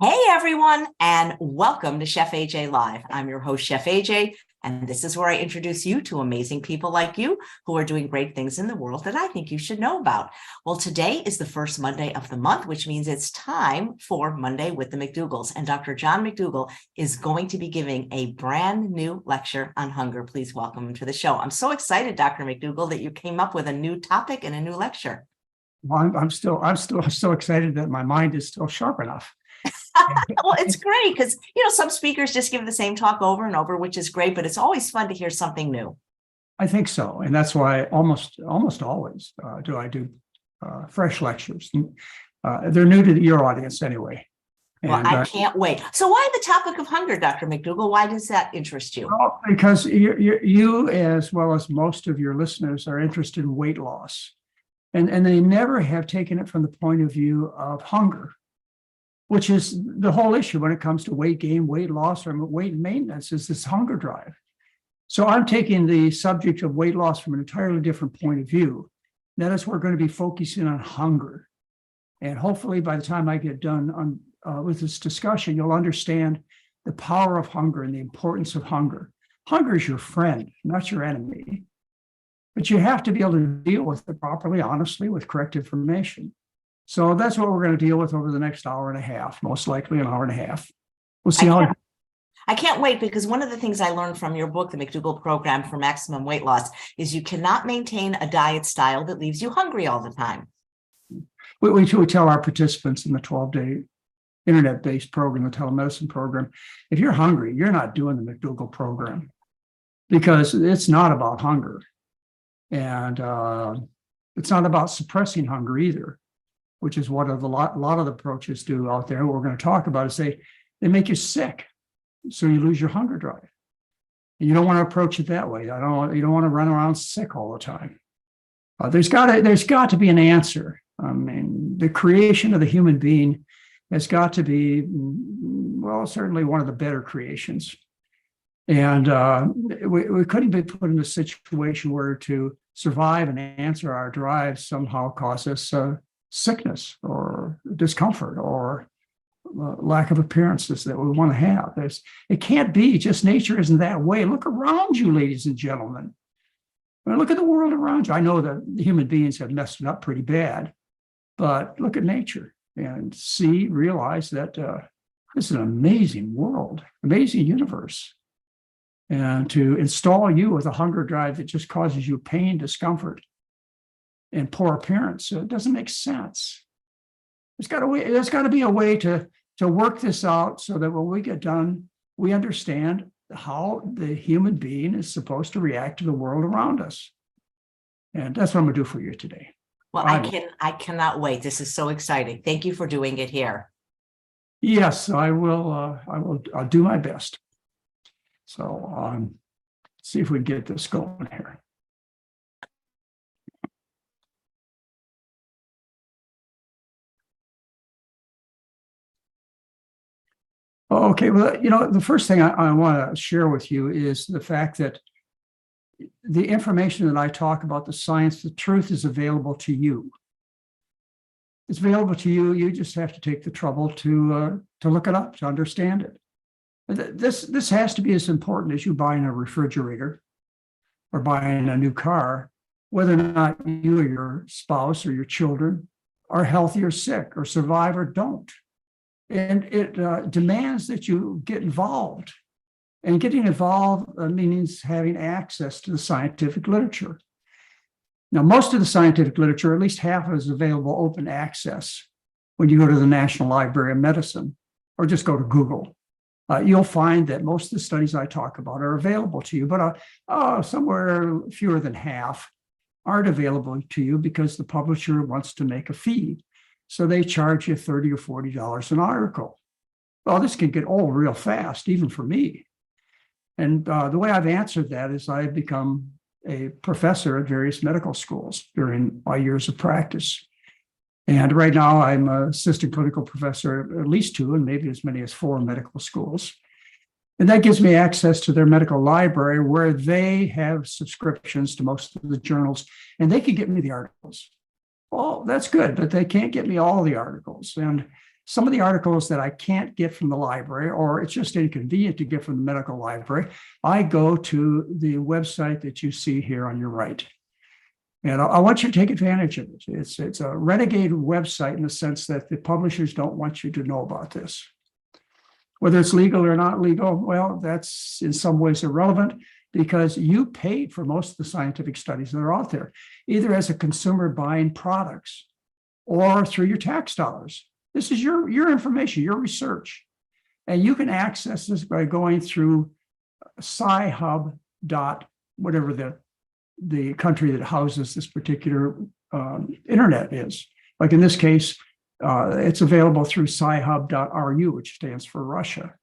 Hey everyone, and welcome to Chef AJ Live. I'm your host, Chef AJ, and this is where I introduce you to amazing people like you who are doing great things in the world that I think you should know about. Well, today is the first Monday of the month, which means it's time for Monday with the McDougalls. And Dr. John McDougall is going to be giving a brand new lecture on hunger. Please welcome him to the show. I'm so excited, Dr. McDougall, that you came up with a new topic and a new lecture. Well, I'm still so excited that my mind is still sharp enough. Well, it's great because, some speakers just give the same talk over and over, which is great, but it's always fun to hear something new. I think so. And that's why almost always do I do fresh lectures. They're new to your audience anyway. Well, I can't wait. So why the topic of hunger, Dr. McDougall? Why does that interest you? Well, because you, as well as most of your listeners, are interested in weight loss. And they never have taken it from the point of view of hunger, which is the whole issue when it comes to weight gain, weight loss, or weight maintenance, is this hunger drive. So I'm taking the subject of weight loss from an entirely different point of view. That is, we're going to be focusing on hunger. And hopefully by the time I get done with this discussion, you'll understand the power of hunger and the importance of hunger. Hunger is your friend, not your enemy. But you have to be able to deal with it properly, honestly, with correct information. So that's what we're going to deal with over the next hour and a half, most likely an hour and a half. We'll see I can't wait, because one of the things I learned from your book, The McDougall Program for Maximum Weight Loss, is you cannot maintain a diet style that leaves you hungry all the time. We tell our participants in the 12-day internet-based program, the telemedicine program, if you're hungry, you're not doing the McDougall program, because it's not about hunger. And it's not about suppressing hunger either, which is what a lot of the approaches do out there. What we're going to talk about is they make you sick, so you lose your hunger drive. And you don't want to approach it that way. You don't want to run around sick all the time. There's got to be an answer. I mean, the creation of the human being has got to be, well, certainly one of the better creations. And we couldn't be put in a situation where to survive and answer our drives somehow cause us sickness or discomfort or lack of appearances that we want to have. It can't be. Just nature isn't that way. Look around you, ladies and gentlemen. I mean, look at the world around you. I know that human beings have messed it up pretty bad, but look at nature and realize that this is an amazing world, amazing universe. And to install you with a hunger drive that just causes you pain, discomfort, and poor appearance, it doesn't make sense. There's got to be a way to work this out so that when we get done, we understand how the human being is supposed to react to the world around us. And that's what I'm going to do for you today. Well, I cannot wait. This is so exciting. Thank you for doing it here. Yes, I will. I'll do my best. So see if we can get this going here. Okay, well, the first thing I want to share with you is the fact that the information that I talk about, the science, the truth is available to you. It's available to you. You just have to take the trouble to look it up, to understand it. This has to be as important as you buying a refrigerator or buying a new car, whether or not you or your spouse or your children are healthy or sick or survive or don't. And it demands that you get involved. And getting involved means having access to the scientific literature. Now, most of the scientific literature, at least half, is available open access when you go to the National Library of Medicine or just go to Google. You'll find that most of the studies I talk about are available to you, but somewhere fewer than half aren't available to you because the publisher wants to make a fee. So they charge you $30 or $40 an article. Well, this can get old real fast, even for me. And the way I've answered that is I've become a professor at various medical schools during my years of practice. And right now I'm an assistant clinical professor at at least 2 and maybe as many as 4 medical schools. And that gives me access to their medical library where they have subscriptions to most of the journals, and they can get me the articles. Well, that's good, but they can't get me all the articles. And some of the articles that I can't get from the library, or it's just inconvenient to get from the medical library, I go to the website that you see here on your right. And I want you to take advantage of it. It's a renegade website in the sense that the publishers don't want you to know about this. Whether it's legal or not legal, well, that's in some ways irrelevant because you paid for most of the scientific studies that are out there, either as a consumer buying products or through your tax dollars. This is your information, your research. And you can access this by going through sci-hub dot whatever the country that houses this particular internet is. Like in this case, it's available through sci-hub.ru, which stands for Russia.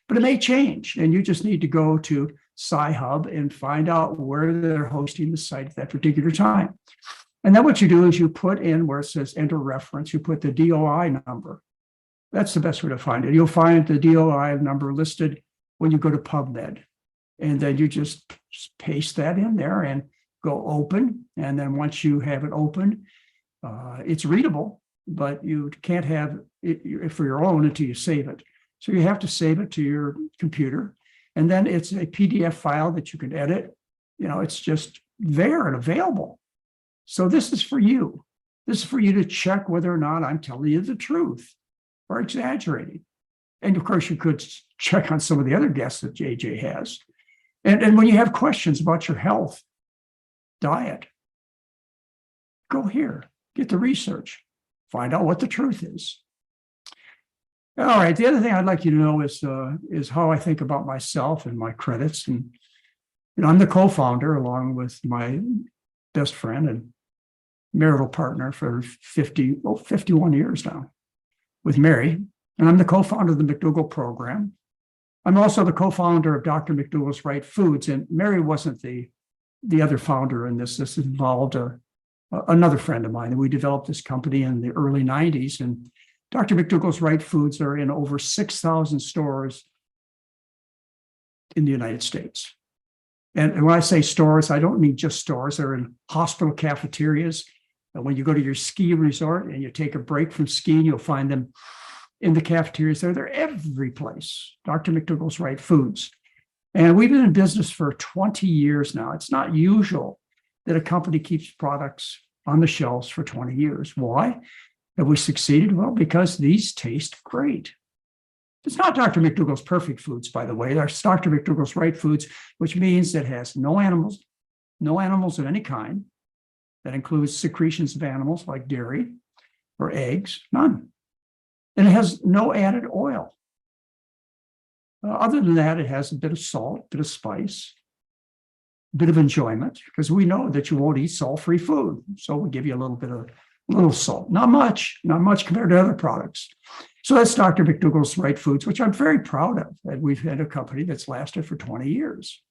But it may change, and you just need to go to Sci-Hub and find out where they're hosting the site at that particular time. And then what you do is you put in where it says enter reference, you put the DOI number. That's the best way to find it. You'll find the DOI number listed when you go to PubMed. And then you just paste that in there and go open. And then once you have it open, it's readable, but you can't have it for your own until you save it. So you have to save it to your computer. And then it's a PDF file that you can edit. You know, it's just there and available. So this is for you. This is for you to check whether or not I'm telling you the truth or exaggerating. And of course, you could check on some of the other guests that JJ has. And when you have questions about your health, diet, go here, get the research, find out what the truth is. All right. The other thing I'd like you to know is how I think about myself and my credits. And I'm the co-founder, along with my best friend and marital partner for 51 years now, with Mary. And I'm the co-founder of the McDougall Program. I'm also the co-founder of Dr. McDougall's Right Foods. And Mary wasn't the other founder in this. This involved another friend of mine. And we developed this company in the early 90s. And Dr. McDougall's Right Foods are in over 6,000 stores in the United States. And when I say stores, I don't mean just stores. They're in hospital cafeterias. And when you go to your ski resort and you take a break from skiing, you'll find them in the cafeterias. They're every place. Dr. McDougall's Right Foods. And we've been in business for 20 years now. It's not usual that a company keeps products on the shelves for 20 years. Why? Have we succeeded? Well, because these taste great. It's not Dr. McDougall's Perfect Foods, by the way. There's Dr. McDougall's Right Foods, which means it has no animals of any kind. That includes secretions of animals like dairy or eggs, none. And it has no added oil. Other than that, it has a bit of salt, a bit of spice, a bit of enjoyment, because we know that you won't eat salt-free food. So we give you a little salt, not much compared to other products. So that's Dr. McDougall's Right Foods, which I'm very proud of. And we've had a company that's lasted for 20 years.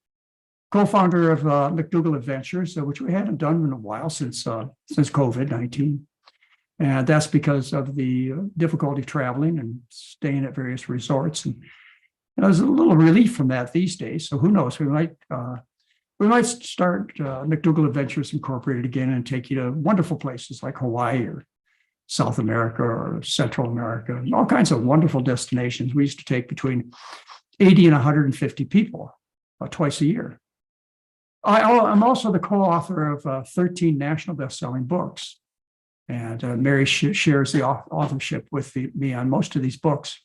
Co-founder of McDougall Adventures, which we haven't done in a while since COVID-19. And that's because of the difficulty traveling and staying at various resorts. And there's a little relief from that these days. So who knows? We might start McDougall Adventures Incorporated again and take you to wonderful places like Hawaii or South America or Central America, and all kinds of wonderful destinations. We used to take between 80 and 150 people twice a year. I'm also the co-author of 13 national best-selling books. And Mary shares the authorship with me on most of these books.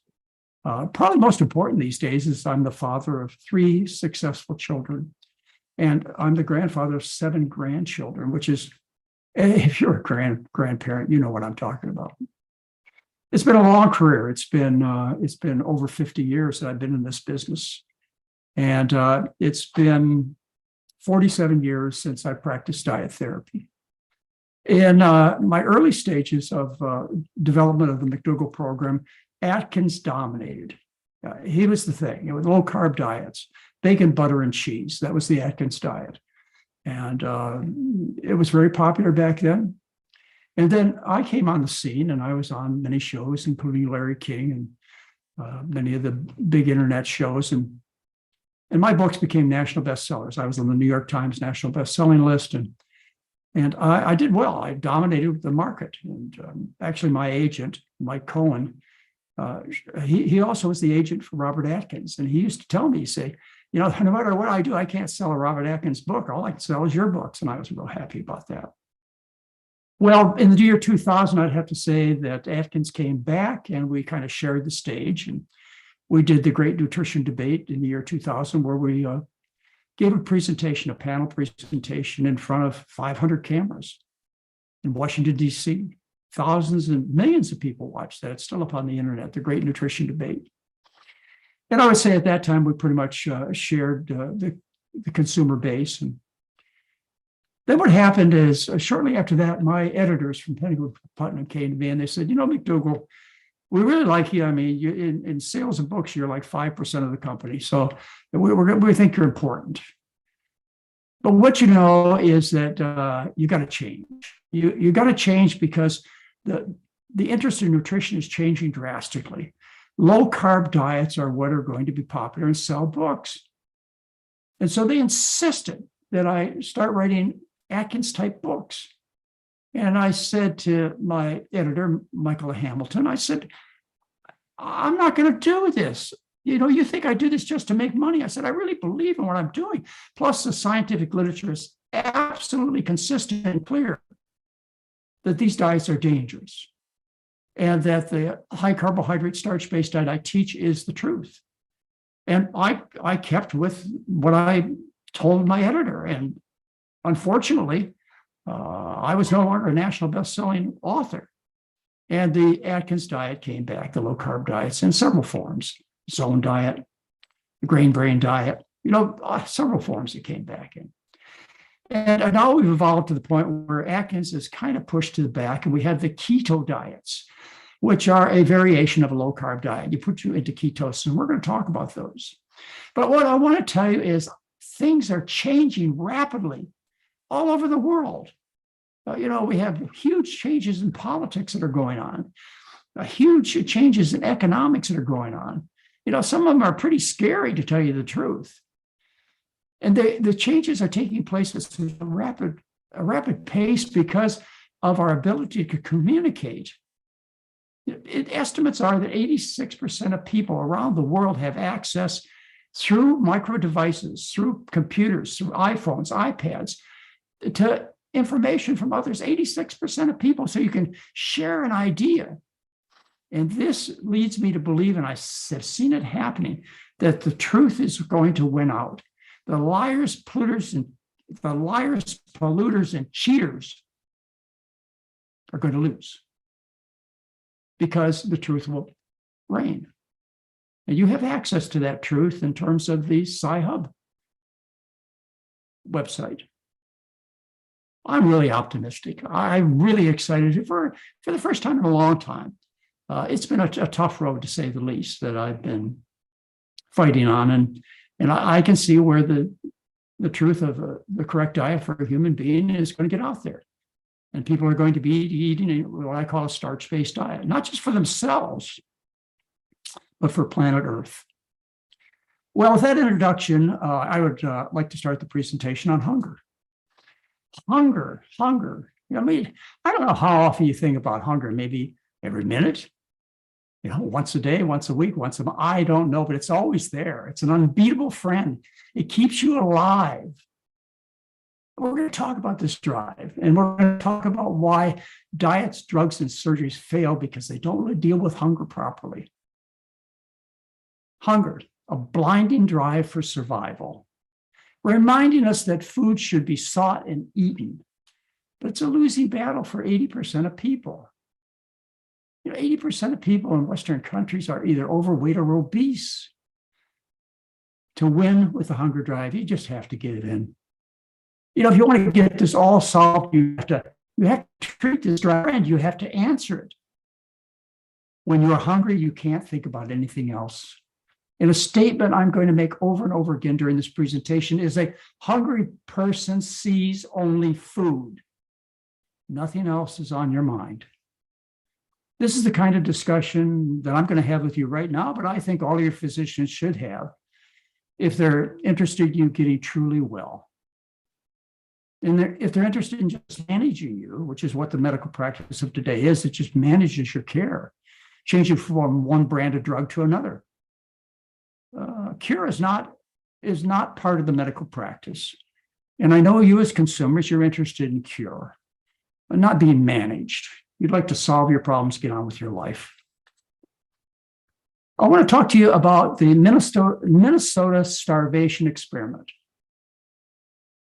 Probably most important these days is I'm the father of 3 successful children. And I'm the grandfather of 7 grandchildren, which is, if you're a grandparent, you know what I'm talking about. It's been a long career. It's been over 50 years that I've been in this business. And it's been 47 years since I practiced diet therapy. In my early stages of development of the McDougall Program, Atkins dominated. He was the thing. It was low-carb diets, bacon, butter, and cheese. That was the Atkins diet. And it was very popular back then. And then I came on the scene, and I was on many shows, including Larry King and many of the big internet shows. And my books became national bestsellers. I was on the New York Times national bestselling list, and I did well. I dominated the market. And actually, my agent, Mike Cohen, He also was the agent for Robert Atkins. And he used to tell me, he say, no matter what I do, I can't sell a Robert Atkins book. All I can sell is your books. And I was real happy about that. Well, in the year 2000, I'd have to say that Atkins came back and we kind of shared the stage. And we did the Great Nutrition Debate in the year 2000, where we gave a presentation, a panel presentation in front of 500 cameras in Washington, D.C. Thousands and millions of people watched that. It's still up on the internet, the Great Nutrition Debate. And I would say at that time, we pretty much shared the consumer base. And then what happened is shortly after that, my editors from Pentagon Putnam came to me and they said, McDougall, we really like you. I mean, you, in sales of books, you're like 5% of the company. So we think you're important. But what you know is that you got to change. You got to change because the interest in nutrition is changing drastically. Low-carb diets are what are going to be popular and sell books. And so they insisted that I start writing Atkins-type books. And I said to my editor, Michael Hamilton, I said, I'm not going to do this. You think I do this just to make money? I said, I really believe in what I'm doing. Plus, the scientific literature is absolutely consistent and clear that these diets are dangerous and that the high carbohydrate starch-based diet I teach is the truth. And I kept with what I told my editor. And unfortunately, I was no longer a national best-selling author. And the Atkins diet came back, the low-carb diets, in several forms. Zone diet, the grain-brain diet, several forms that came back in. And now we've evolved to the point where Atkins is kind of pushed to the back, and we have the keto diets, which are a variation of a low-carb diet. You put you into ketosis, and we're going to talk about those. But what I want to tell you is things are changing rapidly all over the world. We have huge changes in politics that are going on, huge changes in economics that are going on. Some of them are pretty scary, to tell you the truth. And the changes are taking place at a rapid pace because of our ability to communicate. Estimates are that 86% of people around the world have access through micro devices, through computers, through iPhones, iPads, to information from others, 86% of people. So you can share an idea. And this leads me to believe, and I have seen it happening, that the truth is going to win out. The liars, polluters, and cheaters are going to lose because the truth will reign. And you have access to that truth in terms of the Sci-Hub website. I'm really optimistic. I'm really excited for the first time in a long time. It's been a tough road, to say the least, that I've been fighting on. And I can see where the truth of the correct diet for a human being is going to get out there. And people are going to be eating what I call a starch-based diet, not just for themselves, but for planet Earth. Well, with that introduction, I would like to start the presentation on hunger. Hunger. I mean, I don't know how often you think about hunger, maybe every minute, once a day, once a week, once a month. I don't know, but it's always there. It's an unbeatable friend. It keeps you alive. We're going to talk about this drive, and we're going to talk about why diets, drugs, and surgeries fail because they don't really deal with hunger properly. Hunger, a blinding drive for survival, reminding us that food should be sought and eaten, but it's a losing battle for 80% of people. 80% of people in Western countries are either overweight or obese. To win with the hunger drive, you just have to get it in. If you want to get this all solved, you have to treat this drive and you have to answer it. When you're hungry, you can't think about anything else. And a statement I'm going to make over and over again during this presentation is a hungry person sees only food. Nothing else is on your mind. This is the kind of discussion that I'm going to have with you right now, but I think all your physicians should have if they're interested in you getting truly well. And if they're interested in just managing you, which is what the medical practice of today is, it just manages your care. changing from one branded drug to another. Cure is not part of the medical practice. And I know you as consumers, you're interested in cure, but not being managed. You'd like to solve your problems, get on with your life. I want to talk to you about the Minnesota starvation experiment.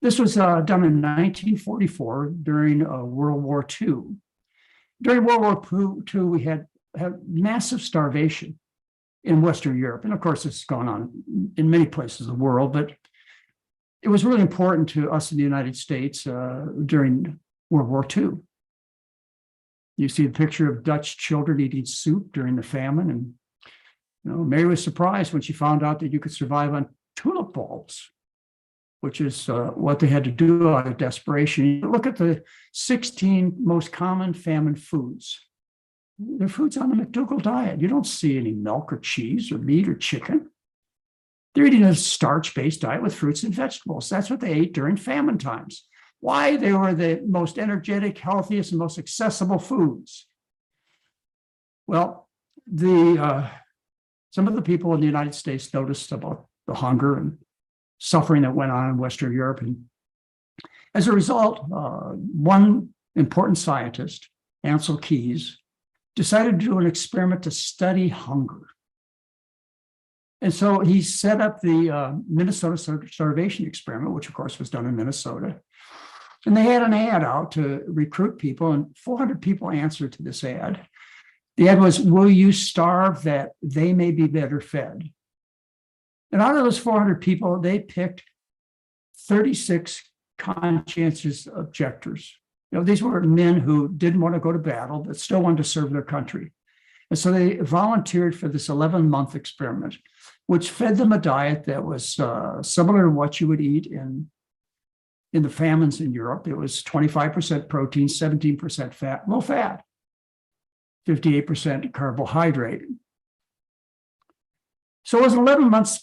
This was done in 1944 during World War II. During World War II, we had massive starvation in Western Europe. And of course, it's gone on in many places of the world, but it was really important to us in the United States during World War II. You see a picture of Dutch children eating soup during the famine. And Mary was surprised when she found out that you could survive on tulip bulbs, which is what they had to do out of desperation. Look at the 16 most common famine foods. They're foods on the McDougall diet. You don't see any milk or cheese or meat or chicken. They're eating a starch-based diet with fruits and vegetables. That's what they ate during famine times. Why? They were the most energetic, healthiest, and most accessible foods. Well, some of the people in the United States noticed about the hunger and suffering that went on in Western Europe. And as a result, one important scientist, Ansel Keys, decided to do an experiment to study hunger. And so he set up the Minnesota starvation experiment, which of course was done in Minnesota. And they had an ad out to recruit people, and 400 people answered to this ad. The ad was, will you starve that they may be better fed? And out of those 400 people, they picked 36 conscientious objectors. These were men who didn't want to go to battle, but still wanted to serve their country. And so they volunteered for this 11-month experiment, which fed them a diet that was similar to what you would eat in the famines in Europe. It was 25% protein, 17% fat, low fat, 58% carbohydrate. So it was an 11-month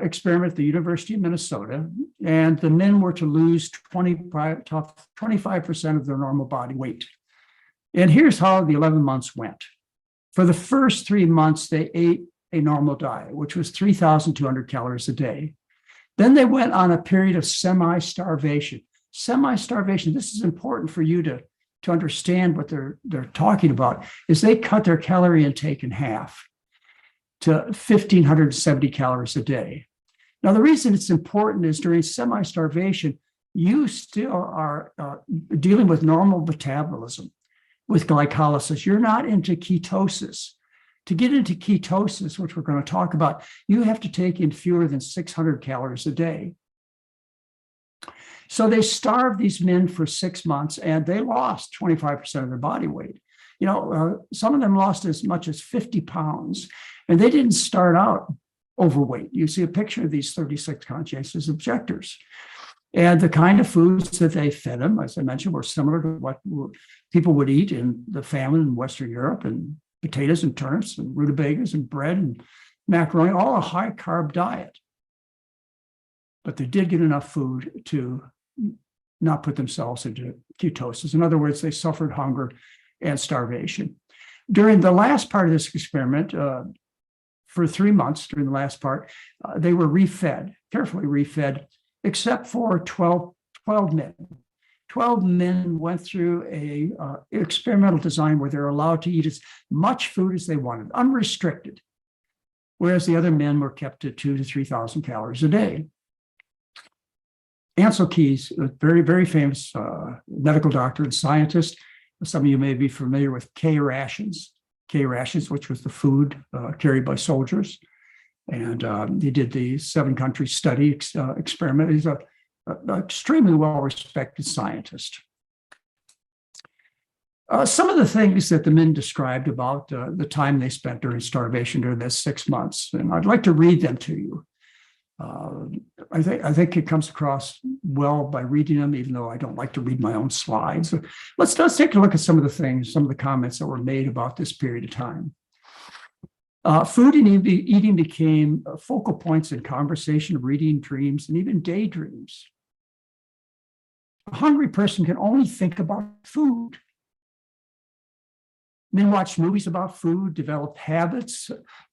experiment at the University of Minnesota, and the men were to lose 25% of their normal body weight. And here's how the 11 months went. For the first 3 months, they ate a normal diet, which was 3,200 calories a day. Then they went on a period of semi-starvation. Semi-starvation, this is important for you to understand what they're talking about, is they cut their calorie intake in half to 1,570 calories a day. Now, the reason it's important is during semi-starvation, you still are dealing with normal metabolism, with glycolysis. You're not into ketosis. To get into ketosis, which we're going to talk about, you have to take in fewer than 600 calories a day. So they starved these men for 6 months, and they lost 25% of their body weight. Some of them lost as much as 50 pounds, and they didn't start out overweight. You see a picture of these 36 conscientious objectors. And the kind of foods that they fed them, as I mentioned, were similar to what people would eat in the famine in Western Europe, and potatoes and turnips and rutabagas and bread and macaroni, all a high carb diet. But they did get enough food to not put themselves into ketosis. In other words, they suffered hunger and starvation. During the last part of this experiment, for 3 months during the last part, they were refed, carefully refed, except for 12 men. 12 men went through a experimental design where they're allowed to eat as much food as they wanted, unrestricted, whereas the other men were kept to 2,000 to 3,000 calories a day. Ansel Keys, a very, very famous medical doctor and scientist. Some of you may be familiar with K rations, which was the food carried by soldiers. And he did the 7-country study experiment. He's an extremely well-respected scientist. Some of the things that the men described about the time they spent during starvation during this 6 months, and I'd like to read them to you. I think it comes across well by reading them, even though I don't like to read my own slides. So let's take a look at some of the comments that were made about this period of time. Food and eating became focal points in conversation, reading, dreams, and even daydreams. A hungry person can only think about food. Men watched movies about food, developed habits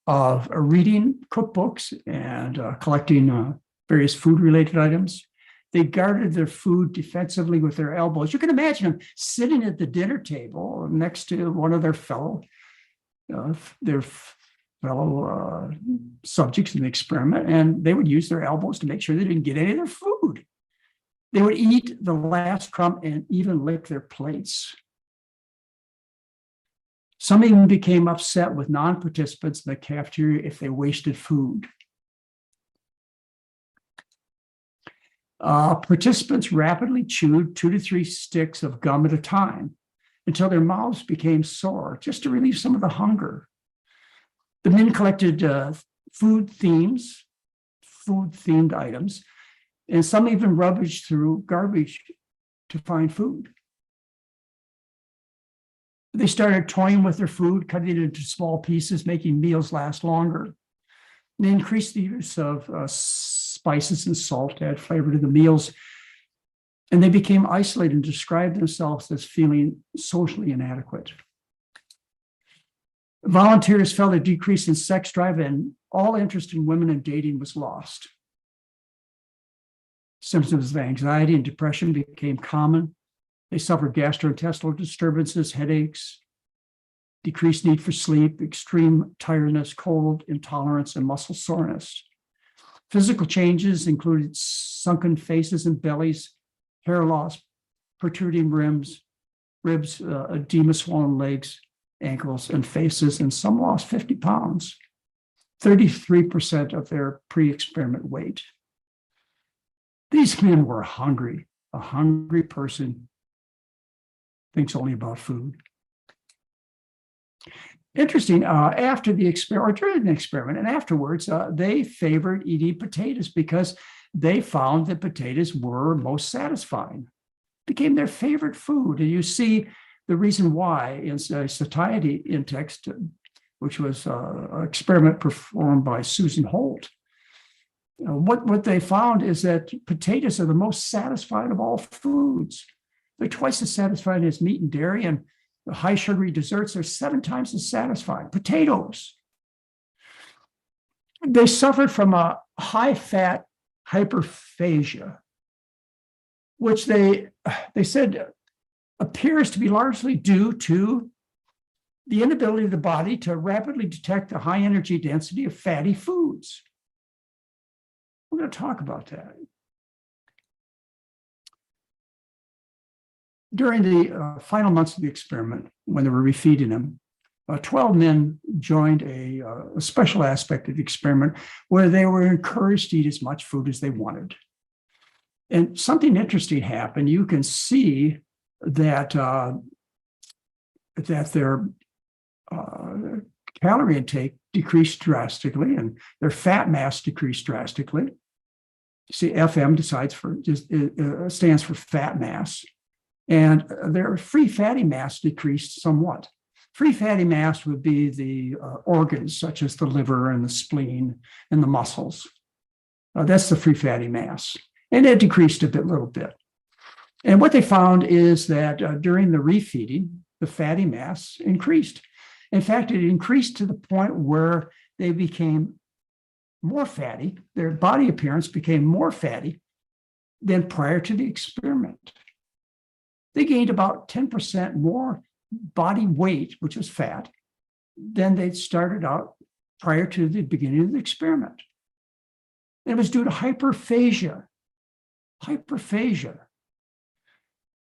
of reading cookbooks and collecting various food-related items. They guarded their food defensively with their elbows. You can imagine them sitting at the dinner table next to one of their fellow subjects in the experiment, and they would use their elbows to make sure they didn't get any of their food. They would eat the last crumb and even lick their plates. Some even became upset with non-participants in the cafeteria if they wasted food. Participants rapidly chewed 2 to 3 sticks of gum at a time until their mouths became sore, just to relieve some of the hunger. The men collected food-themed items, and some even rummaged through garbage to find food. They started toying with their food, cutting it into small pieces, making meals last longer. They increased the use of spices and salt to add flavor to the meals. And they became isolated and described themselves as feeling socially inadequate. Volunteers felt a decrease in sex drive, and all interest in women and dating was lost. Symptoms of anxiety and depression became common. They suffered gastrointestinal disturbances, headaches, decreased need for sleep, extreme tiredness, cold intolerance, and muscle soreness. Physical changes included sunken faces and bellies, hair loss, protruding ribs, edema, swollen legs, ankles, and faces, and some lost 50 pounds, 33% of their pre-experiment weight. These men were hungry. A hungry person thinks only about food. Interesting, after the experiment, or during the experiment and afterwards, they favored eating potatoes because they found that potatoes were most satisfying, became their favorite food. And you see the reason why in satiety index, which was an experiment performed by Susan Holt. What they found is that potatoes are the most satisfying of all foods. They're twice as satisfying as meat and dairy, and the high sugary desserts are 7 times as satisfying. Potatoes. They suffered from a high-fat hyperphagia, which they said appears to be largely due to the inability of the body to rapidly detect the high energy density of fatty foods. We're going to talk about that. During the final months of the experiment, when they were refeeding them, 12 men joined a special aspect of the experiment where they were encouraged to eat as much food as they wanted. And something interesting happened. You can see that, their calorie intake decreased drastically and their fat mass decreased drastically. See, FM stands for fat mass. And their free fatty mass decreased somewhat. Free fatty mass would be the organs such as the liver and the spleen and the muscles. That's the free fatty mass. And it decreased a little bit. And what they found is that during the refeeding, the fatty mass increased. In fact, it increased to the point where they became more fatty. Their body appearance became more fatty than prior to the experiment. They gained about 10% more body weight, which was fat, than they started out prior to the beginning of the experiment. And it was due to hyperphagia. Hyperphagia.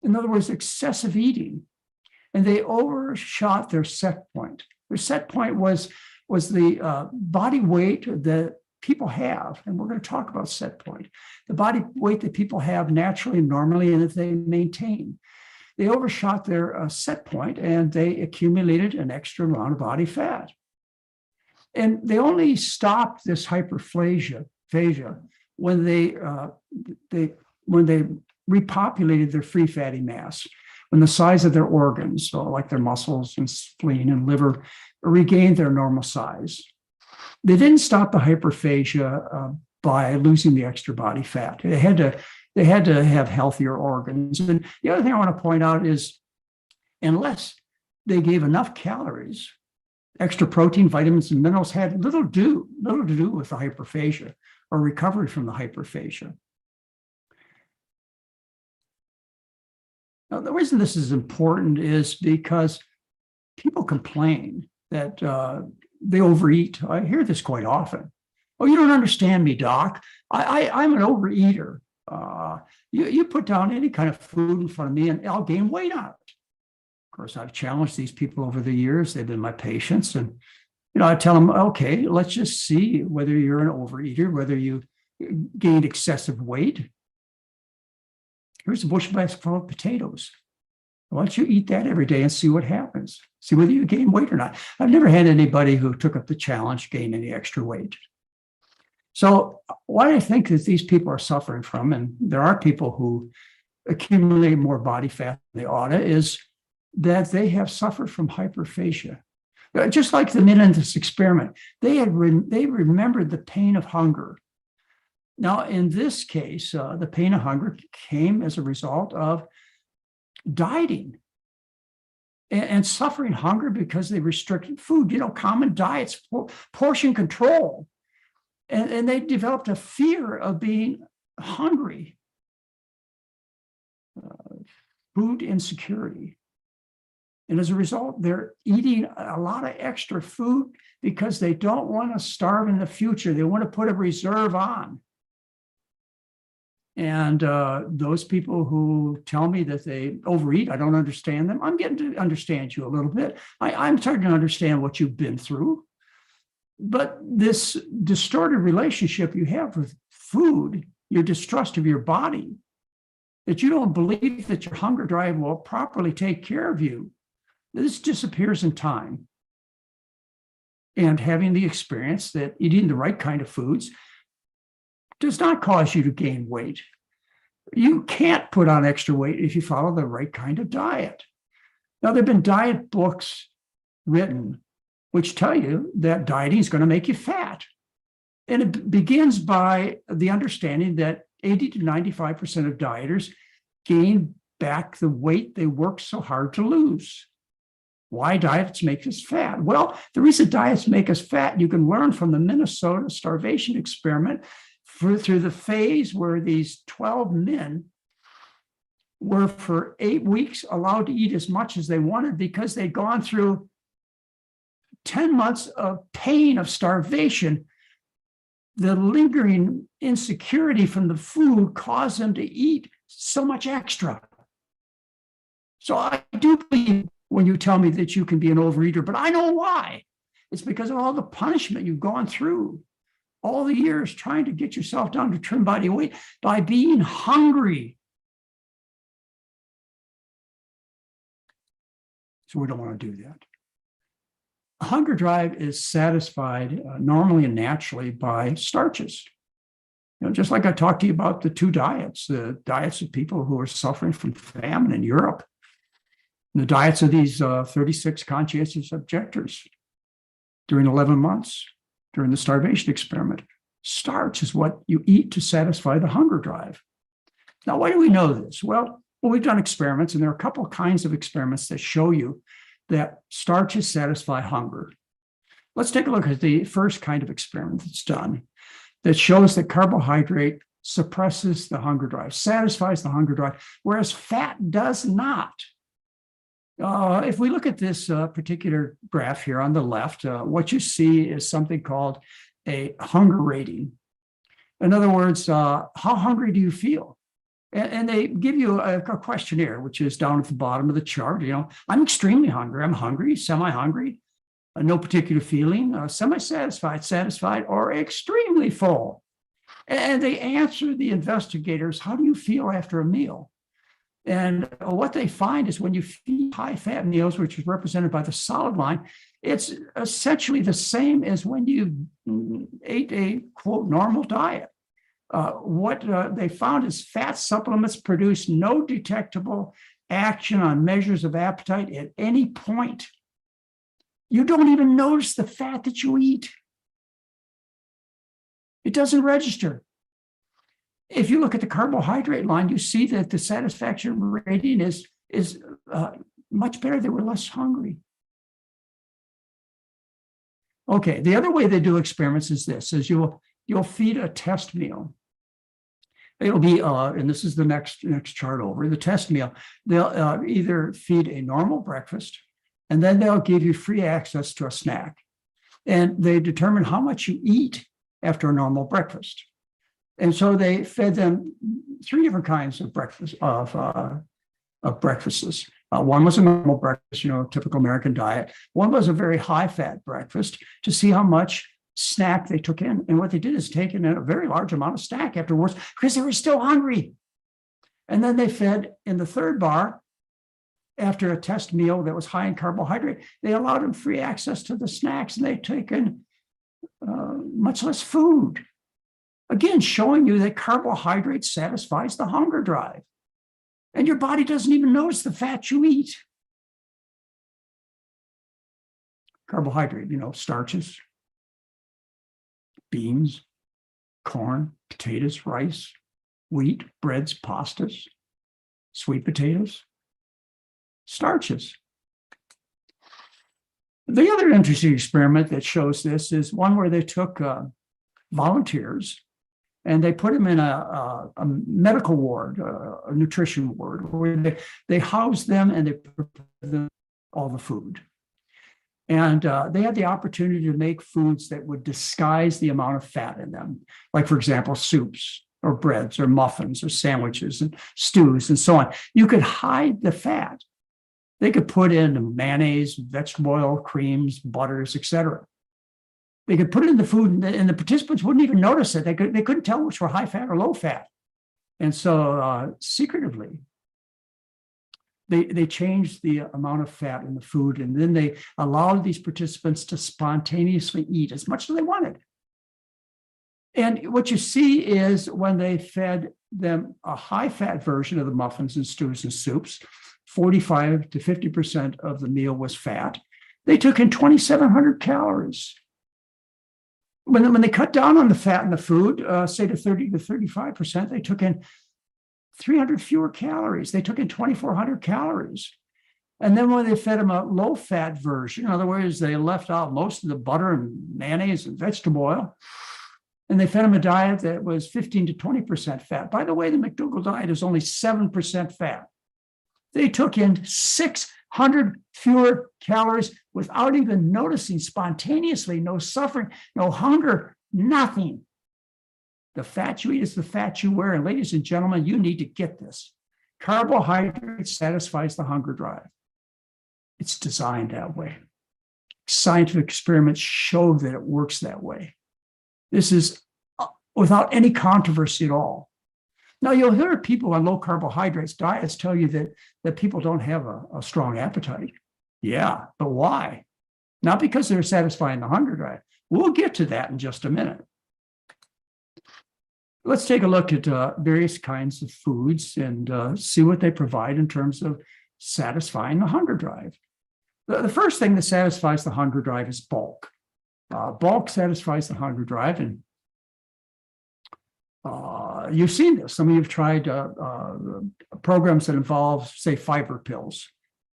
In other words, excessive eating. And they overshot their set point. Their set point was the body weight that people have, and we're going to talk about set point, the body weight that people have naturally and normally and that they maintain. They overshot their set point and they accumulated an extra amount of body fat. And they only stopped this hyperphagia when they repopulated their free fatty mass, when the size of their organs, so like their muscles and spleen and liver, regained their normal size. They didn't stop the hyperphagia by losing the extra body fat. They had to have healthier organs. And the other thing I want to point out is, unless they gave enough calories. Extra protein, vitamins, and minerals had little to do with the hyperphagia or recovery from the hyperphagia. Now, the reason this is important is because people complain that they overeat. I hear this quite often. Oh, you don't understand me, doc. I'm an overeater. You put down any kind of food in front of me and I'll gain weight on it. Of course, I've challenged these people over the years. They've been my patients. And, I tell them, okay, let's just see whether you're an overeater, whether you gained excessive weight. Here's a bushel full of potatoes. Why don't you eat that every day and see what happens? See whether you gain weight or not. I've never had anybody who took up the challenge gain any extra weight. So what I think that these people are suffering from, and there are people who accumulate more body fat than they ought to, is that they have suffered from hyperphagia. Just like the men in this experiment, they remembered the pain of hunger. Now, in this case, the pain of hunger came as a result of dieting and suffering hunger because they restricted food, common diets, portion control. And they developed a fear of being hungry, food insecurity. And as a result, they're eating a lot of extra food because they don't want to starve in the future. They want to put a reserve on. And those people who tell me that they overeat, I don't understand them. I'm getting to understand you a little bit. I'm starting to understand what you've been through. But this distorted relationship you have with food, your distrust of your body, that you don't believe that your hunger drive will properly take care of you, this disappears in time. And having the experience that eating the right kind of foods does not cause you to gain weight. You can't put on extra weight if you follow the right kind of diet. Now, there have been diet books written which tell you that dieting is going to make you fat. And it begins by the understanding that 80 to 95% of dieters gain back the weight they worked so hard to lose. Why diets make us fat? Well, the reason diets make us fat, you can learn from the Minnesota starvation experiment through the phase where these 12 men were for 8 weeks allowed to eat as much as they wanted because they'd gone through 10 months of pain, of starvation. The lingering insecurity from the food caused them to eat so much extra. So I do believe when you tell me that you can be an overeater, but I know why. It's because of all the punishment you've gone through, all the years trying to get yourself down to trim body weight by being hungry. So we don't want to do that. A hunger drive is satisfied normally and naturally by starches. Just like I talked to you about the two diets, the diets of people who are suffering from famine in Europe, and the diets of these 36 conscientious objectors during 11 months during the starvation experiment. Starch is what you eat to satisfy the hunger drive. Now, why do we know this? Well, we've done experiments, and there are a couple of kinds of experiments that show you that starches satisfy hunger. Let's take a look at the first kind of experiment that's done that shows that carbohydrate suppresses the hunger drive, satisfies the hunger drive, whereas fat does not. If we look at this particular graph here on the left, what you see is something called a hunger rating. In other words, how hungry do you feel? And they give you a questionnaire, which is down at the bottom of the chart. I'm extremely hungry. I'm hungry, semi-hungry, no particular feeling, semi-satisfied, satisfied, or extremely full. And they answer the investigators, how do you feel after a meal? And what they find is when you feed high-fat meals, which is represented by the solid line, it's essentially the same as when you ate a, quote, normal diet. What they found is fat supplements produce no detectable action on measures of appetite at any point. You don't even notice the fat that you eat. It doesn't register. If you look at the carbohydrate line, you see that the satisfaction rating is much better. They were less hungry. Okay, the other way they do experiments is this: is you'll feed a test meal. It'll be, and this is the next chart over, the test meal. They'll either feed a normal breakfast, and then they'll give you free access to a snack. And they determine how much you eat after a normal breakfast. And so they fed them 3 different kinds of breakfasts. One was a normal breakfast, typical American diet. One was a very high-fat breakfast to see how much snack they took in. And what they did is take in a very large amount of snack afterwards because they were still hungry. And then they fed in the third bar, after a test meal that was high in carbohydrate, they allowed them free access to the snacks, and they'd taken much less food. Again, showing you that carbohydrate satisfies the hunger drive. And your body doesn't even notice the fat you eat. Carbohydrate, starches, beans, corn, potatoes, rice, wheat, breads, pastas, sweet potatoes, starches. The other interesting experiment that shows this is one where they took volunteers and they put them in a medical ward, a nutrition ward, where they housed them and they prepared them all the food. And they had the opportunity to make foods that would disguise the amount of fat in them. Like, for example, soups or breads or muffins or sandwiches and stews and so on. You could hide the fat. They could put in mayonnaise, vegetable oil, creams, butters, etc. They could put it in the food, and the participants wouldn't even notice it. They couldn't tell which were high fat or low fat. And so secretively, they changed the amount of fat in the food, and then they allowed these participants to spontaneously eat as much as they wanted. And what you see is when they fed them a high-fat version of the muffins and stews and soups, 45 to 50% of the meal was fat. They took in 2,700 calories. When they cut down on the fat in the food, say to 30 to 35%, they took in 300 fewer calories. They took in 2,400 calories. And then when they fed them a low-fat version, in other words, they left out most of the butter and mayonnaise and vegetable oil, and they fed them a diet that was 15 to 20% fat. By the way, the McDougall diet is only 7% fat. They took in 600 fewer calories without even noticing, spontaneously, no suffering, no hunger, nothing. The fat you eat is the fat you wear. And ladies and gentlemen, you need to get this. Carbohydrate satisfies the hunger drive. It's designed that way. Scientific experiments show that it works that way. This is without any controversy at all. Now, you'll hear people on low carbohydrates diets tell you that people don't have a strong appetite. Yeah, but why? Not because they're satisfying the hunger drive. We'll get to that in just a minute. Let's take a look at various kinds of foods and see what they provide in terms of satisfying the hunger drive. The first thing that satisfies the hunger drive is bulk. Bulk satisfies the hunger drive, and you've seen this. Some of you have tried programs that involve, say, fiber pills.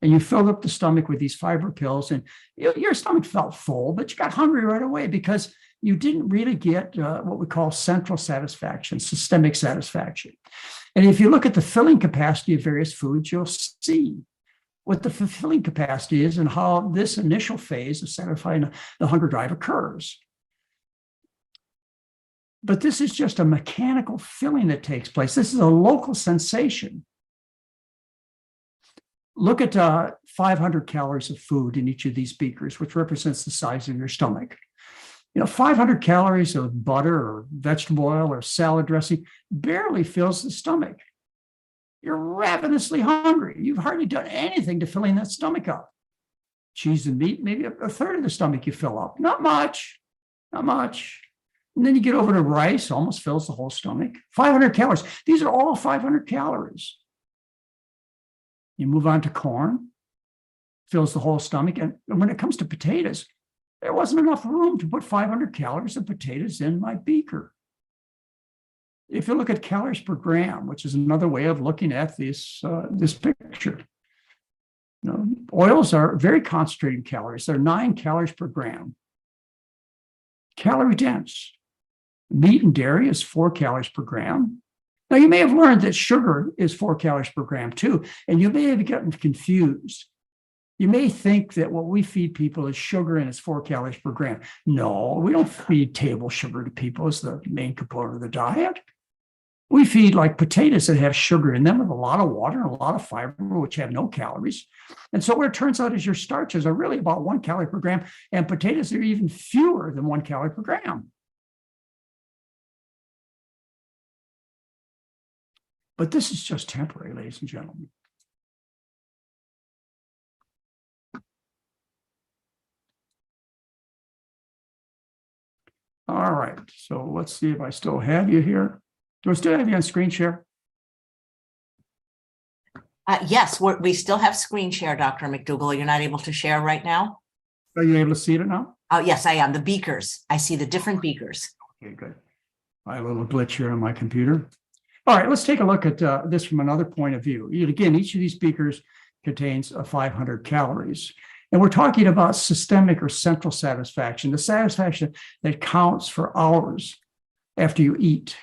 And you filled up the stomach with these fiber pills, and your stomach felt full, but you got hungry right away because you didn't really get what we call central satisfaction, systemic satisfaction. And if you look at the filling capacity of various foods, you'll see what the fulfilling capacity is and how this initial phase of satisfying the hunger drive occurs. But this is just a mechanical filling that takes place. This is a local sensation. Look at 500 calories of food in each of these beakers, which represents the size of your stomach. 500 calories of butter or vegetable oil or salad dressing barely fills the stomach. You're ravenously hungry. You've hardly done anything to filling that stomach up. Cheese and meat, maybe a third of the stomach you fill up. Not much, not much. And then you get over to rice, almost fills the whole stomach. 500 calories. These are all 500 calories. You move on to corn, fills the whole stomach. And when it comes to potatoes, there wasn't enough room to put 500 calories of potatoes in my beaker. If you look at calories per gram, which is another way of looking at this picture, Oils are very concentrated calories. They're 9 calories per gram. Calorie dense. Meat and dairy is 4 calories per gram. Now, you may have learned that sugar is 4 calories per gram too, and you may have gotten confused. You may think that what we feed people is sugar and it's 4 calories per gram. No, we don't feed table sugar to people as the main component of the diet. We feed like potatoes that have sugar in them with a lot of water and a lot of fiber, which have no calories. And so what it turns out is your starches are really about 1 calorie per gram, and potatoes are even fewer than 1 calorie per gram. But this is just temporary, ladies and gentlemen. All right, so let's see if I still have you here. Do I still have you on screen share? Yes, we still have screen share, Dr. McDougall. You're not able to share right now? Are you able to see it now? Oh, yes, I am. The beakers. I see the different beakers. Okay, good. I have a little glitch here on my computer. All right, let's take a look at this from another point of view. Again, each of these beakers contains 500 calories. And we're talking about systemic or central satisfaction, the satisfaction that counts for hours after you eat.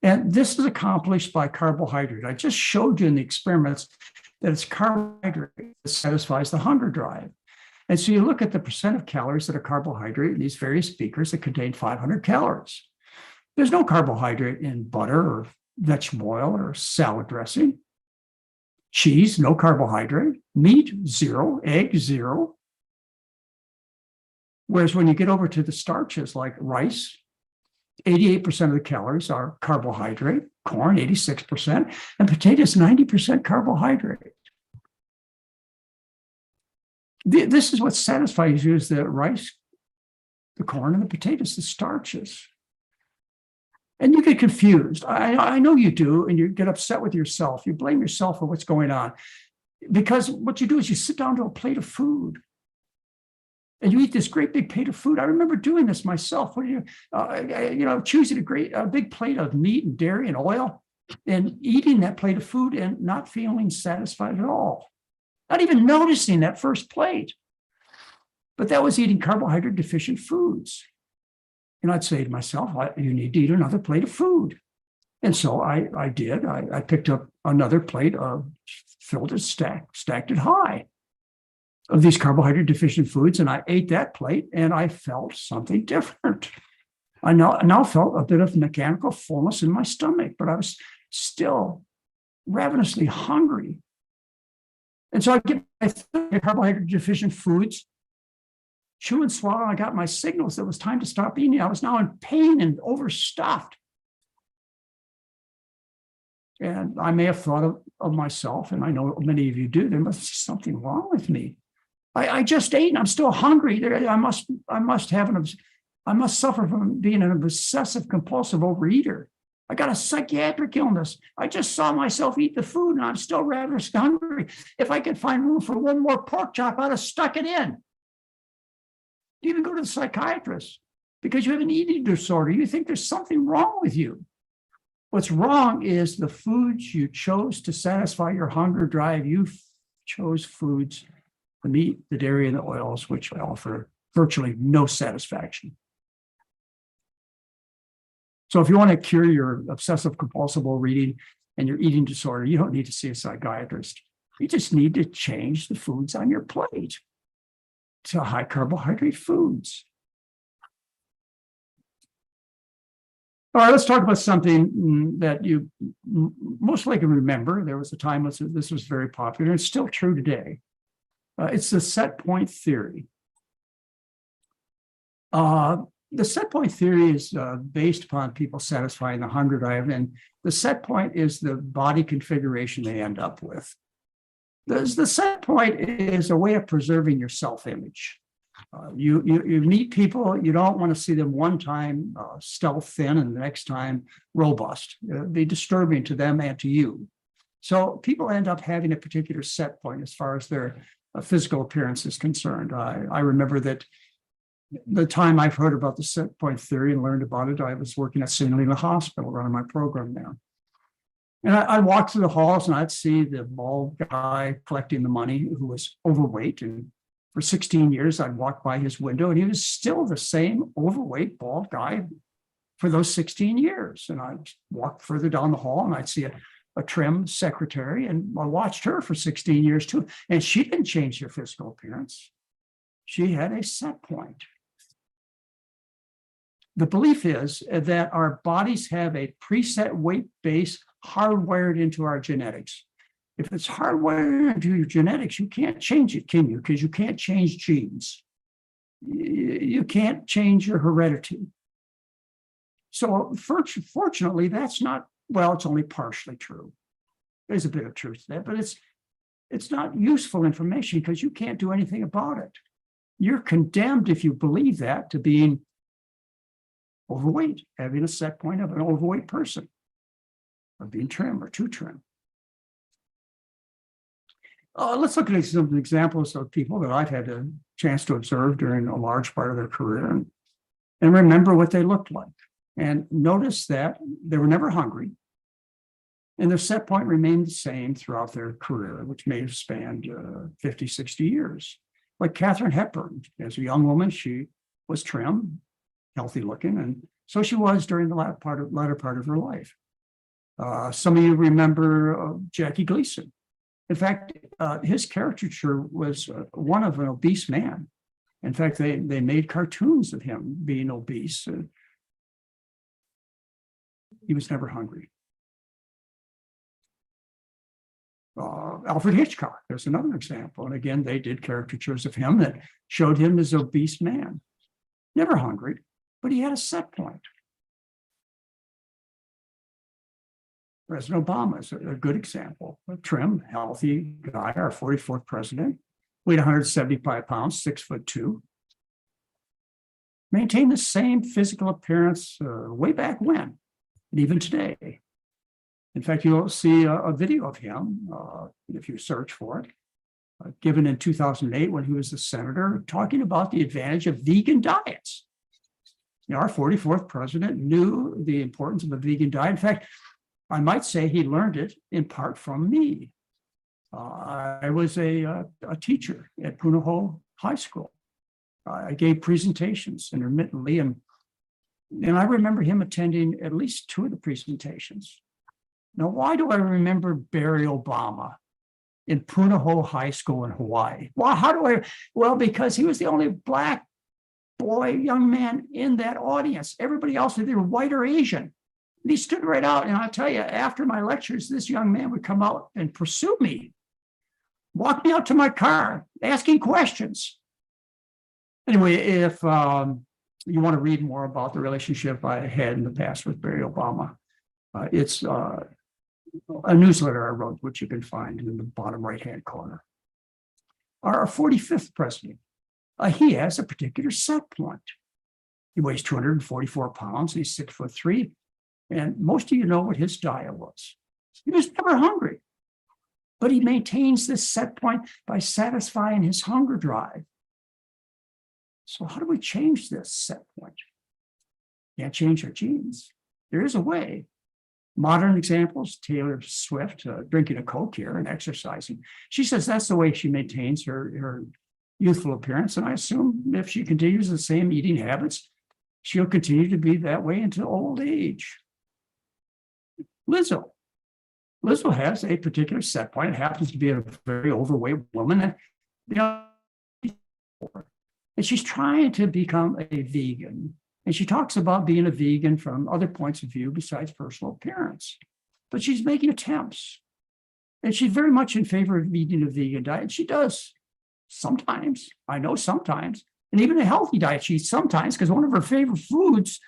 And this is accomplished by carbohydrate. I just showed you in the experiments that it's carbohydrate that satisfies the hunger drive. And so you look at the percent of calories that are carbohydrate in these various beakers that contain 500 calories. There's no carbohydrate in butter or vegetable oil or salad dressing. Cheese, no carbohydrate. Meat, 0. Egg, 0. Whereas when you get over to the starches like rice, 88% of the calories are carbohydrate, corn, 86%, and potatoes, 90% carbohydrate. This is what satisfies you is the rice, the corn, and the potatoes, the starches. And you get confused. I know you do, and you get upset with yourself. You blame yourself for what's going on. Because what you do is you sit down to a plate of food and you eat this great big plate of food. I remember doing this myself. What do you, choosing a big plate of meat and dairy and oil and eating that plate of food and not feeling satisfied at all. Not even noticing that first plate. But that was eating carbohydrate deficient foods. And I'd say to myself, you need to eat another plate of food. And so I did. I picked up another plate of filled it, stacked it high of these carbohydrate deficient foods. And I ate that plate and I felt something different. I now felt a bit of mechanical fullness in my stomach, but I was still ravenously hungry. And so I get my carbohydrate deficient foods, chew and swallow. I got my signals that it was time to stop eating. I was now in pain and overstuffed. And I may have thought of myself, and I know many of you do, there must be something wrong with me. I just ate and I'm still hungry. I must suffer from being an obsessive compulsive overeater. I got a psychiatric illness. I just saw myself eat the food and I'm still ravenously hungry. If I could find room for one more pork chop, I'd have stuck it in. You even go to the psychiatrist because you have an eating disorder. You think there's something wrong with you. What's wrong is the foods you chose to satisfy your hunger drive. You chose foods, the meat, the dairy, and the oils, which offer virtually no satisfaction. So if you want to cure your obsessive compulsive overeating and your eating disorder, you don't need to see a psychiatrist. You just need to change the foods on your plate to high carbohydrate foods. All right, let's talk about something that you most likely remember. There was a time when this was very popular, and it's still true today. It's the set point theory. The set point theory is based upon people satisfying the hunger drive, and the set point is the body configuration they end up with. The set point is a way of preserving your self-image. You meet people, you don't want to see them one time stealth thin and the next time robust. It'd be disturbing to them and to you. So people end up having a particular set point as far as their physical appearance is concerned. I remember that the time I've heard about the set point theory and learned about it, I was working at St. Helena Hospital running my program there. And I'd walk through the halls and I'd see the bald guy collecting the money who was overweight. And for 16 years, I'd walk by his window and he was still the same overweight bald guy for those 16 years. And I'd walk further down the hall and I'd see a trim secretary, and I watched her for 16 years too. And she didn't change her physical appearance. She had a set point. The belief is that our bodies have a preset weight base hardwired into our genetics. If it's hardwired into your genetics, you can't change it, can you? Because you can't change genes. You can't change your heredity. So fortunately, that's not, well, it's only partially true. There's a bit of truth to that, but it's not useful information because you can't do anything about it. You're condemned, if you believe that, to being overweight, having a set point of an overweight person, or being trim or too trim. Let's look at some examples of people that I've had a chance to observe during a large part of their career and remember what they looked like. And notice that they were never hungry. And their set point remained the same throughout their career, which may have spanned 50, 60 years. Like Katharine Hepburn, as a young woman, she was trim, healthy looking, and so she was during the latter part of her life. Some of you remember Jackie Gleason. In fact, his caricature was one of an obese man. In fact, they made cartoons of him being obese. He was never hungry. Alfred Hitchcock, there's another example. And again, they did caricatures of him that showed him as an obese man. Never hungry, but he had a set point. President Obama is a good example. A trim, healthy guy, our 44th president, weighed 175 pounds, 6'2". Maintained the same physical appearance way back when, and even today. In fact, you'll see a video of him, if you search for it, given in 2008 when he was a senator, talking about the advantage of vegan diets. You know, our 44th president knew the importance of a vegan diet. In fact, I might say he learned it in part from me. I was a teacher at Punahou High School. I gave presentations intermittently, and I remember him attending at least 2 of the presentations. Now, why do I remember Barry Obama in Punahou High School in Hawaii? Well, how do I? Well, because he was the only Black boy, young man in that audience. Everybody else was either white or Asian. And he stood right out. And I'll tell you, after my lectures, this young man would come out and pursue me, walk me out to my car, asking questions. Anyway, if you want to read more about the relationship I had in the past with Barry Obama, it's a newsletter I wrote, which you can find in the bottom right-hand corner. Our 45th president, he has a particular set point. He weighs 244 pounds, he's 6'3", and most of you know what his diet was. He was never hungry, but he maintains this set point by satisfying his hunger drive. So how do we change this set point? Can't change our genes. There is a way. Modern examples, Taylor Swift, drinking a Coke here and exercising. She says that's the way she maintains her youthful appearance. And I assume if she continues the same eating habits, she'll continue to be that way into old age. Lizzo has a particular set point. It happens to be a very overweight woman. And, you know, and she's trying to become a vegan. And she talks about being a vegan from other points of view besides personal appearance. But she's making attempts. And she's very much in favor of eating a vegan diet. She does sometimes. I know sometimes. And even a healthy diet, she eats sometimes, because one of her favorite foods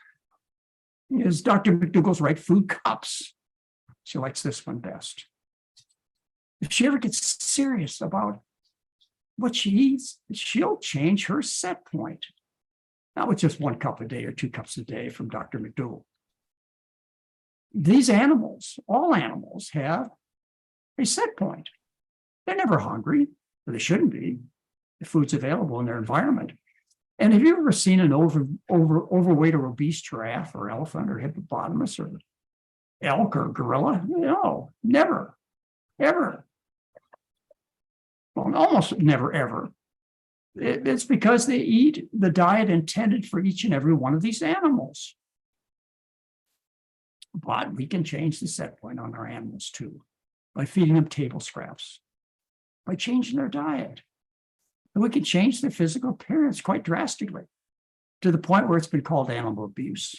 is Dr. McDougall's Right Food Cups. She likes this one best. If she ever gets serious about what she eats, she'll change her set point. Not with just 1 cup a day or 2 cups a day from Dr. McDougall. These animals, all animals, have a set point. They're never hungry, or they shouldn't be. The food's available in their environment. And have you ever seen an overweight or obese giraffe or elephant or hippopotamus or elk or gorilla? No, never, ever. Well, almost never, ever. It's because they eat the diet intended for each and every one of these animals. But we can change the set point on our animals too, by feeding them table scraps, by changing their diet. And we can change their physical appearance quite drastically to the point where it's been called animal abuse.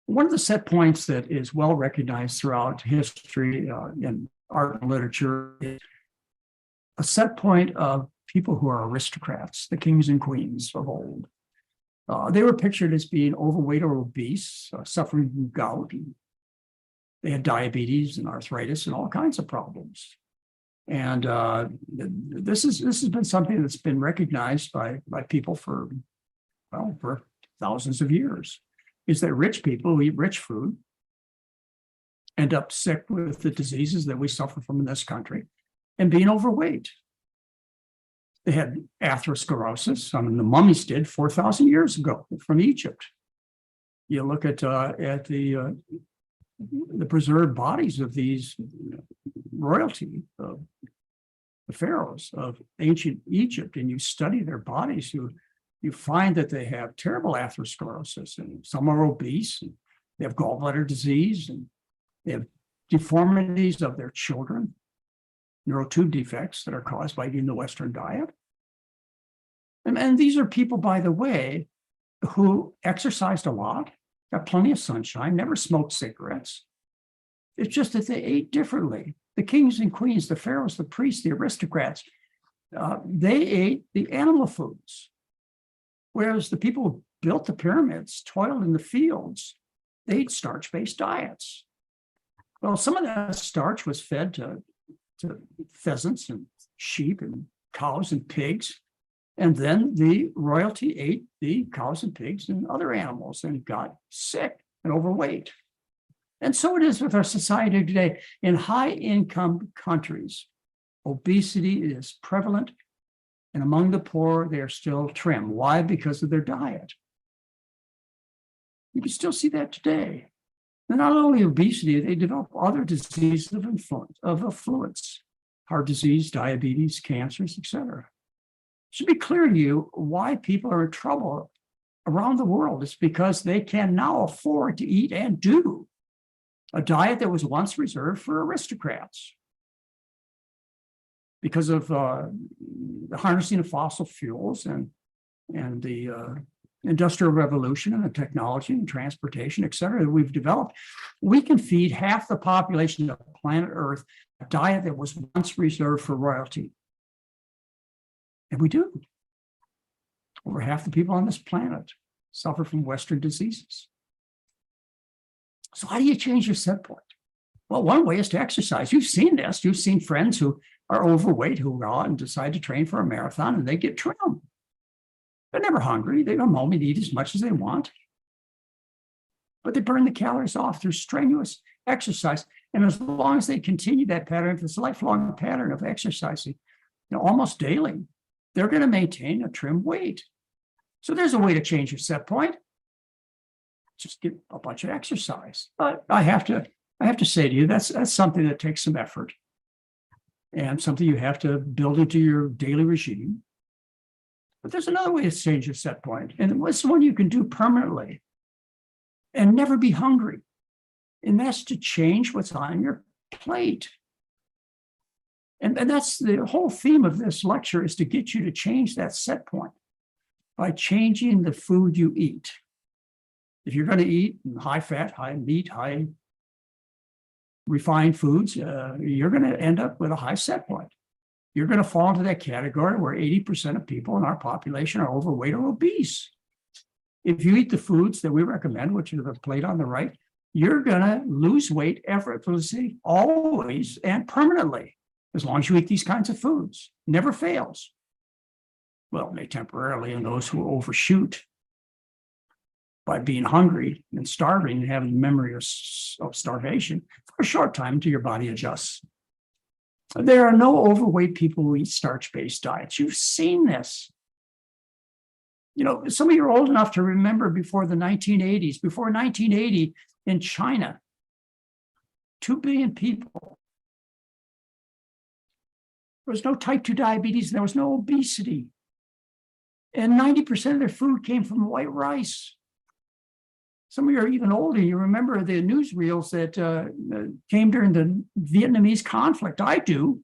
One of the set points that is well recognized throughout history in art and literature is a set point of people who are aristocrats, the kings and queens of old. They were pictured as being overweight or obese, suffering from gout. They had diabetes and arthritis and all kinds of problems. And this has been something that's been recognized by people for thousands of years, is that rich people who eat rich food end up sick with the diseases that we suffer from in this country and being overweight. They had atherosclerosis. I mean, the mummies did 4,000 years ago from Egypt. You look at the preserved bodies of these royalty, the pharaohs of ancient Egypt, and you study their bodies, you find that they have terrible atherosclerosis, and some are obese, and they have gallbladder disease, and they have deformities of their children, neurotube defects that are caused by eating the Western diet. And these are people, by the way, who exercised a lot, got plenty of sunshine, never smoked cigarettes. It's just that they ate differently. The kings and queens, the pharaohs, the priests, the aristocrats, they ate the animal foods. Whereas the people who built the pyramids, toiled in the fields, they ate starch-based diets. Well, some of that starch was fed to pheasants and sheep and cows and pigs. And then the royalty ate the cows and pigs and other animals and got sick and overweight. And so it is with our society today. In high-income countries, obesity is prevalent, and among the poor, they are still trim. Why? Because of their diet. You can still see that today. And not only obesity, they develop other diseases of affluence, heart disease, diabetes, cancers, etc. It should be clear to you why people are in trouble around the world. It's because they can now afford to eat and do a diet that was once reserved for aristocrats. Because of the harnessing of fossil fuels and the industrial revolution and the technology and transportation, et cetera, that we've developed, we can feed half the population of planet Earth a diet that was once reserved for royalty. And we do. Over half the people on this planet suffer from Western diseases. So how do you change your set point? Well, one way is to exercise. You've seen this. You've seen friends who are overweight who go out and decide to train for a marathon, and they get trim. They're never hungry. They don't only eat as much as they want. But they burn the calories off through strenuous exercise. And as long as they continue that pattern, if it's a lifelong pattern of exercising, almost daily, they're going to maintain a trim weight. So there's a way to change your set point. Just get a bunch of exercise. But I have to say to you, that's something that takes some effort and something you have to build into your daily regime. But there's another way to change your set point, and it's one you can do permanently and never be hungry. And that's to change what's on your plate. And that's the whole theme of this lecture, is to get you to change that set point by changing the food you eat. If you're going to eat high fat, high meat, high refined foods, you're going to end up with a high set point. You're going to fall into that category where 80% of people in our population are overweight or obese. If you eat the foods that we recommend, which are the plate on the right, you're going to lose weight effortlessly, always and permanently, as long as you eat these kinds of foods. Never fails. Well, it may temporarily in those who overshoot by being hungry and starving and having memory of starvation for a short time until your body adjusts. There are no overweight people who eat starch-based diets. You've seen this. Some of you are old enough to remember before the 1980s, before 1980 in China, 2 billion people. There was no type 2 diabetes, there was no obesity. And 90% of their food came from white rice. Some of you are even older. You remember the newsreels that came during the Vietnamese conflict. I do.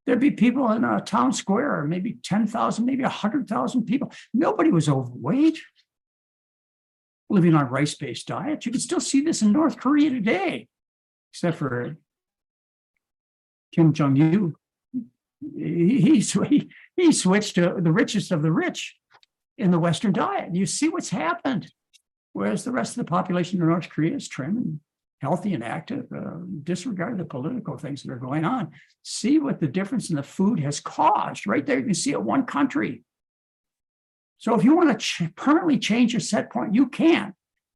There'd be people in a town square, maybe 10,000, maybe 100,000 people. Nobody was overweight, living on rice-based diets. You can still see this in North Korea today, except for Kim Jong-il. He switched to the richest of the rich in the Western diet. You see what's happened. Whereas the rest of the population in North Korea is trim and healthy and active, disregard the political things that are going on. See what the difference in the food has caused. Right there, you can see it one country. So if you want to permanently change your set point, you can.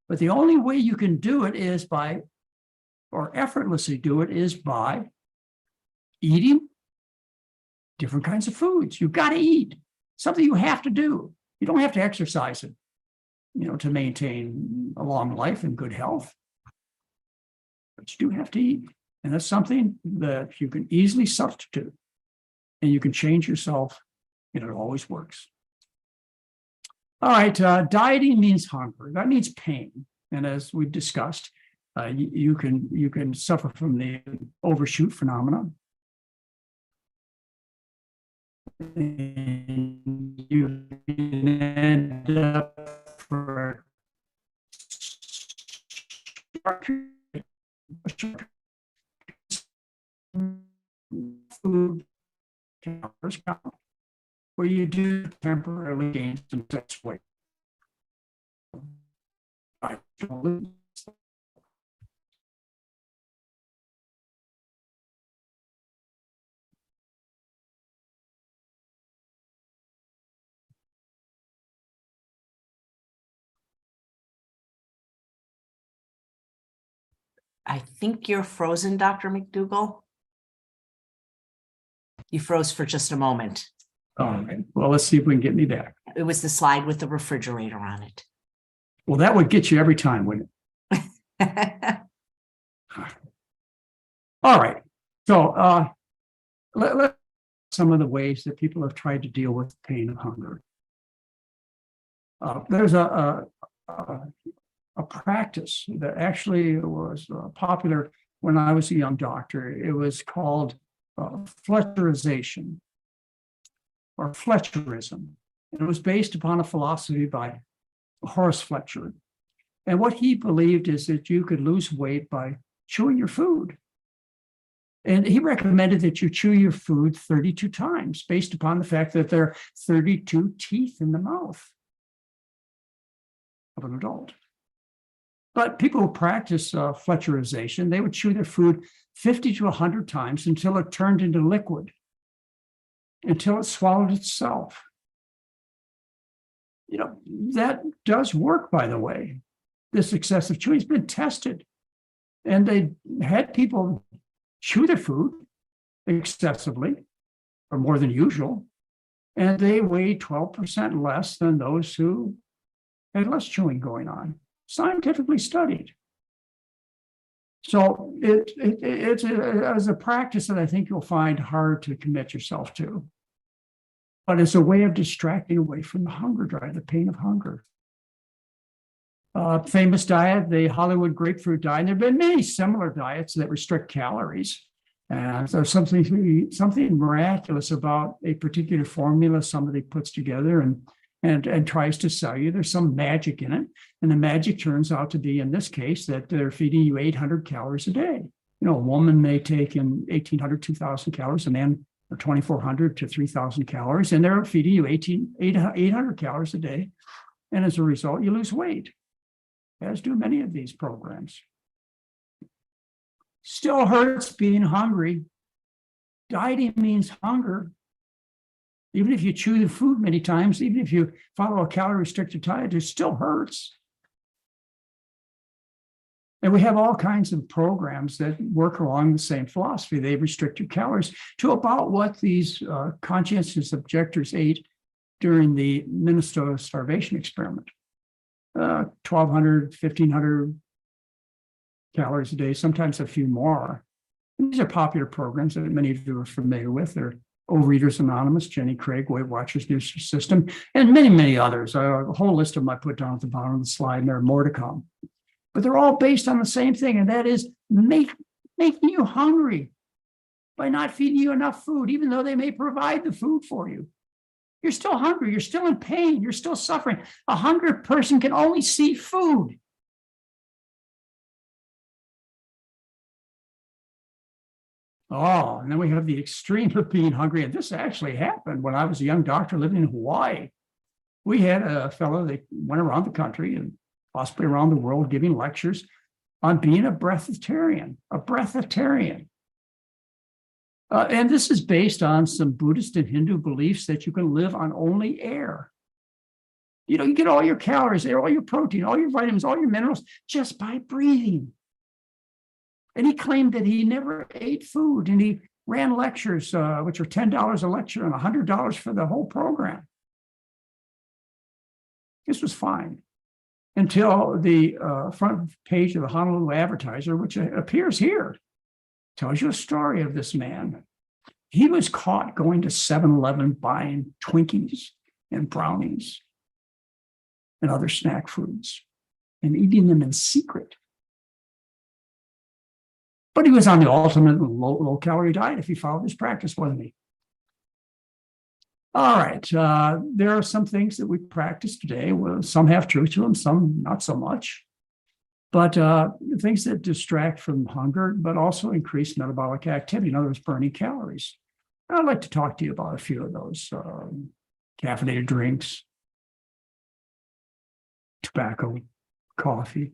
But the only way you can do it is by, or effortlessly do it, is by eating different kinds of foods. You've got to eat. Something you have to do. You don't have to exercise it, to maintain a long life and good health. But you do have to eat. And that's something that you can easily substitute. And you can change yourself, and it always works. All right, dieting means hunger. That means pain. And as we've discussed, you can suffer from the overshoot phenomenon. And you can end up for food calories count, where you do temporarily gain some sex weight. I think you're frozen, Dr. McDougall. You froze for just a moment. All right. Well, let's see if we can get me back. It was the slide with the refrigerator on it. Well, that would get you every time, wouldn't it? All right. So let some of the ways that people have tried to deal with pain and hunger. There's a practice that actually was popular when I was a young doctor. It was called Fletcherization or Fletcherism. And it was based upon a philosophy by Horace Fletcher. And what he believed is that you could lose weight by chewing your food. And he recommended that you chew your food 32 times based upon the fact that there are 32 teeth in the mouth of an adult. But people who practice Fletcherization, they would chew their food 50 to 100 times until it turned into liquid, until it swallowed itself. That does work, by the way. This excessive chewing has been tested. And they had people chew their food excessively, or more than usual, and they weighed 12% less than those who had less chewing going on. Scientifically studied. So it's a practice that I think you'll find hard to commit yourself to. But it's a way of distracting away from the hunger drive, the pain of hunger. Famous diet, the Hollywood grapefruit diet. And there have been many similar diets that restrict calories. And so something miraculous about a particular formula somebody puts together and tries to sell you. There's some magic in it. And the magic turns out to be, in this case, that they're feeding you 800 calories a day. A woman may take in 1,800, 2,000 calories, a man 2,400 to 3,000 calories, and they're feeding you 800 calories a day. And as a result, you lose weight, as do many of these programs. Still hurts being hungry. Dieting means hunger. Even if you chew the food many times, even if you follow a calorie-restricted diet, it still hurts. And we have all kinds of programs that work along the same philosophy. They restrict your calories to about what these conscientious objectors ate during the Minnesota starvation experiment. 1,200, 1,500 calories a day, sometimes a few more. And these are popular programs that many of you are familiar with. They're Overeaters Anonymous, Jenny Craig, Weight Watchers New System, and many, many others. A whole list of them I put down at the bottom of the slide, and there are more to come. But they're all based on the same thing, and that is making you hungry by not feeding you enough food, even though they may provide the food for you. You're still hungry. You're still in pain. You're still suffering. A hungry person can only see food. Oh, and then we have the extreme of being hungry. And this actually happened when I was a young doctor living in Hawaii. We had a fellow that went around the country and possibly around the world giving lectures on being a breatharian, and this is based on some Buddhist and Hindu beliefs that you can live on only air. You get all your calories, all your protein, all your vitamins, all your minerals just by breathing. And he claimed that he never ate food, and he ran lectures, which are $10 a lecture and $100 for the whole program. This was fine until the front page of the Honolulu Advertiser, which appears here, tells you a story of this man. He was caught going to 7-Eleven buying Twinkies and brownies and other snack foods and eating them in secret. But he was on the ultimate low-calorie diet if he followed this practice, wasn't he? All right, there are some things that we practice today. Well, some have truth to them, some not so much. But things that distract from hunger, but also increase metabolic activity, in other words, burning calories. And I'd like to talk to you about a few of those. Caffeinated drinks, tobacco, coffee,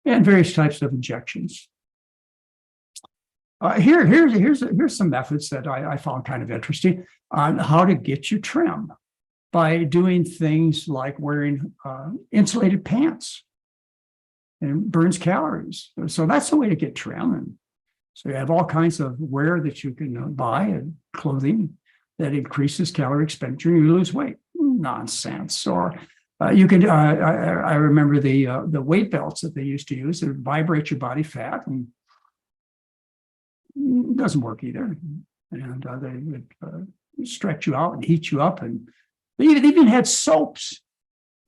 and various types of injections. Here's some methods that I found kind of interesting on how to get you trim by doing things like wearing insulated pants. And it burns calories. So that's the way to get trim. And so you have all kinds of wear that you can buy and clothing that increases calorie expenditure and you lose weight. Nonsense. Or you can, I remember the weight belts that they used to use that vibrate your body fat, and it doesn't work either. And they would stretch you out and heat you up. And they even had soaps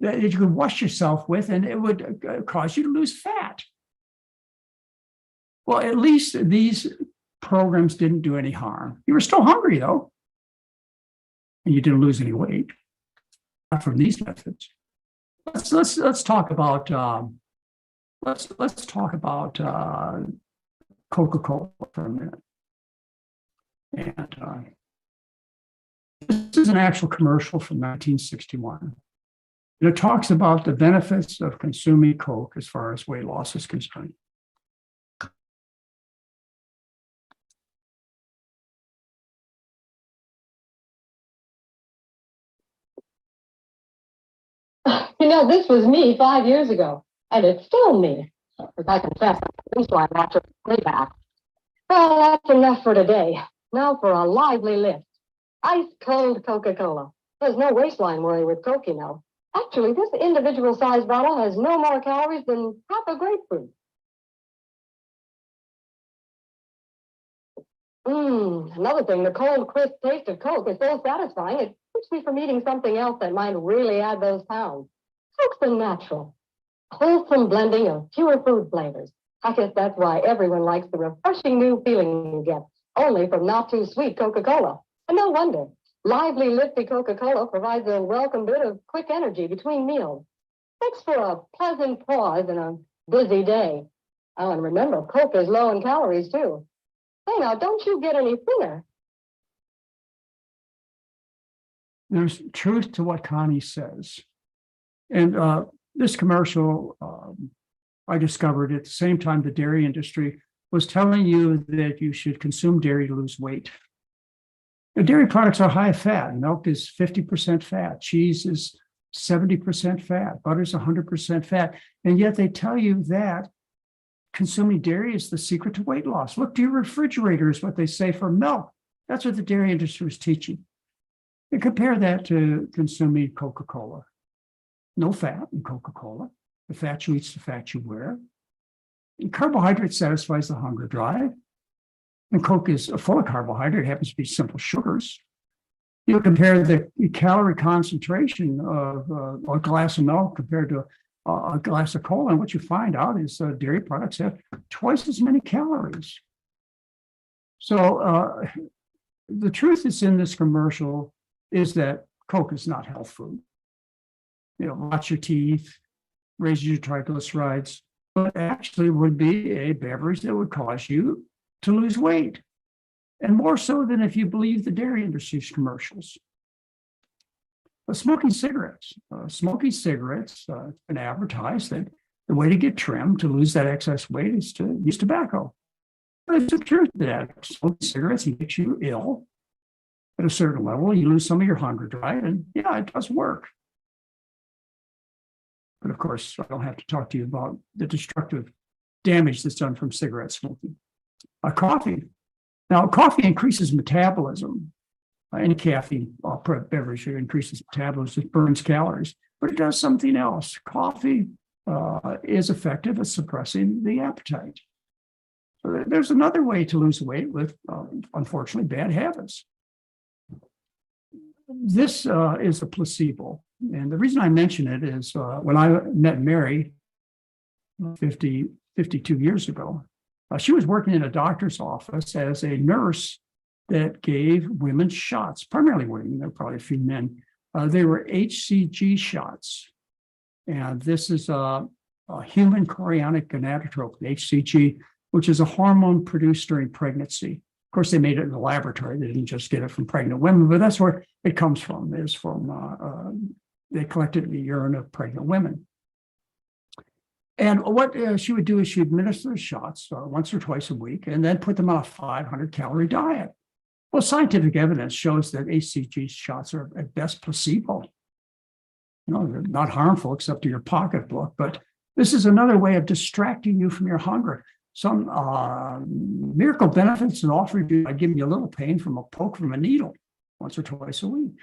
that you could wash yourself with, and it would cause you to lose fat. Well, at least these programs didn't do any harm. You were still hungry, though, and you didn't lose any weight. Not from these methods. Let's talk about let's talk about Coca-Cola for a minute. And this is an actual commercial from 1961. And it talks about the benefits of consuming Coke as far as weight loss is concerned. This was me 5 years ago, and it's still me. As I confess, I'm baseline watcher way back. Well, that's enough for today. Now for a lively lift. Ice cold Coca-Cola. There's no waistline worry with Coke, Actually, this individual-sized bottle has no more calories than half a grapefruit. Another thing, the cold, crisp taste of Coke is so satisfying, it keeps me from eating something else that might really add those pounds. Coke's the natural, wholesome blending of pure food flavors. I guess that's why everyone likes the refreshing new feeling you get, only from not-too-sweet Coca-Cola. And no wonder. Lively, lifty Coca-Cola provides a welcome bit of quick energy between meals. Thanks for a pleasant pause in a busy day. Oh, and remember, Coke is low in calories, too. Hey, now, don't you get any thinner. There's truth to what Connie says. And this commercial, I discovered at the same time the dairy industry was telling you that you should consume dairy to lose weight. The dairy products are high fat. Milk is 50% fat. Cheese is 70% fat. Butter is 100% fat. And yet they tell you that consuming dairy is the secret to weight loss. Look to your refrigerator is what they say for milk. That's what the dairy industry is teaching. And compare that to consuming Coca-Cola. No fat in Coca-Cola. The fat you eat is the fat you wear. And carbohydrate satisfies the hunger drive. And Coke is full of carbohydrate. It happens to be simple sugars. You compare the calorie concentration of a glass of milk compared to a glass of cola, and what you find out is dairy products have twice as many calories. So the truth that's in this commercial is that Coke is not health food. Rots your teeth, raises your triglycerides, but actually would be a beverage that would cause you to lose weight. And more so than if you believe the dairy industry's commercials. But smoking cigarettes. It's been advertised that the way to get trim, to lose that excess weight, is to use tobacco. But it's the truth that smoking cigarettes makes you ill at a certain level. You lose some of your hunger drive, and yeah, it does work. But of course, I don't have to talk to you about the destructive damage that's done from cigarette smoking. Coffee. Now, coffee increases metabolism. Any caffeine beverage increases metabolism, it burns calories, but it does something else. Coffee is effective at suppressing the appetite. So there's another way to lose weight with, unfortunately, bad habits. This is a placebo. And the reason I mention it is when I met Mary 52 years ago, she was working in a doctor's office as a nurse that gave women shots, primarily women, there were probably a few men. They were HCG shots. And this is a human chorionic gonadotropin, HCG, which is a hormone produced during pregnancy. Of course, they made it in the laboratory. They didn't just get it from pregnant women, but that's where it comes from, is from, they collected it in the urine of pregnant women. And what she would do is she administer the shots once or twice a week and then put them on a 500-calorie diet. Well, scientific evidence shows that HCG shots are at best placebo. They're not harmful except to your pocketbook, but this is another way of distracting you from your hunger. Some miracle benefits are offered you by giving you a little pain from a poke from a needle once or twice a week.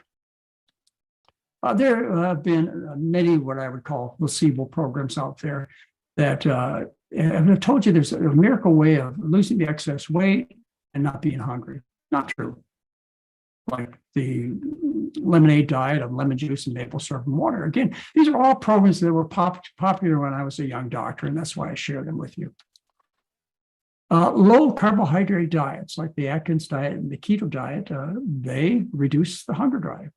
There have been many what I would call placebo programs out there that have told you there's a miracle way of losing the excess weight and not being hungry. Not true. Like the lemonade diet of lemon juice and maple syrup and water. Again, these are all programs that were popular when I was a young doctor, and that's why I share them with you. Low carbohydrate diets like the Atkins diet and the keto diet, they reduce the hunger drive.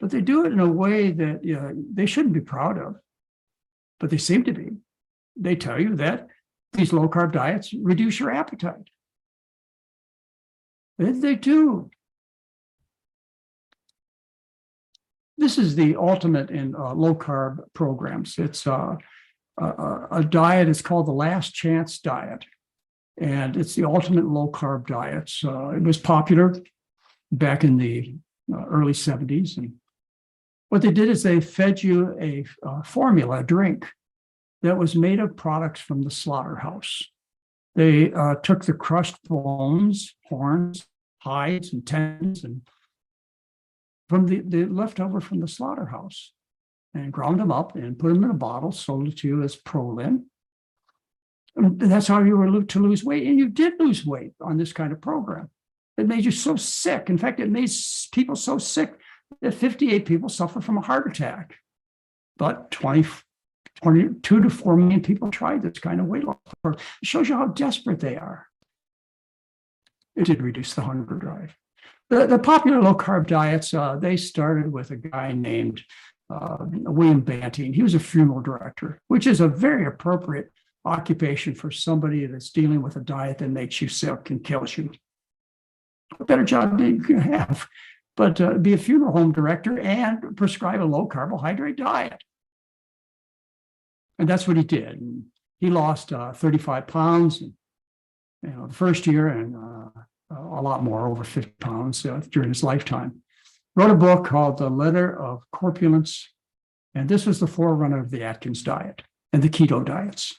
But they do it in a way that they shouldn't be proud of, but they seem to be. They tell you that these low-carb diets reduce your appetite. They do. This is the ultimate in low-carb programs. It's a diet. It's called the Last Chance Diet, and it's the ultimate low-carb diet. So it was popular back in the early 70s, and what they did is they fed you a formula, a drink, that was made of products from the slaughterhouse. They took the crushed bones, horns, hides, and tendons, and from the leftover from the slaughterhouse, and ground them up and put them in a bottle, sold it to you as Prolin. And that's how you were to lose weight. And you did lose weight on this kind of program. It made you so sick. In fact, it made people so sick that 58 people suffer from a heart attack. But 22 to 4 million people tried this kind of weight loss. It shows you how desperate they are. It did reduce the hunger drive. The popular low-carb diets, they started with a guy named William Banting. He was a funeral director, which is a very appropriate occupation for somebody that's dealing with a diet that makes you sick and kills you. What better job do you have? But be a funeral home director and prescribe a low carbohydrate diet. And that's what he did. And he lost 35 pounds the first year, and a lot more, over 50 pounds during his lifetime. Wrote a book called The Letter of Corpulence. And this was the forerunner of the Atkins diet and the keto diets.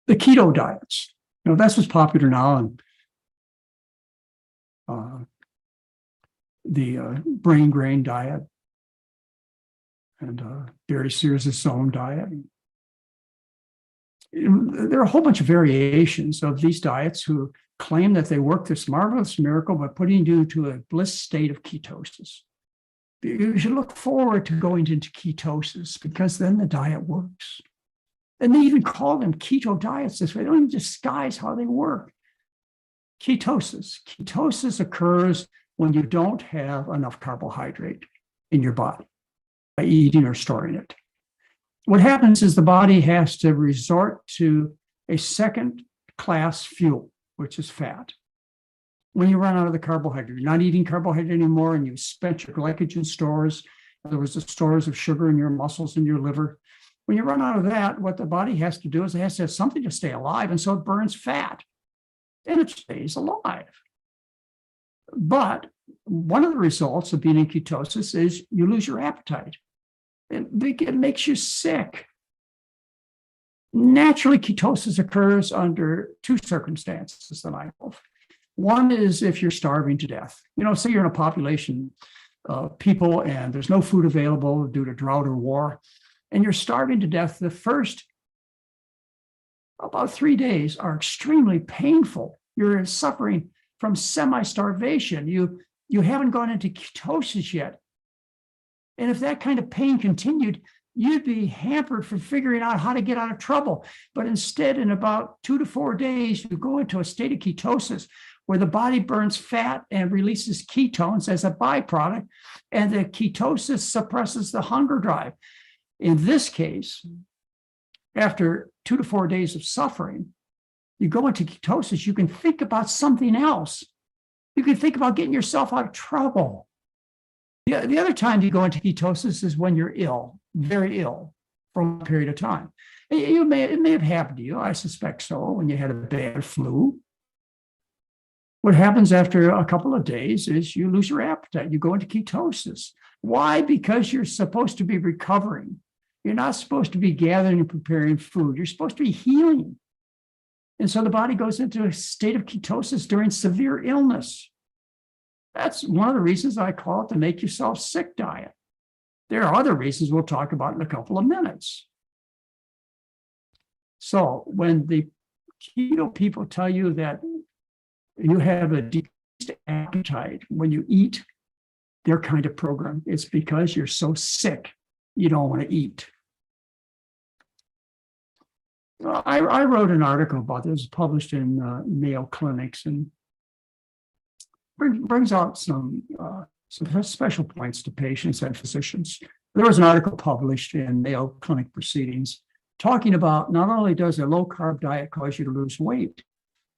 The keto diets, that's what's popular now. And the brain grain diet and Barry Sears' own diet. There are a whole bunch of variations of these diets who claim that they work this marvelous miracle by putting you to a bliss state of ketosis. You should look forward to going into ketosis because then the diet works. And they even call them keto diets this way. They don't even disguise how they work. Ketosis. Ketosis occurs when you don't have enough carbohydrate in your body by eating or storing it. What happens is the body has to resort to a second-class fuel, which is fat. When you run out of the carbohydrate, you're not eating carbohydrate anymore, and you spent your glycogen stores. In other words, the stores of sugar in your muscles and your liver. When you run out of that, what the body has to do is it has to have something to stay alive, and so it burns fat, and it stays alive. But one of the results of being in ketosis is you lose your appetite. It makes you sick. Naturally, ketosis occurs under two circumstances that I know of. One is if you're starving to death. Say you're in a population of people and there's no food available due to drought or war, and you're starving to death. The first about 3 days are extremely painful. You're suffering from semi-starvation. You haven't gone into ketosis yet. And if that kind of pain continued, you'd be hampered from figuring out how to get out of trouble. But instead, in about 2 to 4 days, you go into a state of ketosis where the body burns fat and releases ketones as a byproduct, and the ketosis suppresses the hunger drive. In this case, after 2 to 4 days of suffering, you go into ketosis, you can think about something else. You can think about getting yourself out of trouble. The other time you go into ketosis is when you're ill, very ill, for a period of time. It may have happened to you, I suspect so, when you had a bad flu. What happens after a couple of days is you lose your appetite. You go into ketosis. Why? Because you're supposed to be recovering. You're not supposed to be gathering and preparing food. You're supposed to be healing. And so the body goes into a state of ketosis during severe illness. That's one of the reasons I call it the make yourself sick diet. There are other reasons we'll talk about in a couple of minutes. So when the keto people tell you that you have a decreased appetite when you eat their kind of program, it's because you're so sick you don't want to eat. I wrote an article about this, published in Mayo Clinics, and brings out some special points to patients and physicians. There was an article published in Mayo Clinic Proceedings talking about not only does a low-carb diet cause you to lose weight,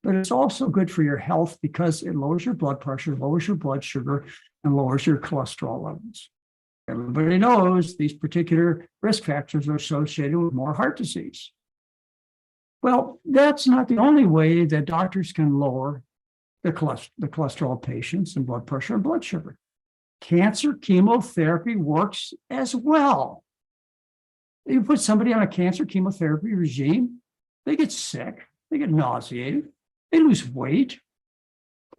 but it's also good for your health because it lowers your blood pressure, lowers your blood sugar, and lowers your cholesterol levels. Everybody knows these particular risk factors are associated with more heart disease. Well, that's not the only way that doctors can lower the cholesterol of patients and blood pressure and blood sugar. Cancer chemotherapy works as well. You put somebody on a cancer chemotherapy regime, they get sick, they get nauseated, they lose weight,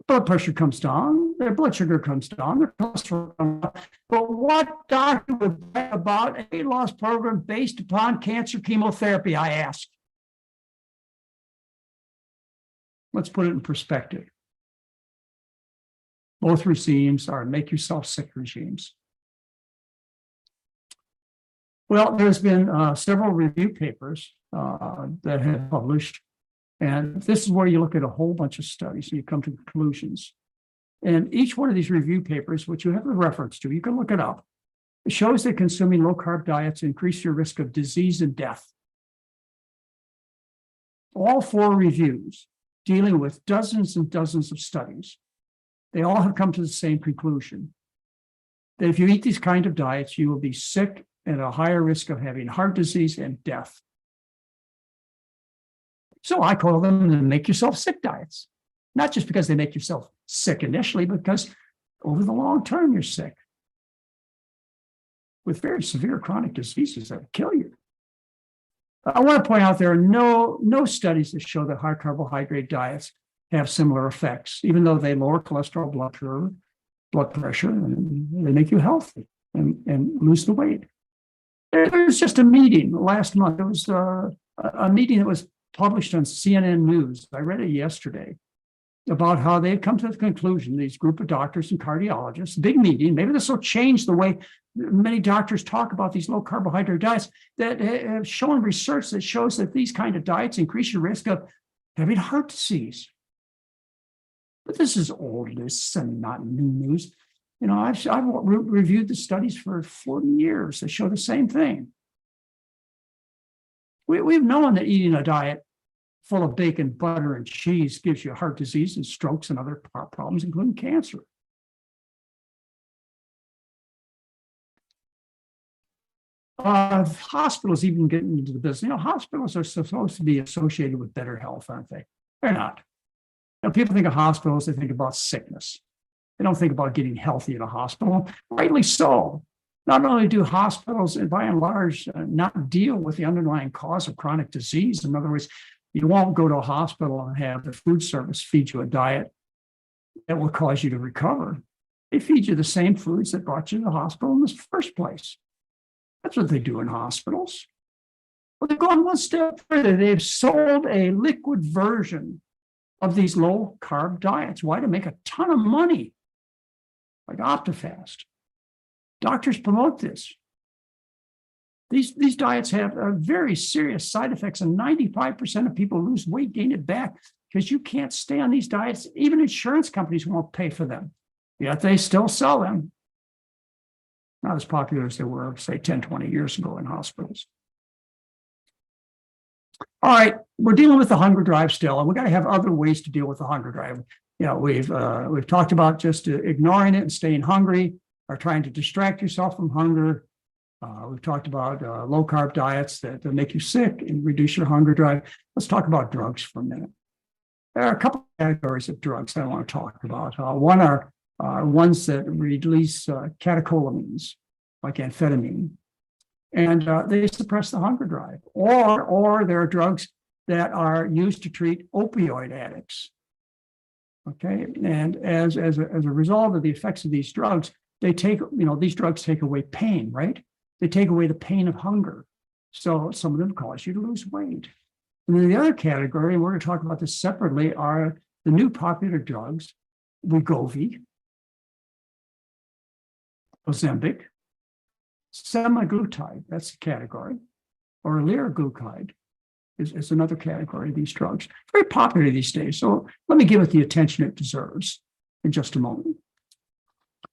blood pressure comes down, their blood sugar comes down, their cholesterol comes down. But what doctor would write about a weight loss program based upon cancer chemotherapy, I ask? Let's put it in perspective. Both regimes are make yourself sick regimes. Well, there's been several review papers that have published, and this is where you look at a whole bunch of studies and you come to conclusions. And each one of these review papers, which you have a reference to, you can look it up, it shows that consuming low-carb diets increase your risk of disease and death. All 4 reviews, dealing with dozens and dozens of studies, they all have come to the same conclusion, that if you eat these kind of diets, you will be sick and at a higher risk of having heart disease and death. So I call them the make yourself sick diets, not just because they make yourself sick initially, but because over the long term, you're sick with very severe chronic diseases that will kill you. I want to point out there are no studies that show that high carbohydrate diets have similar effects, even though they lower cholesterol, blood sugar, blood pressure, and they make you healthy and lose the weight. There was just a meeting last month. There was a meeting that was published on CNN News. I read it yesterday about how they've come to the conclusion, these group of doctors and cardiologists, big meeting, maybe this will change the way many doctors talk about these low carbohydrate diets, that have shown research that shows that these kind of diets increase your risk of having heart disease. But this is old news and not new news. You know, I've reviewed the studies for 40 years that show the same thing. We've known that eating a diet full of bacon, butter, and cheese gives you heart disease and strokes and other problems, including cancer. Hospitals even getting into the business. You know, hospitals are supposed to be associated with better health, aren't they? They're not. You know, people think of hospitals, they think about sickness. They don't think about getting healthy in a hospital. Rightly so. Not only do hospitals, by and large, not deal with the underlying cause of chronic disease. In other words, you won't go to a hospital and have the food service feed you a diet that will cause you to recover. They feed you the same foods that brought you to the hospital in the first place. That's what they do in hospitals. Well, they've gone one step further. They've sold a liquid version of these low-carb diets. Why? To make a ton of money, like OptiFast. Doctors promote this. These diets have very serious side effects, and 95% of people lose weight, gain it back, because you can't stay on these diets. Even insurance companies won't pay for them, yet they still sell them. Not as popular as they were, say, 10, 20 years ago in hospitals. All right, we're dealing with the hunger drive still, and we've got to have other ways to deal with the hunger drive. You know, we've talked about just ignoring it and staying hungry, or trying to distract yourself from hunger. We've talked about low-carb diets that make you sick and reduce your hunger drive. Let's talk about drugs for a minute. There are a couple of categories of drugs that I want to talk about. One are ones that release catecholamines, like amphetamine, and they suppress the hunger drive. Or there are drugs that are used to treat opioid addicts. Okay, and as a result of the effects of these drugs, these drugs take away pain, right? They take away the pain of hunger. So some of them cause you to lose weight. And then the other category, and we're going to talk about this separately, are the new popular drugs, Wegovy, Ozempic, semaglutide, that's a category, or liraglutide is another category of these drugs. Very popular these days. So let me give it the attention it deserves in just a moment.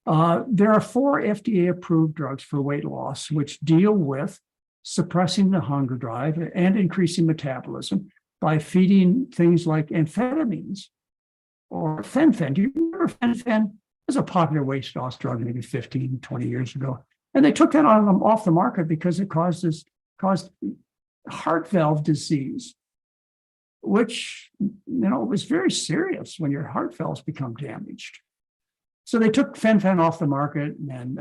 There are 4 FDA-approved drugs for weight loss, which deal with suppressing the hunger drive and increasing metabolism by feeding things like amphetamines or fen-phen. Do you remember fen-phen? It was a popular weight loss drug maybe 15, 20 years ago. And they took that off the market because it caused heart valve disease, which, was very serious when your heart valves become damaged. So they took fen-phen off the market, and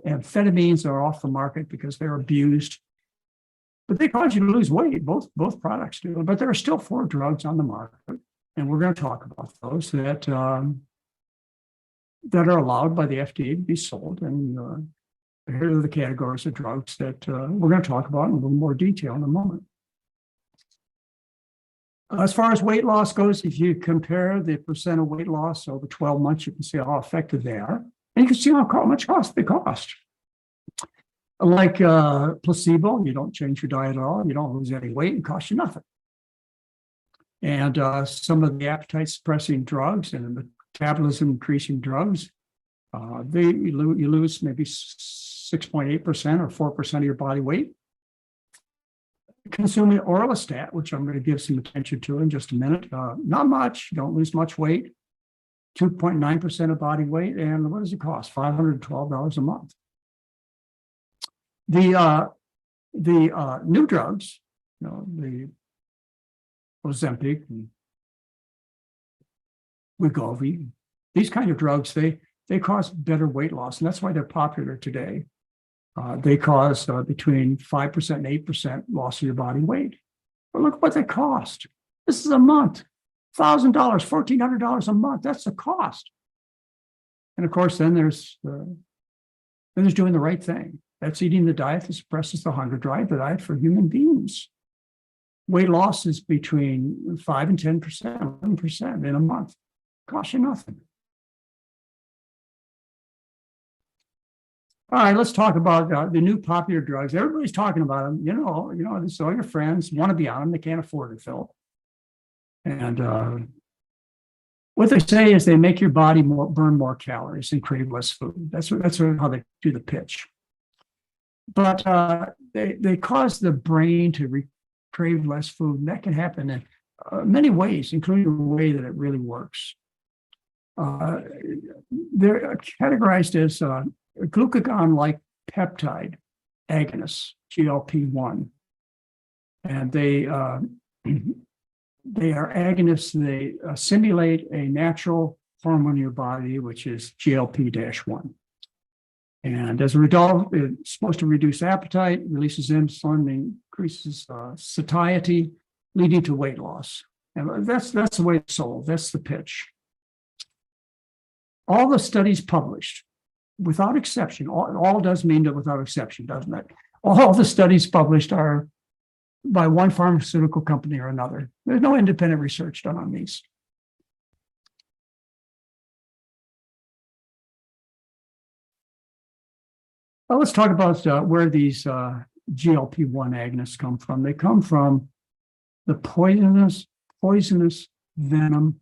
amphetamines are off the market because they're abused. But they cause you to lose weight. Both products do. But there are still 4 drugs on the market, and we're going to talk about those that are allowed by the FDA to be sold. And here are the categories of drugs that we're going to talk about in a little more detail in a moment. As far as weight loss goes, if you compare the percent of weight loss over 12 months, you can see how effective they are. And you can see how much they cost. Like placebo, you don't change your diet at all. You don't lose any weight. It costs you nothing. And some of the appetite-suppressing drugs and the metabolism-increasing drugs, you lose maybe 6.8% or 4% of your body weight. Consuming orlistat, which I'm going to give some attention to in just a minute. Not much, you don't lose much weight, 2.9% of body weight. And what does it cost? $512 a month. The new drugs, the Ozempic, and Wegovy, these kind of drugs, they cause better weight loss, and that's why they're popular today. They cause between 5% and 8% loss of your body weight. But look what they cost. This is a month, $1,000, $1,400 a month. That's the cost. And of course, then there's doing the right thing. That's eating the diet that suppresses the hunger drive, the diet for human beings. Weight loss is between 5 and 10%, 11% in a month. Costs you nothing. All right, let's talk about the new popular drugs. Everybody's talking about them. This, all your friends want to be on them. They can't afford it, Phil. And what they say is they make your body burn more calories and crave less food. That's how they do the pitch. But they cause the brain to crave less food. And that can happen in many ways, including the way that it really works. They're categorized as glucagon-like peptide agonists, GLP-1, and they are agonists. They simulate a natural hormone in your body, which is GLP-1. And as a result, it's supposed to reduce appetite, releases insulin, increases satiety, leading to weight loss. And that's the way it's sold. That's the pitch. All the studies published, without exception, all does mean that without exception, doesn't it? All the studies published are by one pharmaceutical company or another. There's no independent research done on these. Well, let's talk about where these GLP-1 agonists come from. They come from the poisonous venom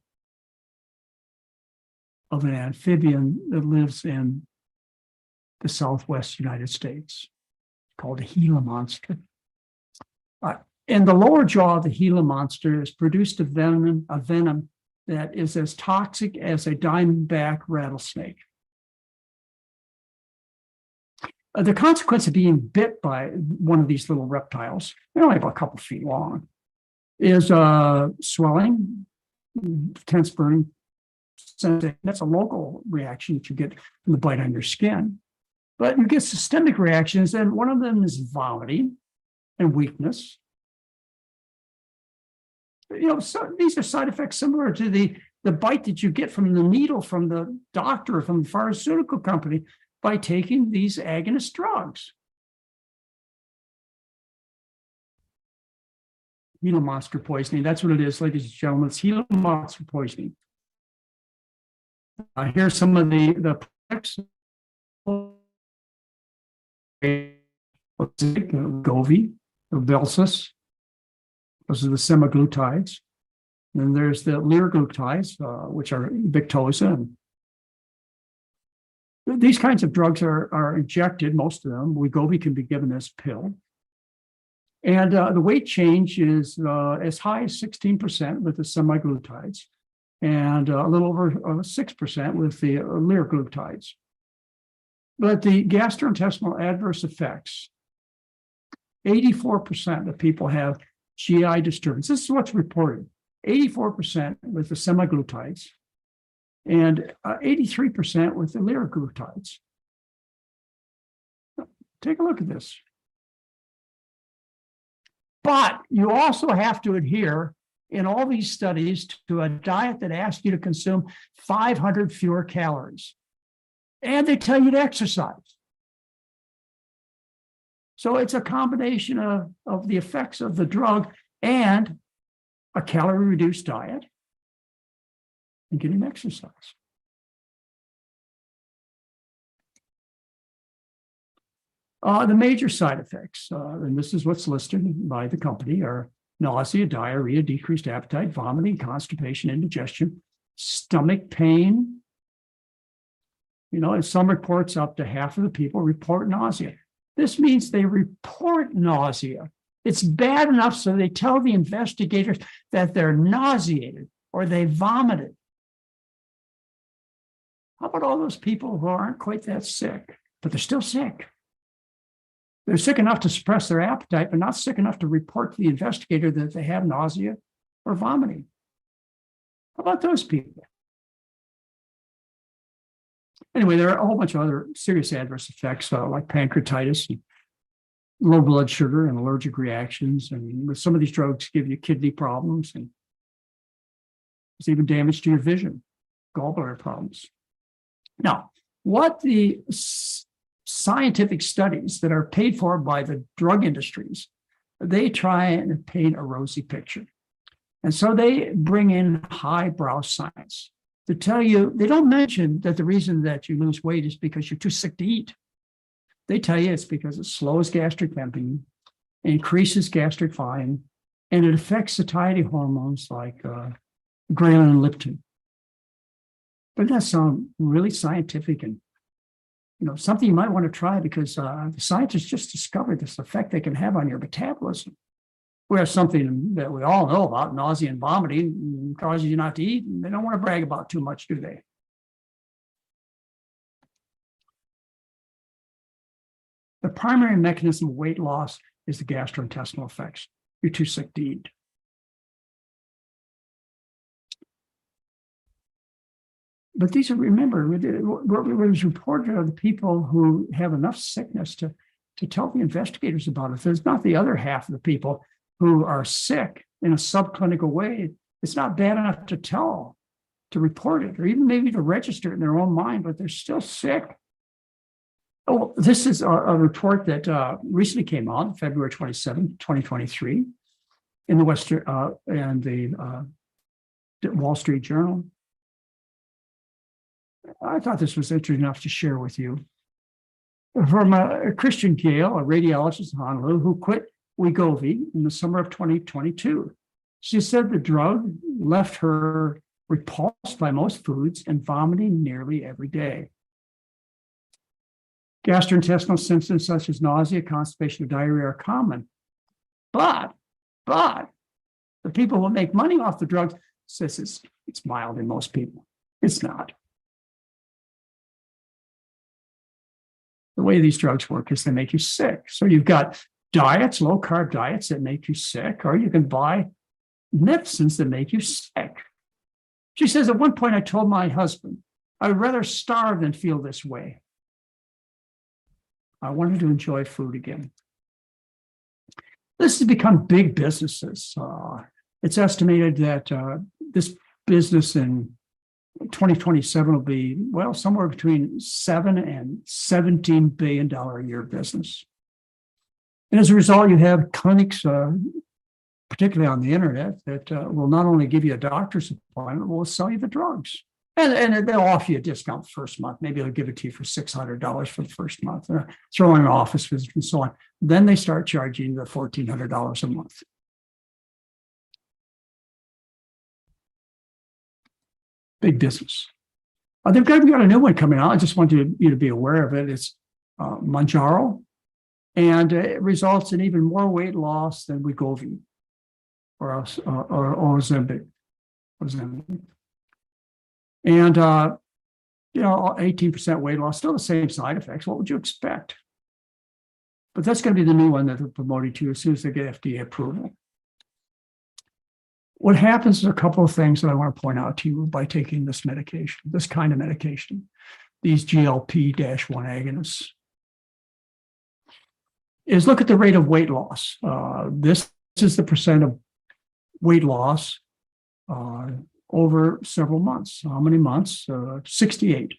of an amphibian that lives in the Southwest United States, called a Gila monster. In the lower jaw of the Gila monster is produced a venom that is as toxic as a diamondback rattlesnake. The consequence of being bit by one of these little reptiles, they're only about a couple feet long, is swelling, intense burning sensation. That's a local reaction that you get from the bite on your skin. But you get systemic reactions, and one of them is vomiting and weakness. So these are side effects similar to the bite that you get from the needle from the doctor, from the pharmaceutical company, by taking these agonist drugs. Gila monster poisoning, that's what it is, ladies and gentlemen. It's Gila monster poisoning. Here's some of the products. Govi, Belsis. Those are the semaglutides. And there's the liraglutides, which are Victoza. And these kinds of drugs are injected, most of them. Wegovy can be given as pill. And the weight change is as high as 16% with the semaglutides and a little over 6% with the liraglutides. But the gastrointestinal adverse effects, 84% of people have GI disturbance. This is what's reported. 84% with the semaglutides and 83% with the liraglutides. Take a look at this. But you also have to adhere in all these studies to a diet that asks you to consume 500 fewer calories. And they tell you to exercise. So it's a combination of the effects of the drug and a calorie-reduced diet and getting exercise. The major side effects, and this is what's listed by the company, are nausea, diarrhea, decreased appetite, vomiting, constipation, indigestion, stomach pain. In some reports, up to half of the people report nausea. This means they report nausea. It's bad enough so they tell the investigators that they're nauseated or they vomited. How about all those people who aren't quite that sick, but they're still sick? They're sick enough to suppress their appetite, but not sick enough to report to the investigator that they have nausea or vomiting. How about those people? Anyway, there are a whole bunch of other serious adverse effects like pancreatitis, and low blood sugar, and allergic reactions. And some of these drugs give you kidney problems, and there's even damage to your vision, gallbladder problems. Now, what the scientific studies that are paid for by the drug industries, they try and paint a rosy picture. And so they bring in highbrow science to tell you, they don't mention that the reason that you lose weight is because you're too sick to eat. They tell you it's because it slows gastric emptying, increases gastric volume, and it affects satiety hormones like ghrelin and leptin. Doesn't that sound really scientific and something you might want to try, because the scientists just discovered this effect they can have on your metabolism. Whereas something that we all know about, nausea and vomiting, causes you not to eat, and they don't want to brag about too much, do they? The primary mechanism of weight loss is the gastrointestinal effects. You're too sick to eat. But these are, remember, what was reported are the people who have enough sickness to tell the investigators about it. There's not the other half of the people who are sick in a subclinical way. It's not bad enough to tell, to report it, or even maybe to register it in their own mind, but they're still sick. Oh, this is a report that recently came out, February 27, 2023, in the Wall Street Journal. I thought this was interesting enough to share with you. From Christian Gale, a radiologist in Honolulu, who quit Wegovy in the summer of 2022. She said the drug left her repulsed by most foods and vomiting nearly every day. Gastrointestinal symptoms such as nausea, constipation, or diarrhea are common. But the people who make money off the drugs says it's mild in most people. It's not. The way these drugs work is they make you sick. So you've got diets, low-carb diets that make you sick, or you can buy medicines that make you sick. She says, at one point I told my husband, I would rather starve than feel this way. I wanted to enjoy food again. This has become big businesses. It's estimated that this business in 2027 will be, well, somewhere between $7 and $17 billion a year business. And as a result, you have clinics, particularly on the internet, that will not only give you a doctor's appointment, will sell you the drugs. And they'll offer you a discount the first month. Maybe they'll give it to you for $600 for the first month, throw in an office visit and so on. Then they start charging the $1,400 a month. Big business. They've got a new one coming out. I just want you to be aware of it. It's Mounjaro, and it results in even more weight loss than Wegovy or Ozempic. And 18% weight loss, still the same side effects. What would you expect? But that's going to be the new one that they're promoting to you as soon as they get FDA approval. What happens is a couple of things that I want to point out to you by taking this medication, this kind of medication, these GLP-1 agonists, is look at the rate of weight loss. This is the percent of weight loss over several months. How many months? 68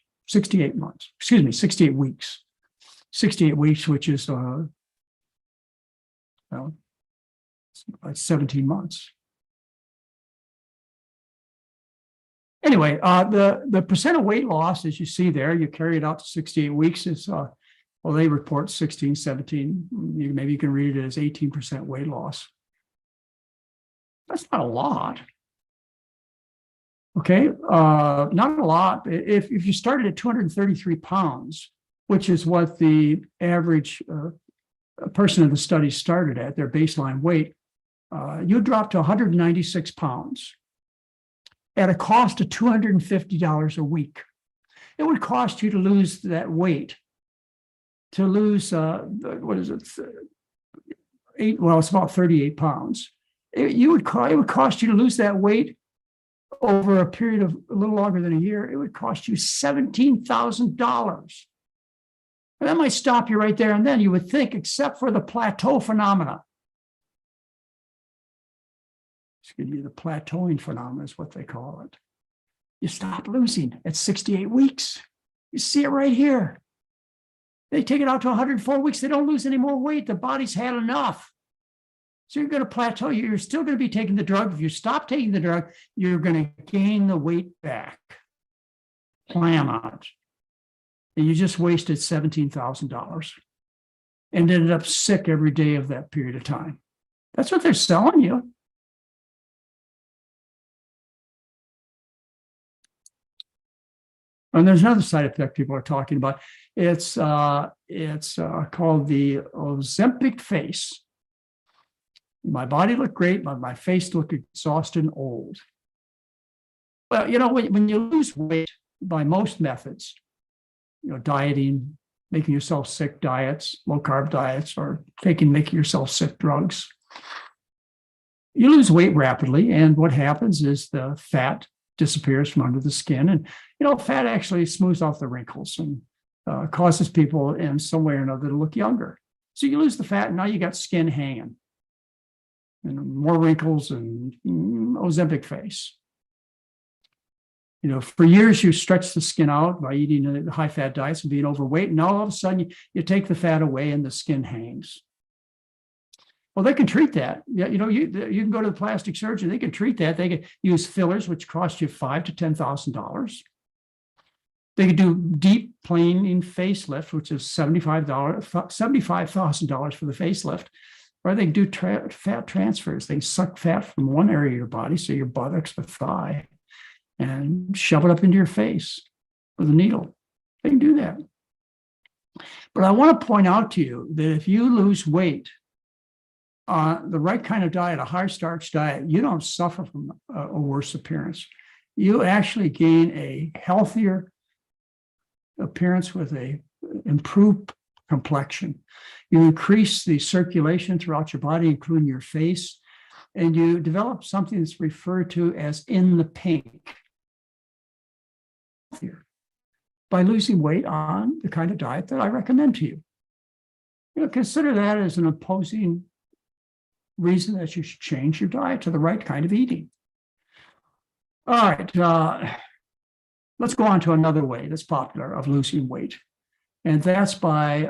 months. Excuse me, 68 weeks. 68 weeks, which is 17 months. Anyway, the percent of weight loss, as you see there, you carry it out to 68 weeks, is, well, they report 16, 17. Maybe you can read it as 18% weight loss. That's not a lot. Okay, not a lot. If you started at 233 pounds, which is what the average person in the study started at, their baseline weight, you drop to 196 pounds at a cost of $250 a week. It would cost you to lose that weight, to lose, what is it? It's about 38 pounds. It would cost you to lose that weight over a period of a little longer than a year. It would cost you $17,000. And that might stop you right there and then, you would think, except for the plateau phenomena. Excuse me, the plateauing phenomenon is what they call it. You stop losing at 68 weeks. You see it right here. They take it out to 104 weeks. They don't lose any more weight. The body's had enough. So you're going to plateau. You're still going to be taking the drug. If you stop taking the drug, you're going to gain the weight back. Plan on it. And you just wasted $17,000 and ended up sick every day of that period of time. That's what they're selling you. And there's another side effect people are talking about. It's called the Ozempic face. My body looked great, but my face looked exhausted and old. Well, when you lose weight by most methods, dieting, making yourself sick diets, low-carb diets, or making yourself sick drugs, you lose weight rapidly. And what happens is the fat disappears from under the skin. And, fat actually smooths off the wrinkles and causes people in some way or another to look younger. So you lose the fat, and now you got skin hanging and more wrinkles and Ozempic face. For years, you stretch the skin out by eating high-fat diets and being overweight. And all of a sudden, you take the fat away and the skin hangs. Well, they can treat that. Yeah, you can go to the plastic surgeon. They can treat that. They can use fillers, which cost you $5,000 to $10,000. They can do deep planing facelift, which is $75,000 for the facelift. Or they can do fat transfers. They suck fat from one area of your body, so your buttocks, the thigh, and shove it up into your face with a needle. They can do that. But I want to point out to you that if you lose weight on the right kind of diet, a high starch diet, you don't suffer from a worse appearance. You actually gain a healthier appearance with a improved complexion. You increase the circulation throughout your body, including your face, and you develop something that's referred to as in the pink by losing weight on the kind of diet that I recommend to you. Consider that as an opposing reason that you should change your diet to the right kind of eating. All right, let's go on to another way that's popular of losing weight, and that's by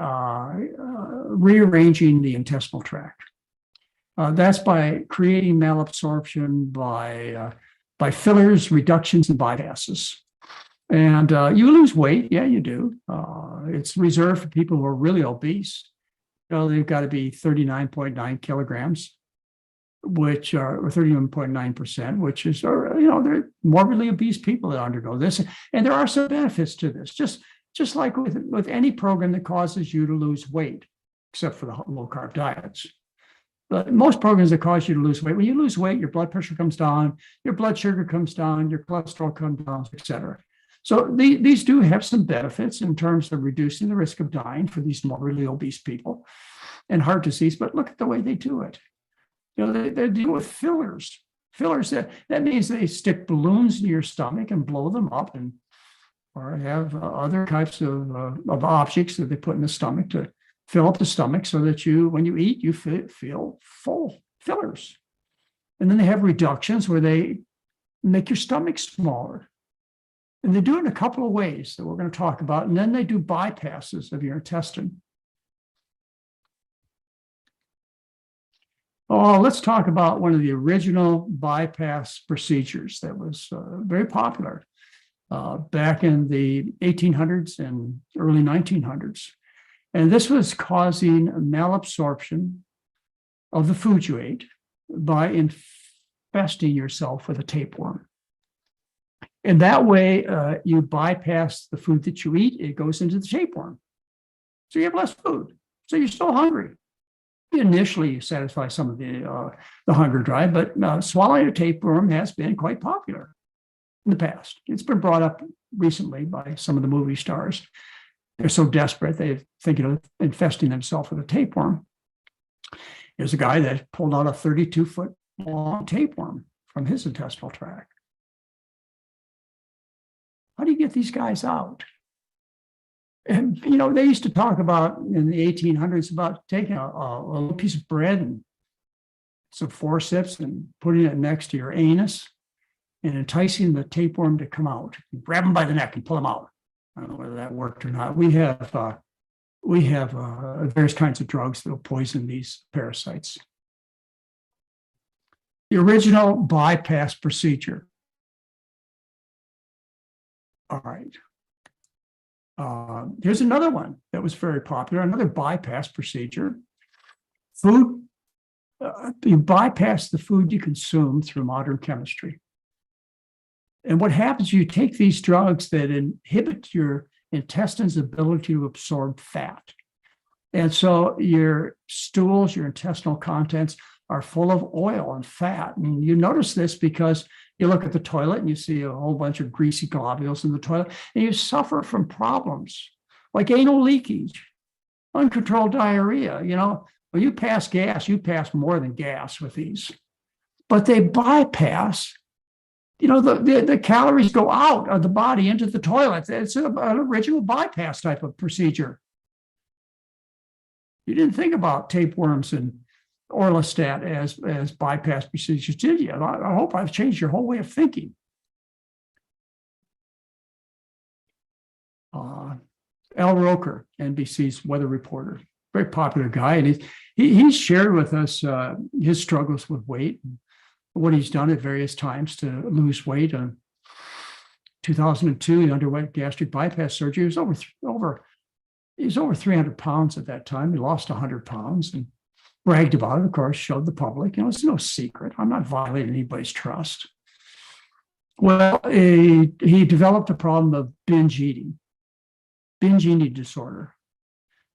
rearranging the intestinal tract. That's by creating malabsorption by fillers, reductions, and bypasses. And you lose weight, yeah, you do. It's reserved for people who are really obese. They've got to be 39.9 kilograms, which are, or 31.9%, which is, they're morbidly obese people that undergo this. And there are some benefits to this, just like with any program that causes you to lose weight, except for the low-carb diets. But most programs that cause you to lose weight, when you lose weight, your blood pressure comes down, your blood sugar comes down, your cholesterol comes down, et cetera. So these do have some benefits in terms of reducing the risk of dying for these morbidly obese people and heart disease. But look at the way they do it. They deal with fillers. Fillers, that means they stick balloons in your stomach and blow them up, or have other types of objects that they put in the stomach to fill up the stomach so that when you eat, you feel full. Fillers. And then they have reductions where they make your stomach smaller. And they do it in a couple of ways that we're going to talk about. And then they do bypasses of your intestine. Oh, let's talk about one of the original bypass procedures that was very popular back in the 1800s and early 1900s. And this was causing malabsorption of the food you ate by infesting yourself with a tapeworm. And that way, you bypass the food that you eat, it goes into the tapeworm. So you have less food. So you're still hungry. Initially, you satisfy some of the hunger drive, but swallowing a tapeworm has been quite popular in the past. It's been brought up recently by some of the movie stars. They're so desperate, they're thinking of infesting themselves with a tapeworm. There's a guy that pulled out a 32-foot long tapeworm from his intestinal tract. How do you get these guys out? And, they used to talk about in the 1800s about taking a little piece of bread and some forceps and putting it next to your anus and enticing the tapeworm to come out. You grab them by the neck and pull them out. I don't know whether that worked or not. We have various kinds of drugs that will poison these parasites. The original bypass procedure. All right. Here's another one that was very popular, another bypass procedure. Food, you bypass the food you consume through modern chemistry. And what happens, you take these drugs that inhibit your intestine's ability to absorb fat. And so your stools, your intestinal contents are full of oil and fat. And you notice this because you look at the toilet and you see a whole bunch of greasy globules in the toilet, and you suffer from problems like anal leakage, uncontrolled diarrhea. You know, when you pass gas, you pass more than gas with these. But they bypass, you know, the calories go out of the body into the toilet. It's an original bypass type of procedure. You didn't think about tapeworms and orlistat as bypass procedures, did you? I hope I've changed your whole way of thinking. Al Roker, NBC's weather reporter, very popular guy, and he's shared with us his struggles with weight, and what he's done at various times to lose weight. In 2002, he underwent gastric bypass surgery. He was over 300 pounds at that time. He lost 100 pounds and bragged about it, of course, showed the public. You know, it's no secret. I'm not violating anybody's trust. Well, he developed a problem of binge eating disorder.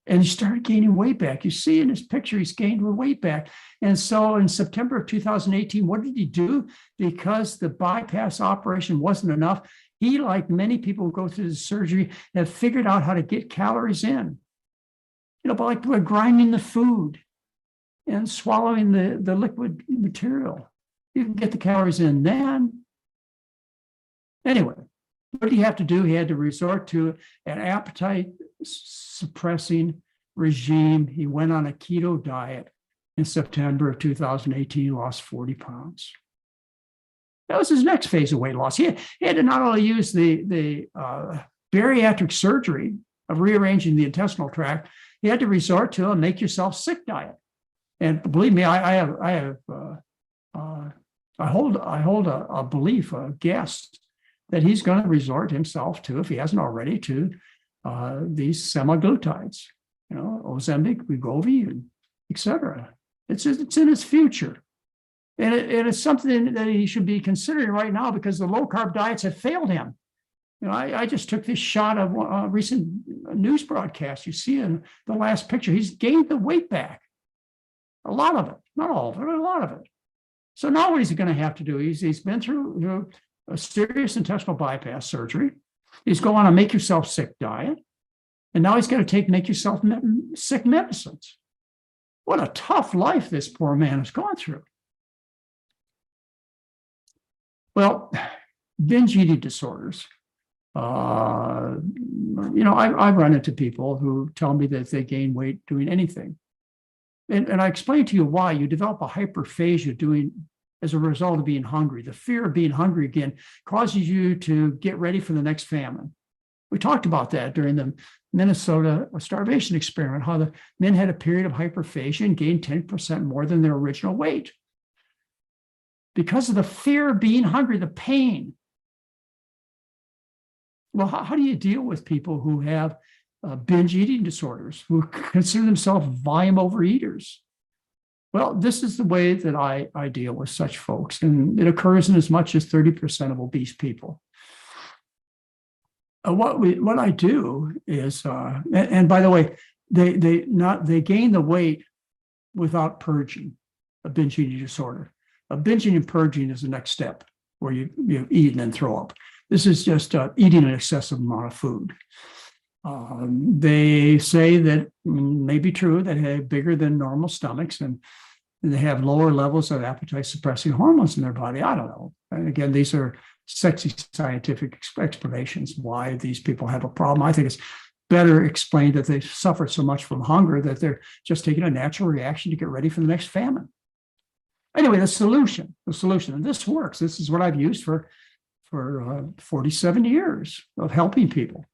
And he started gaining weight back. You see in his picture, he's gained weight back. And so in September of 2018, what did he do? Because the bypass operation wasn't enough, he, like many people who go through the surgery, have figured out how to get calories in. You know, by grinding the food and swallowing the liquid material. You can get the calories in then. Anyway, what did he have to do? He had to resort to an appetite suppressing regime. He went on a keto diet in September of 2018, lost 40 pounds. That was his next phase of weight loss. He had to not only use the bariatric surgery of rearranging the intestinal tract, he had to resort to a make yourself sick diet. And believe me, I hold a belief, a guess, that he's going to resort himself to, if he hasn't already, to these semaglutides, you know, Ozempic, Wegovy, and et cetera. It's in his future. And it's something that he should be considering right now because the low-carb diets have failed him. You know, I just took this shot of a recent news broadcast. You see in the last picture, he's gained the weight back. A lot of it, not all of it, but a lot of it. So now what he's going to have to do, he's been through a serious intestinal bypass surgery. He's going on a make yourself sick diet. And now he's got to take make yourself sick medicines. What a tough life this poor man has gone through. Well, binge eating disorders. You know, I run into people who tell me that they gain weight doing anything. And I explain to you why. You develop a hyperphagia as a result of being hungry. The fear of being hungry again causes you to get ready for the next famine. We talked about that during the Minnesota starvation experiment, how the men had a period of hyperphagia and gained 10% more than their original weight. Because of the fear of being hungry, the pain. Well, how do you deal with people who have binge eating disorders, who consider themselves volume overeaters? Well, this is the way that I deal with such folks, and it occurs in as much as 30% of obese people. What I do is, and by the way, they gain the weight without purging a binge eating disorder. Binging and purging is the next step, where you eat and then throw up. This is just eating an excessive amount of food. They say that may be true, that they have bigger than normal stomachs and they have lower levels of appetite suppressing hormones in their body. I don't know. And again, these are sexy scientific explanations why these people have a problem. I think it's better explained that they suffer so much from hunger that they're just taking a natural reaction to get ready for the next famine. Anyway, the solution, and this works. This is what I've used for 47 years of helping people.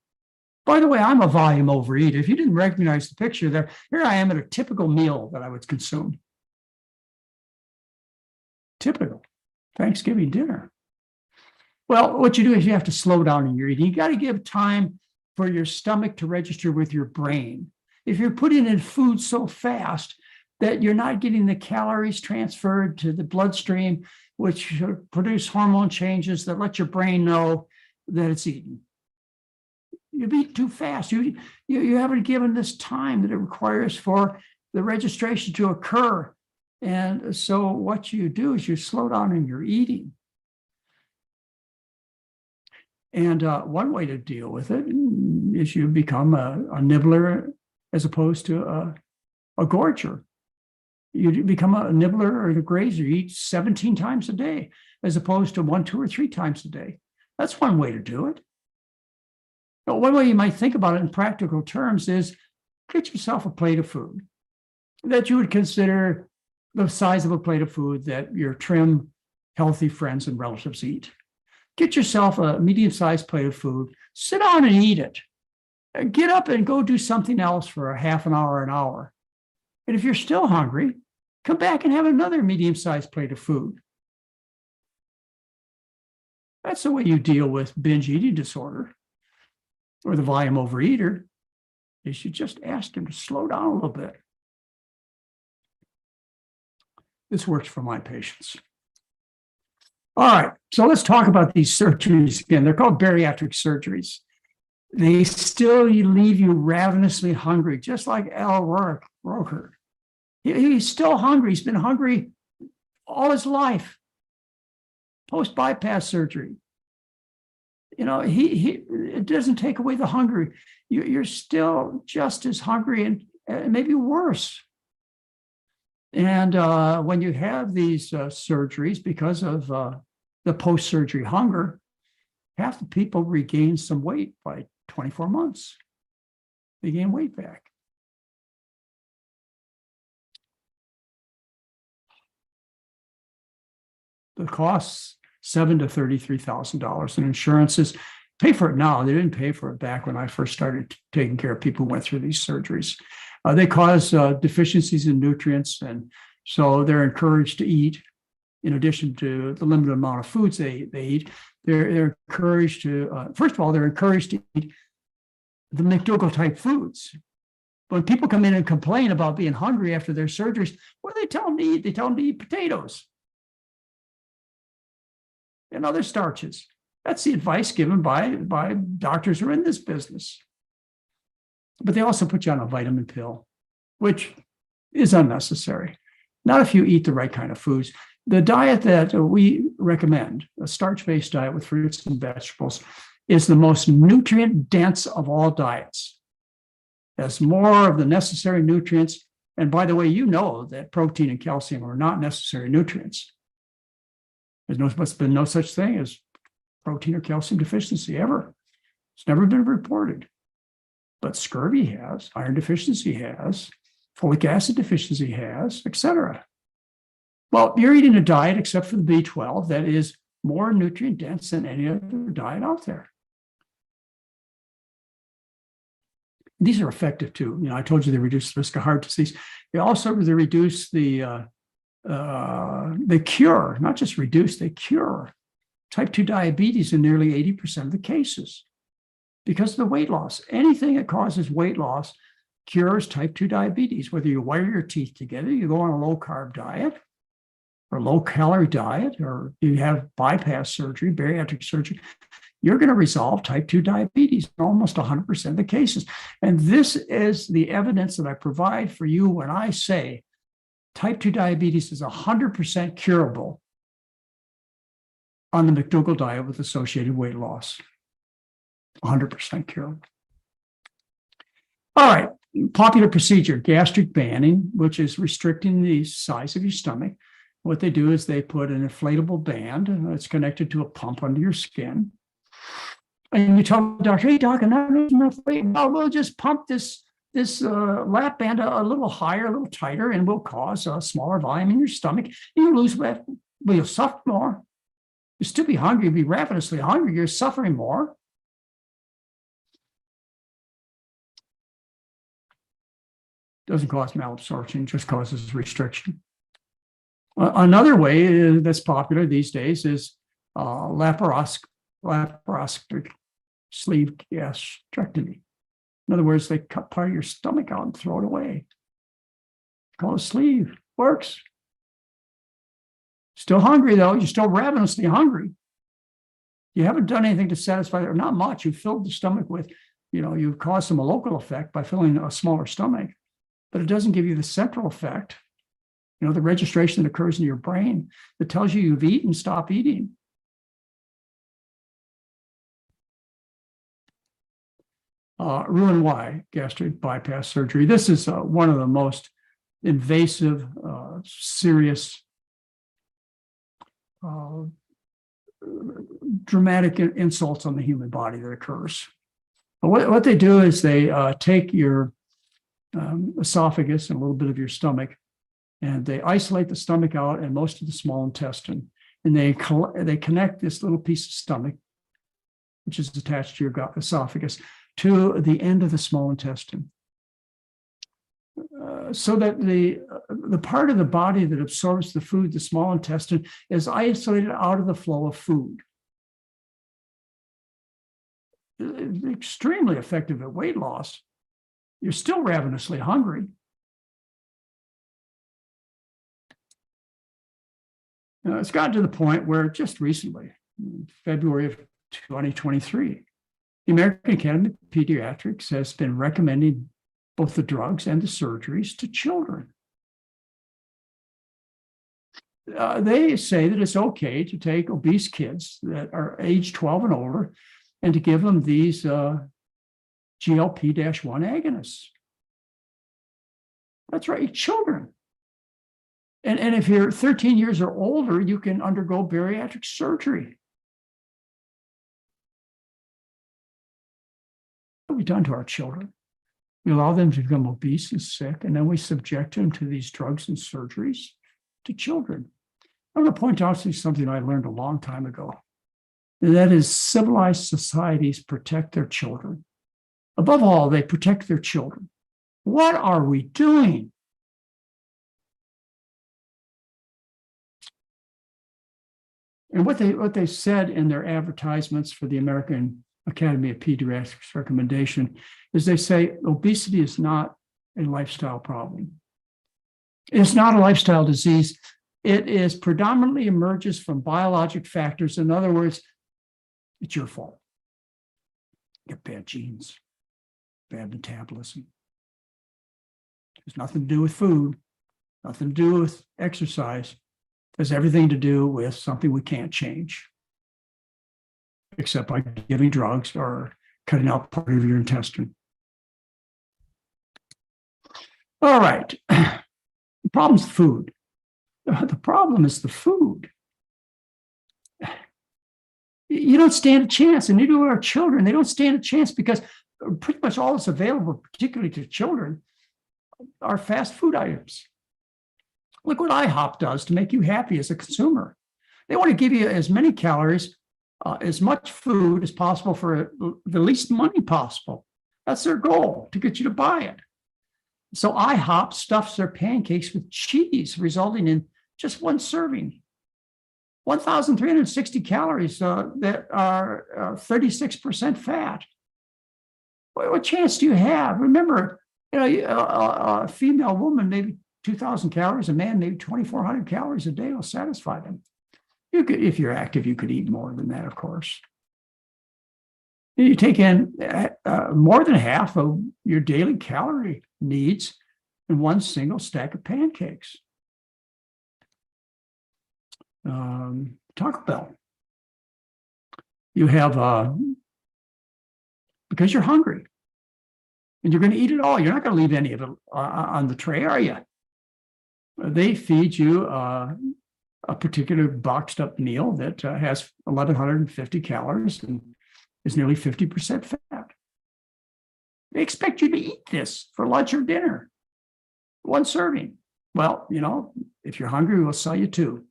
By the way, I'm a volume overeater. If you didn't recognize the picture there, here I am at a typical meal that I would consume. Typical Thanksgiving dinner. Well, what you do is you have to slow down in your eating. You got to give time for your stomach to register with your brain. If you're putting in food so fast that you're not getting the calories transferred to the bloodstream, which produce hormone changes that let your brain know that it's eaten. You eat too fast. You haven't given this time that it requires for the registration to occur. And so what you do is you slow down in your eating. And one way to deal with it is you become a nibbler as opposed to a gorger. You become a nibbler or a grazer. You eat 17 times a day as opposed to 1, 2, or 3 times a day. That's one way to do it. But one way you might think about it in practical terms is get yourself a plate of food that you would consider the size of a plate of food that your trim, healthy friends and relatives eat. Get yourself a medium-sized plate of food, sit down and eat it. Get up and go do something else for a half an hour, an hour. And if you're still hungry, come back and have another medium-sized plate of food. That's the way you deal with binge eating disorder or the volume overeater, is you just ask them to slow down a little bit. This works for my patients. All right, so let's talk about these surgeries again. They're called bariatric surgeries. They still leave you ravenously hungry, just like Al Roker. He's still hungry. He's been hungry all his life, post-bypass surgery. You know, it doesn't take away the hunger. You're still just as hungry and maybe worse. And when you have these surgeries, because of the post-surgery hunger, half the people regain some weight by 24 months. They gain weight back. The costs $7,000 to $33,000, and insurances pay for it now. They didn't pay for it back when I first started taking care of people who went through these surgeries. They cause deficiencies in nutrients, and so they're encouraged to eat. In addition to the limited amount of foods they eat, they're encouraged to, first of all, they're encouraged to eat the McDougall type foods. When people come in and complain about being hungry after their surgeries, what do they tell them to eat? They tell them to eat potatoes and other starches. That's the advice given by doctors who are in this business. But they also put you on a vitamin pill, which is unnecessary. Not if you eat the right kind of foods. The diet that we recommend, a starch-based diet with fruits and vegetables, is the most nutrient-dense of all diets. It has more of the necessary nutrients. And by the way, you know that protein and calcium are not necessary nutrients. There's been no such thing as protein or calcium deficiency ever. It's never been reported. But scurvy has, iron deficiency has, folic acid deficiency has, etc. Well, you're eating a diet, except for the B12, that is more nutrient dense than any other diet out there. These are effective too. You know, I told you they reduce the risk of heart disease. They reduce the cure, not just reduce, they cure type 2 diabetes in nearly 80% of the cases because of the weight loss. Anything that causes weight loss cures type 2 diabetes, whether you wire your teeth together, you go on a low-carb diet or low-calorie diet, or you have bypass surgery, bariatric surgery, you're going to resolve type 2 diabetes in almost 100% of the cases. And this is the evidence that I provide for you when I say type 2 diabetes is 100% curable on the McDougall diet with associated weight loss. 100% curable. All right, popular procedure, gastric banding, which is restricting the size of your stomach. What they do is they put an inflatable band that's connected to a pump under your skin. And you tell the doctor, hey, doc, I'm not losing enough weight. Well, we'll just pump this lap band a little higher, a little tighter, and will cause a smaller volume in your stomach. You lose weight, but you'll suffer more. You'll still be hungry, you'll be ravenously hungry, you're suffering more. Doesn't cause malabsorption, just causes restriction. Another way that's popular these days is laparoscopic sleeve gastrectomy. In other words, they cut part of your stomach out and throw it away. Call it a sleeve. Works. Still hungry, though. You're still ravenously hungry. You haven't done anything to satisfy, or not much. You've filled the stomach with, you've caused some local effect by filling a smaller stomach, but it doesn't give you the central effect, the registration that occurs in your brain that tells you you've eaten, stop eating. Roux-en-Y gastric bypass surgery. This is one of the most invasive, serious, dramatic insults on the human body that occurs. But what they do is they take your esophagus and a little bit of your stomach, and they isolate the stomach out and most of the small intestine, and they connect this little piece of stomach, which is attached to your esophagus, to the end of the small intestine, so that the part of the body that absorbs the food, the small intestine, is isolated out of the flow of food. Extremely effective at weight loss. You're still ravenously hungry. It's gotten to the point where just recently, in February of 2023, the American Academy of Pediatrics has been recommending both the drugs and the surgeries to children. They say that it's okay to take obese kids that are age 12 and older and to give them these GLP-1 agonists. That's right, children. And if you're 13 years or older, you can undergo bariatric surgery. What have we done to our children? We allow them to become obese and sick, and then we subject them to these drugs and surgeries to children. I want to point out to you something I learned a long time ago, and that is civilized societies protect their children. Above all, they protect their children. What are we doing? And what they said in their advertisements for the American Academy of Pediatrics recommendation is they say obesity is not a lifestyle problem. It's not a lifestyle disease. It is predominantly emerges from biologic factors. In other words, it's your fault. You have bad genes, bad metabolism. There's nothing to do with food, nothing to do with exercise. It has everything to do with something we can't change, except by giving drugs or cutting out part of your intestine. All right. The problem's food. The problem is the food. You don't stand a chance, and neither do our children. They don't stand a chance because pretty much all that's available, particularly to children, are fast food items. Look what IHOP does to make you happy as a consumer. They want to give you as many calories, as much food as possible for the least money possible. That's their goal, to get you to buy it. So IHOP stuffs their pancakes with cheese, resulting in just one serving. 1,360 calories that are 36% fat. What chance do you have? Remember, a female woman, maybe 2,000 calories, a man, maybe 2,400 calories a day will satisfy them. You could, if you're active, you could eat more than that, of course. You take in more than half of your daily calorie needs in one single stack of pancakes. Taco Bell. You have, because you're hungry and you're going to eat it all. You're not going to leave any of it on the tray, are you? They feed you a particular boxed up meal that has 1,150 calories and is nearly 50% fat. They expect you to eat this for lunch or dinner, one serving. Well, if you're hungry, we'll sell you two.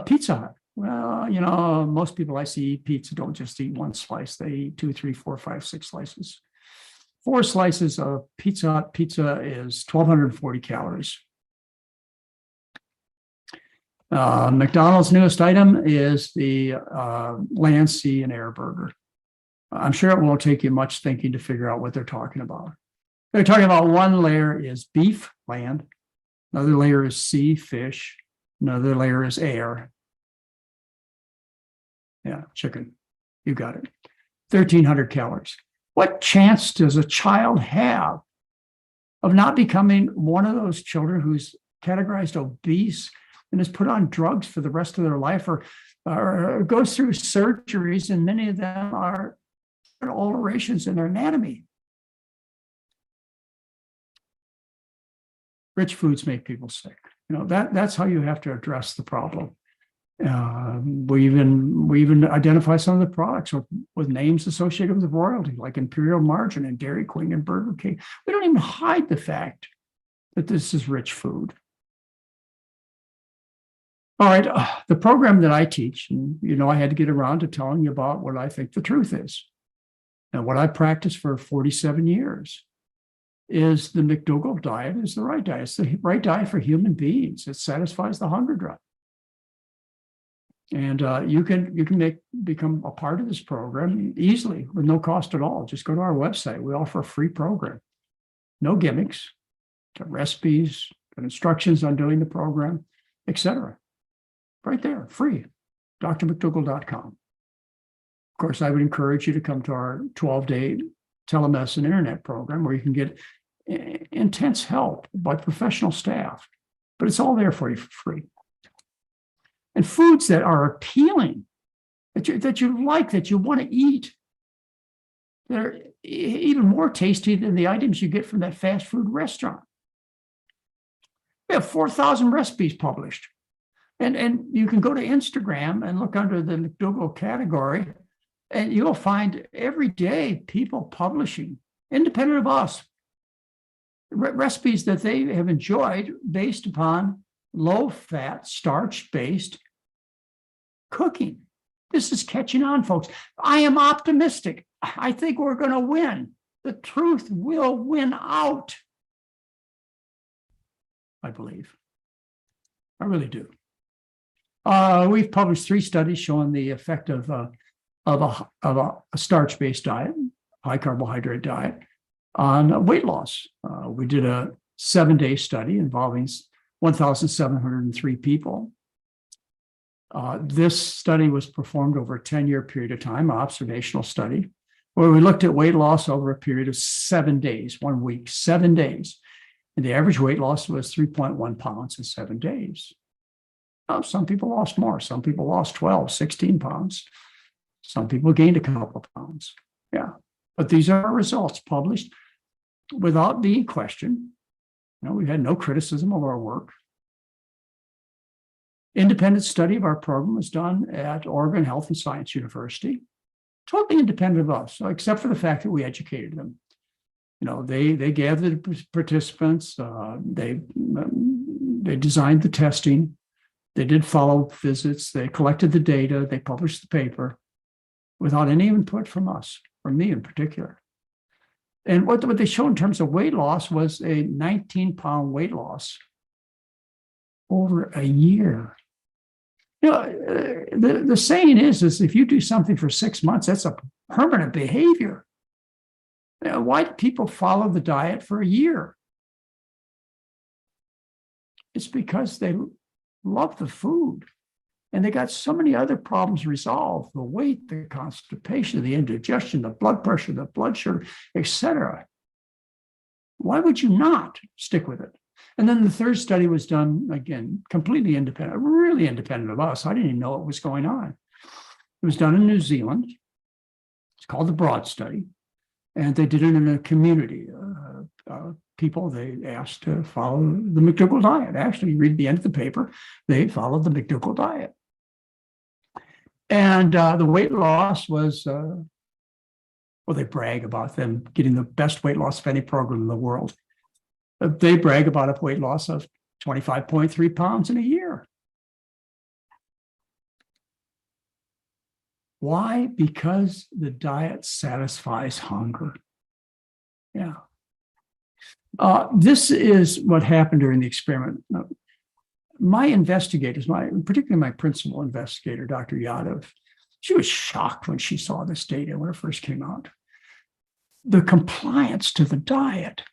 Pizza Hut. Well, most people I see eat pizza don't just eat one slice. They eat 2, 3, 4, 5, 6 slices. 4 slices of Pizza Hut pizza is 1,240 calories. McDonald's newest item is the land, sea, and air burger. I'm sure it won't take you much thinking to figure out what they're talking about. They're talking about one layer is beef, land. Another layer is sea, fish. Another layer is air. Yeah, chicken. You got it. 1,300 calories. What chance does a child have of not becoming one of those children who's categorized obese and is put on drugs for the rest of their life, or goes through surgeries, and many of them are alterations in their anatomy? Rich foods make people sick. That's how you have to address the problem. We even identify some of the products with names associated with royalty, like Imperial Margarine and Dairy Queen and Burger King. We don't even hide the fact that this is rich food. All right, the program that I teach, and I had to get around to telling you about what I think the truth is. And what I practiced for 47 years is the McDougall diet is the right diet. It's the right diet for human beings. It satisfies the hunger drive. And you can become a part of this program easily with no cost at all. Just go to our website. We offer a free program. No gimmicks, got recipes, got instructions on doing the program, etc. Right there, free, drmcdougall.com. Of course, I would encourage you to come to our 12-day telemedicine internet program where you can get intense help by professional staff, but it's all there for you for free. And foods that are appealing, that you like, that you want to eat, they're even more tasty than the items you get from that fast food restaurant. We have 4,000 recipes published. And you can go to Instagram and look under the McDougall category, and you'll find every day people publishing, independent of us, recipes that they have enjoyed based upon low-fat, starch-based cooking. This is catching on, folks. I am optimistic. I think we're going to win. The truth will win out. I believe. I really do. We've published 3 studies showing the effect of a starch-based diet, high carbohydrate diet, on weight loss. We did a 7-day study involving 1,703 people. This study was performed over a 10-year period of time, an observational study, where we looked at weight loss over a period of 7 days, 1 week, 7 days. And the average weight loss was 3.1 pounds in 7 days. Now, some people lost more. Some people lost 12, 16 pounds. Some people gained a couple of pounds. Yeah. But these are our results published without being questioned. We had no criticism of our work. Independent study of our program was done at Oregon Health and Science University, totally independent of us, except for the fact that we educated them. They gathered the participants, they designed the testing, they did follow visits, they collected the data, they published the paper without any input from us, from me in particular. And what they showed in terms of weight loss was a 19-pound weight loss over a year. The saying is if you do something for 6 months, that's a permanent behavior. Why do people follow the diet for a year? It's because they love the food. And they got so many other problems resolved: the weight, the constipation, the indigestion, the blood pressure, the blood sugar, etc. Why would you not stick with it? And then the 3rd study was done, again, completely independent, really independent of us. I didn't even know what was going on. It was done in New Zealand. It's called the Broad Study. And they did it in a community. People they asked to follow the McDougall diet. Actually, you read the end of the paper, they followed the McDougall diet. And the weight loss was, they brag about them getting the best weight loss of any program in the world. They brag about a weight loss of 25.3 pounds in a year. Why? Because the diet satisfies hunger. Yeah. This is what happened during the experiment. My investigators, particularly my principal investigator, Dr. Yadav, she was shocked when she saw this data when it first came out. The compliance to the diet.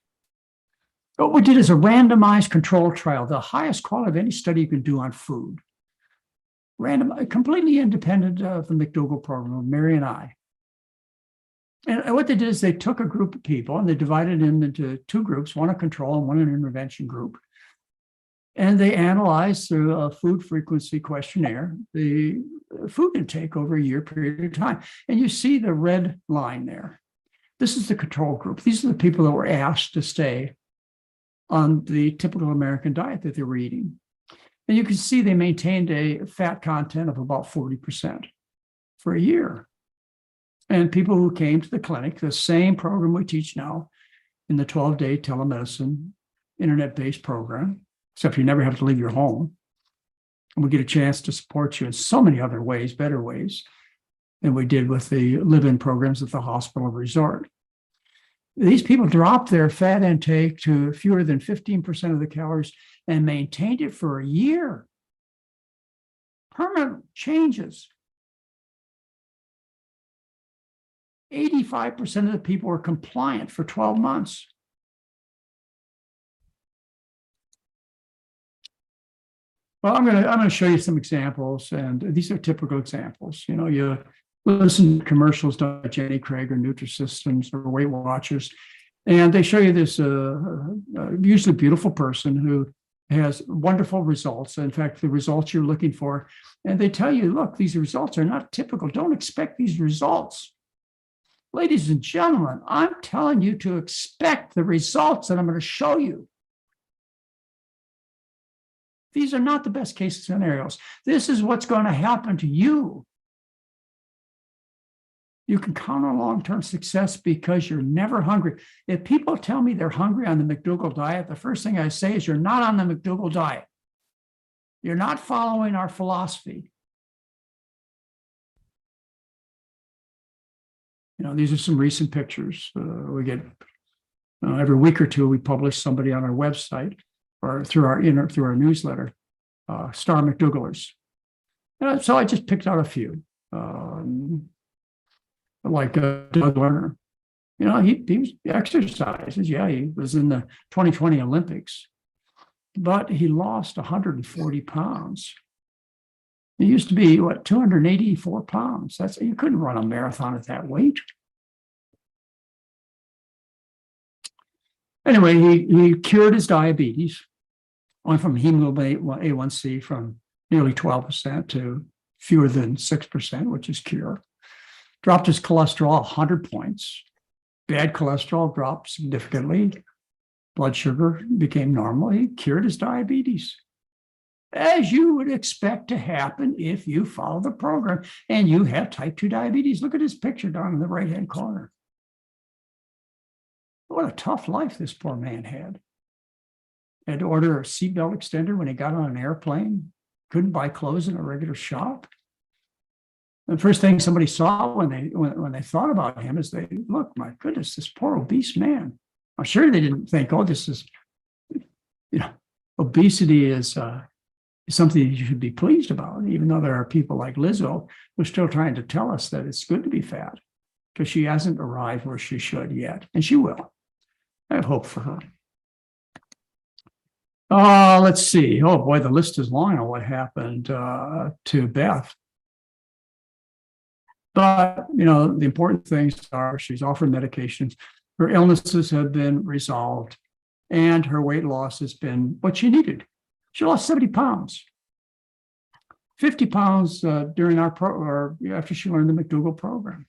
What we did is a randomized control trial, the highest quality of any study you can do on food. Random, completely independent of the McDougall program, Mary and I. And what they did is they took a group of people and they divided them into two groups, one a control and one an intervention group. And they analyzed through a food frequency questionnaire the food intake over a year period of time. And you see the red line there. This is the control group. These are the people that were asked to stay on the typical American diet that they were eating. And you can see they maintained a fat content of about 40% for a year. And people who came to the clinic, the same program we teach now in the 12-day telemedicine, internet-based program, except you never have to leave your home. And we get a chance to support you in so many other ways, better ways, than we did with the live-in programs at the hospital resort. These people dropped their fat intake to fewer than 15% of the calories and maintained it for a year. Permanent changes. 85% of the people were compliant for 12 months. Well, I'm gonna show you some examples, and these are typical examples. You know, you listen to commercials done by Jenny Craig or Nutrisystems or Weight Watchers, and they show you this usually beautiful person who has wonderful results. In fact, the results you're looking for, and they tell you, look, these results are not typical. Don't expect these results. Ladies and gentlemen, I'm telling you to expect the results that I'm going to show you. These are not the best case scenarios. This is what's going to happen to you. You can count on long-term success because you're never hungry. If people tell me they're hungry on the McDougall diet, the first thing I say is you're not on the McDougall diet. You're not following our philosophy. You know, these are some recent pictures. We get every week or two, we publish somebody on our website or through our newsletter, Star McDougallers. So I just picked out a few, like Doug Lerner. You know, he exercises. Yeah, he was in the 2020 Olympics, but he lost 140 pounds. He used to be, 284 pounds. You couldn't run a marathon at that weight. Anyway, he cured his diabetes, went from hemoglobin A1C from nearly 12% to fewer than 6%, which is cure. Dropped his cholesterol 100 points. Bad cholesterol dropped significantly. Blood sugar became normal. He cured his diabetes, as you would expect to happen if you follow the program and you have type 2 diabetes. Look at his picture down in the right-hand corner. What a tough life this poor man had. Had to order a seatbelt extender when he got on an airplane. Couldn't buy clothes in a regular shop. The first thing somebody saw when they thought about him is they look, my goodness, this poor obese man. I'm sure they didn't think, oh, this is, obesity is something you should be pleased about, even though there are people like Lizzo who are still trying to tell us that it's good to be fat because she hasn't arrived where she should yet, and she will. I have hope for her. Let's see. Oh boy, the list is long on what happened to Beth. But, the important things are she's offered medications. Her illnesses have been resolved, and her weight loss has been what she needed. She lost 70 pounds, 50 pounds during after she learned the McDougall program.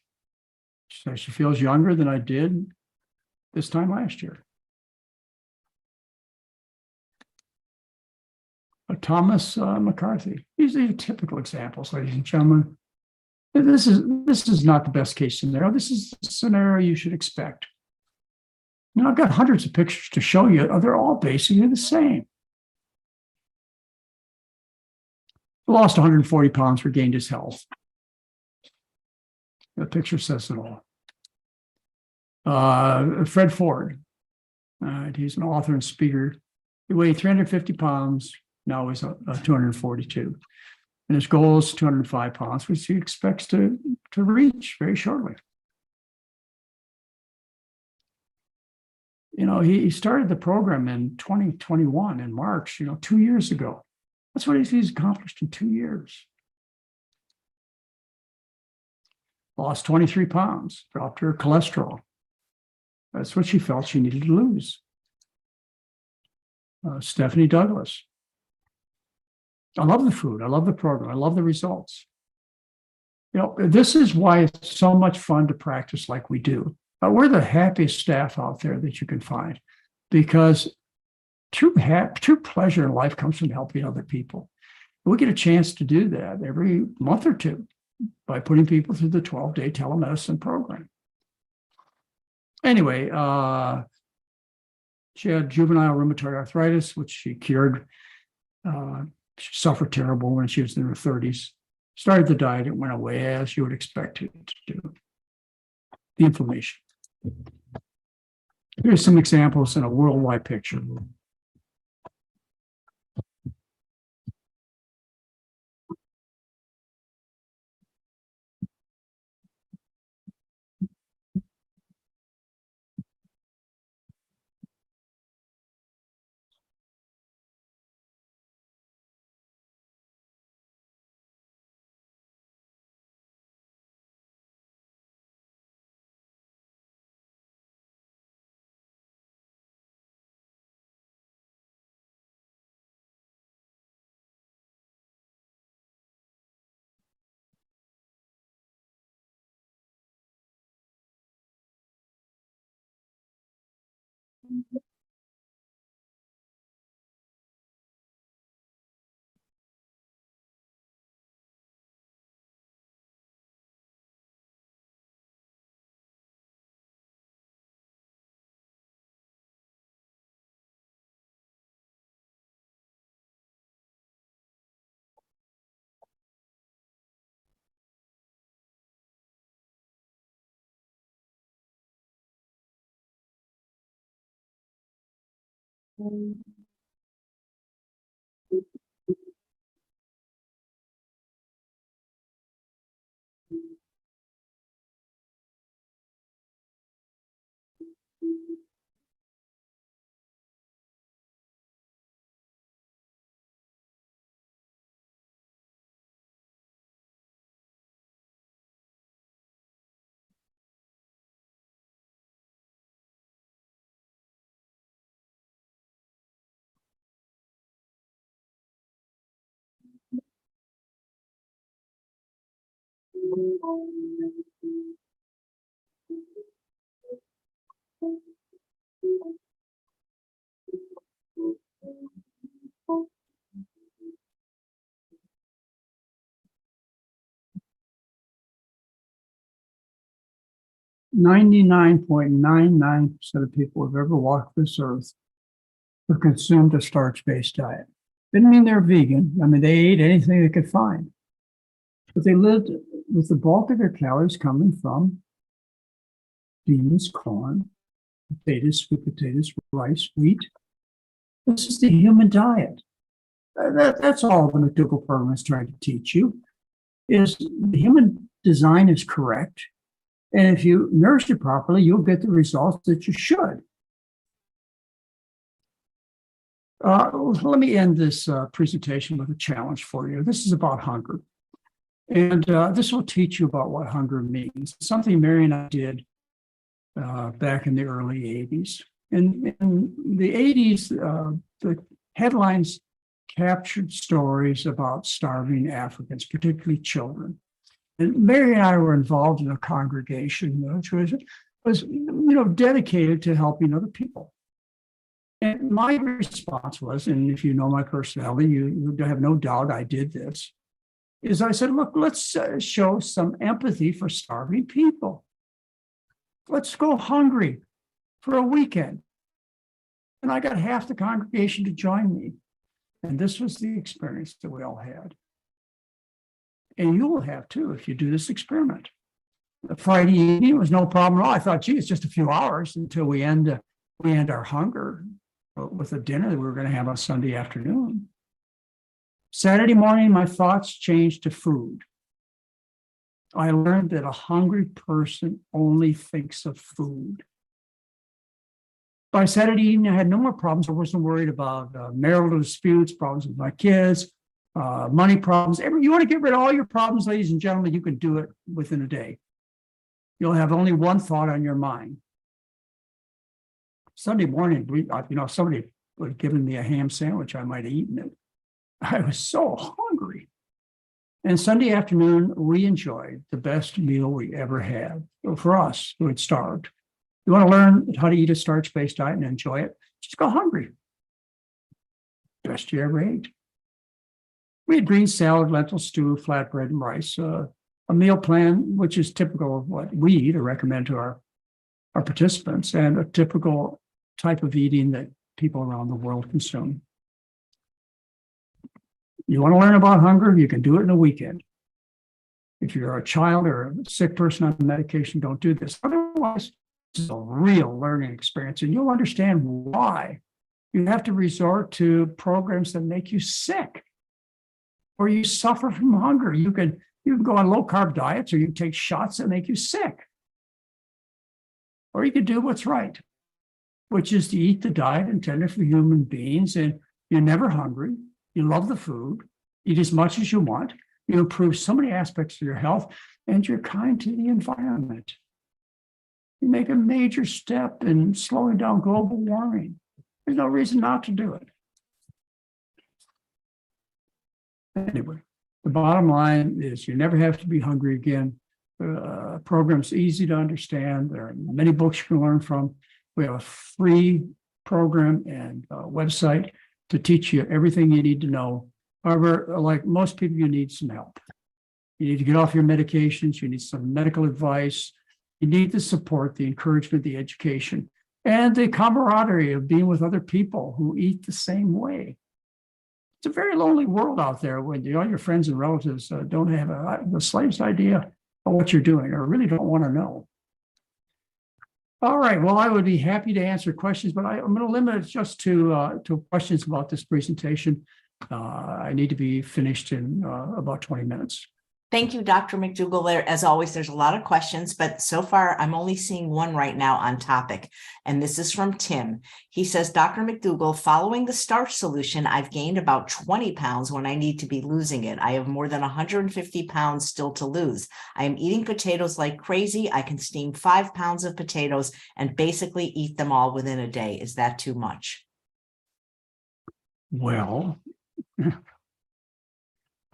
So she feels younger than I did this time last year. Thomas McCarthy. These are typical examples, ladies and gentlemen. This is not the best case scenario. This is the scenario you should expect. I've got hundreds of pictures to show you. They're all basically the same. Lost 140 pounds, regained his health. The picture says it all. Fred Ford. He's an author and speaker. He weighed 350 pounds. Now he's 242. And his goal is 205 pounds, which he expects to reach very shortly. He started the program in 2021 in March, 2 years ago. That's what he's accomplished in 2 years. Lost 23 pounds, dropped her cholesterol. That's what she felt she needed to lose. Stephanie Douglas. I love the food. I love the program. I love the results. This is why it's so much fun to practice like we do. We're the happiest staff out there that you can find, because true pleasure in life comes from helping other people. We get a chance to do that every month or two by putting people through the 12-day telemedicine program. Anyway, she had juvenile rheumatoid arthritis, which she cured. She suffered terrible when she was in her 30s. Started the diet, it went away as you would expect it to do. The inflammation. Here's some examples in a worldwide picture. Mm. 99.99% of people who've ever walked this earth have consumed a starch-based diet. Didn't mean they're vegan. I mean, they ate anything they could find. But they lived with the bulk of their calories coming from beans, corn, potatoes, sweet potatoes, rice, wheat. This is the human diet. That's all the McDougall Program is trying to teach you, is the human design is correct. And if you nourish it properly, you'll get the results that you should. Let me end this presentation with a challenge for you. This is about hunger. And this will teach you about what hunger means. Something Mary and I did back in the early 80s. In the 80s, the headlines captured stories about starving Africans, particularly children. And Mary and I were involved in a congregation which was dedicated to helping other people. And my response was, and if you know my personality, you have no doubt I did this, is I said, look, let's show some empathy for starving people. Let's go hungry for a weekend. And I got half the congregation to join me. And this was the experience that we all had. And you will have too if you do this experiment. Friday evening was no problem at all. I thought, gee, it's just a few hours until we end our hunger with a dinner that we were going to have on Sunday afternoon. Saturday morning, my thoughts changed to food. I learned that a hungry person only thinks of food. By Saturday evening, I had no more problems. I wasn't worried about marital disputes, problems with my kids, money problems. You want to get rid of all your problems, ladies and gentlemen, you can do it within a day. You'll have only one thought on your mind. Sunday morning, somebody was giving me a ham sandwich. I might have eaten it. I was so hungry. And Sunday afternoon, we enjoyed the best meal we ever had. For us who had starved. You want to learn how to eat a starch-based diet and enjoy it? Just go hungry. Best you ever ate. We had green salad, lentil stew, flatbread, and rice. A meal plan, which is typical of what we eat or recommend to our participants, and a typical type of eating that people around the world consume. You want to learn about hunger? You can do it in a weekend. If you're a child or a sick person on medication, don't do this. Otherwise, it's a real learning experience, and you'll understand why you have to resort to programs that make you sick or you suffer from hunger. You can go on low-carb diets, or you take shots that make you sick. Or you can do what's right, which is to eat the diet intended for human beings, and you're never hungry. You love the food, eat as much as you want. You improve so many aspects of your health, and you're kind to the environment. You make a major step in slowing down global warming. There's no reason not to do it. Anyway, the bottom line is you never have to be hungry again. Program's easy to understand. There are many books you can learn from. We have a free program and website to teach you everything you need to know. However, like most people, you need some help. You need to get off your medications. You need some medical advice. You need the support, the encouragement, the education, and the camaraderie of being with other people who eat the same way. It's a very lonely world out there when all your friends and relatives don't have the slightest idea of what you're doing or really don't want to know. All right, well, I would be happy to answer questions, but I'm going to limit it just to questions about this presentation. I need to be finished in about 20 minutes. Thank you, Dr. McDougall. As always, there's a lot of questions, but so far I'm only seeing one right now on topic. And this is from Tim. He says, Dr. McDougall, following the starch solution, I've gained about 20 pounds when I need to be losing it. I have more than 150 pounds still to lose. I am eating potatoes like crazy. I can steam 5 pounds of potatoes and basically eat them all within a day. Is that too much? Well,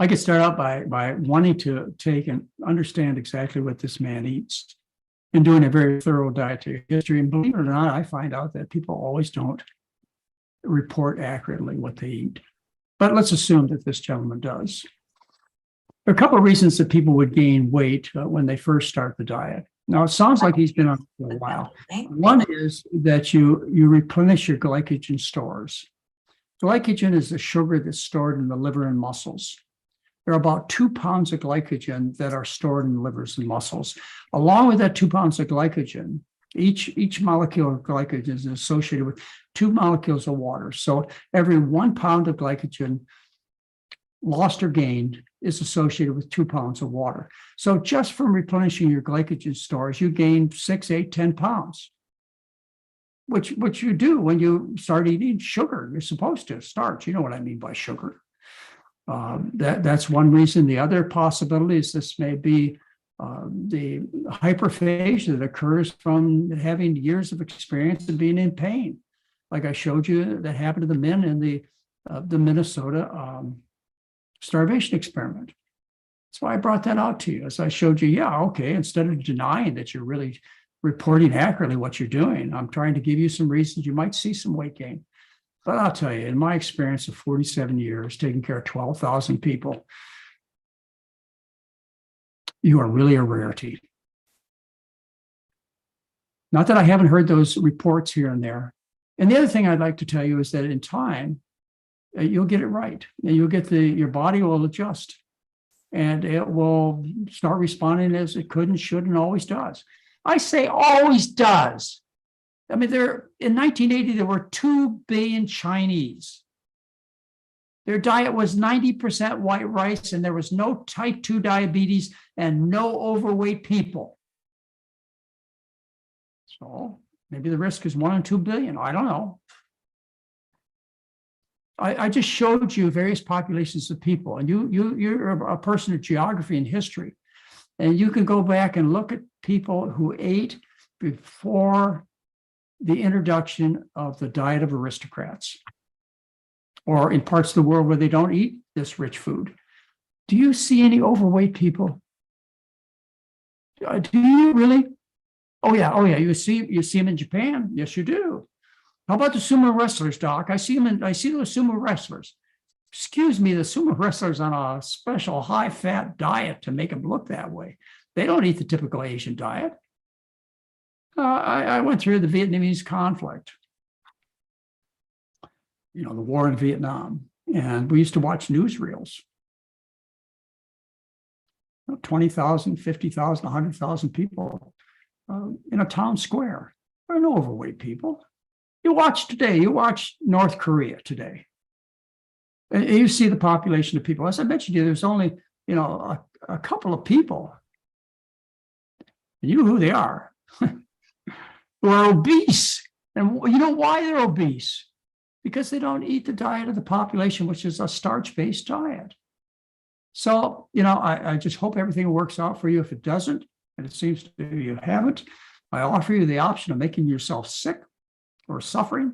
I could start out by wanting to take and understand exactly what this man eats and doing a very thorough dietary history. And believe it or not, I find out that people always don't report accurately what they eat. But let's assume that this gentleman does. There are a couple of reasons that people would gain weight when they first start the diet. Now, it sounds like he's been on for a while. One is that you replenish your glycogen stores. Glycogen is the sugar that's stored in the liver and muscles. There are about 2 pounds of glycogen that are stored in livers and muscles. Along with that 2 pounds of glycogen, each molecule of glycogen is associated with 2 molecules of water. So every 1 pound of glycogen lost or gained is associated with 2 pounds of water. So just from replenishing your glycogen stores, you gain 6, 8, 10 pounds, which you do when you start eating sugar. You're supposed to starch. You know what I mean by sugar. That's one reason. The other possibility is this may be the hyperphagia that occurs from having years of experience of being in pain. Like I showed you, that happened to the men in the Minnesota starvation experiment. That's why I brought that out to you, as I showed you, yeah, okay, instead of denying that you're really reporting accurately what you're doing, I'm trying to give you some reasons you might see some weight gain. But I'll tell you, in my experience of 47 years, taking care of 12,000 people, you are really a rarity. Not that I haven't heard those reports here and there. And the other thing I'd like to tell you is that in time, you'll get it right. And you'll get your body will adjust. and it will start responding as it could and should and always does. I say always does. I mean, in 1980, there were 2 billion Chinese. Their diet was 90% white rice, and there was no type 2 diabetes and no overweight people. So maybe the risk is 1 in 2 billion. I don't know. I just showed you various populations of people, and you're a person of geography and history, and you can go back and look at people who ate before the introduction of the diet of aristocrats, or in parts of the world where they don't eat this rich food. Do you see any overweight people? Do you really? Oh yeah. You see them in Japan. Yes, you do. How about the sumo wrestlers, Doc? I see those sumo wrestlers. Excuse me, the sumo wrestlers on a special high-fat diet to make them look that way. They don't eat the typical Asian diet. I went through the Vietnamese conflict, the war in Vietnam, and we used to watch newsreels. 20,000, 50,000, 100,000 people in a town square. There are no overweight people. You watch North Korea today, and you see the population of people. As I mentioned to you, there's only, a couple of people. And you know who they are, who are obese. And you know why they're obese? Because they don't eat the diet of the population, which is a starch-based diet. So, I just hope everything works out for you. If it doesn't, and it seems to be you haven't, I offer you the option of making yourself sick or suffering.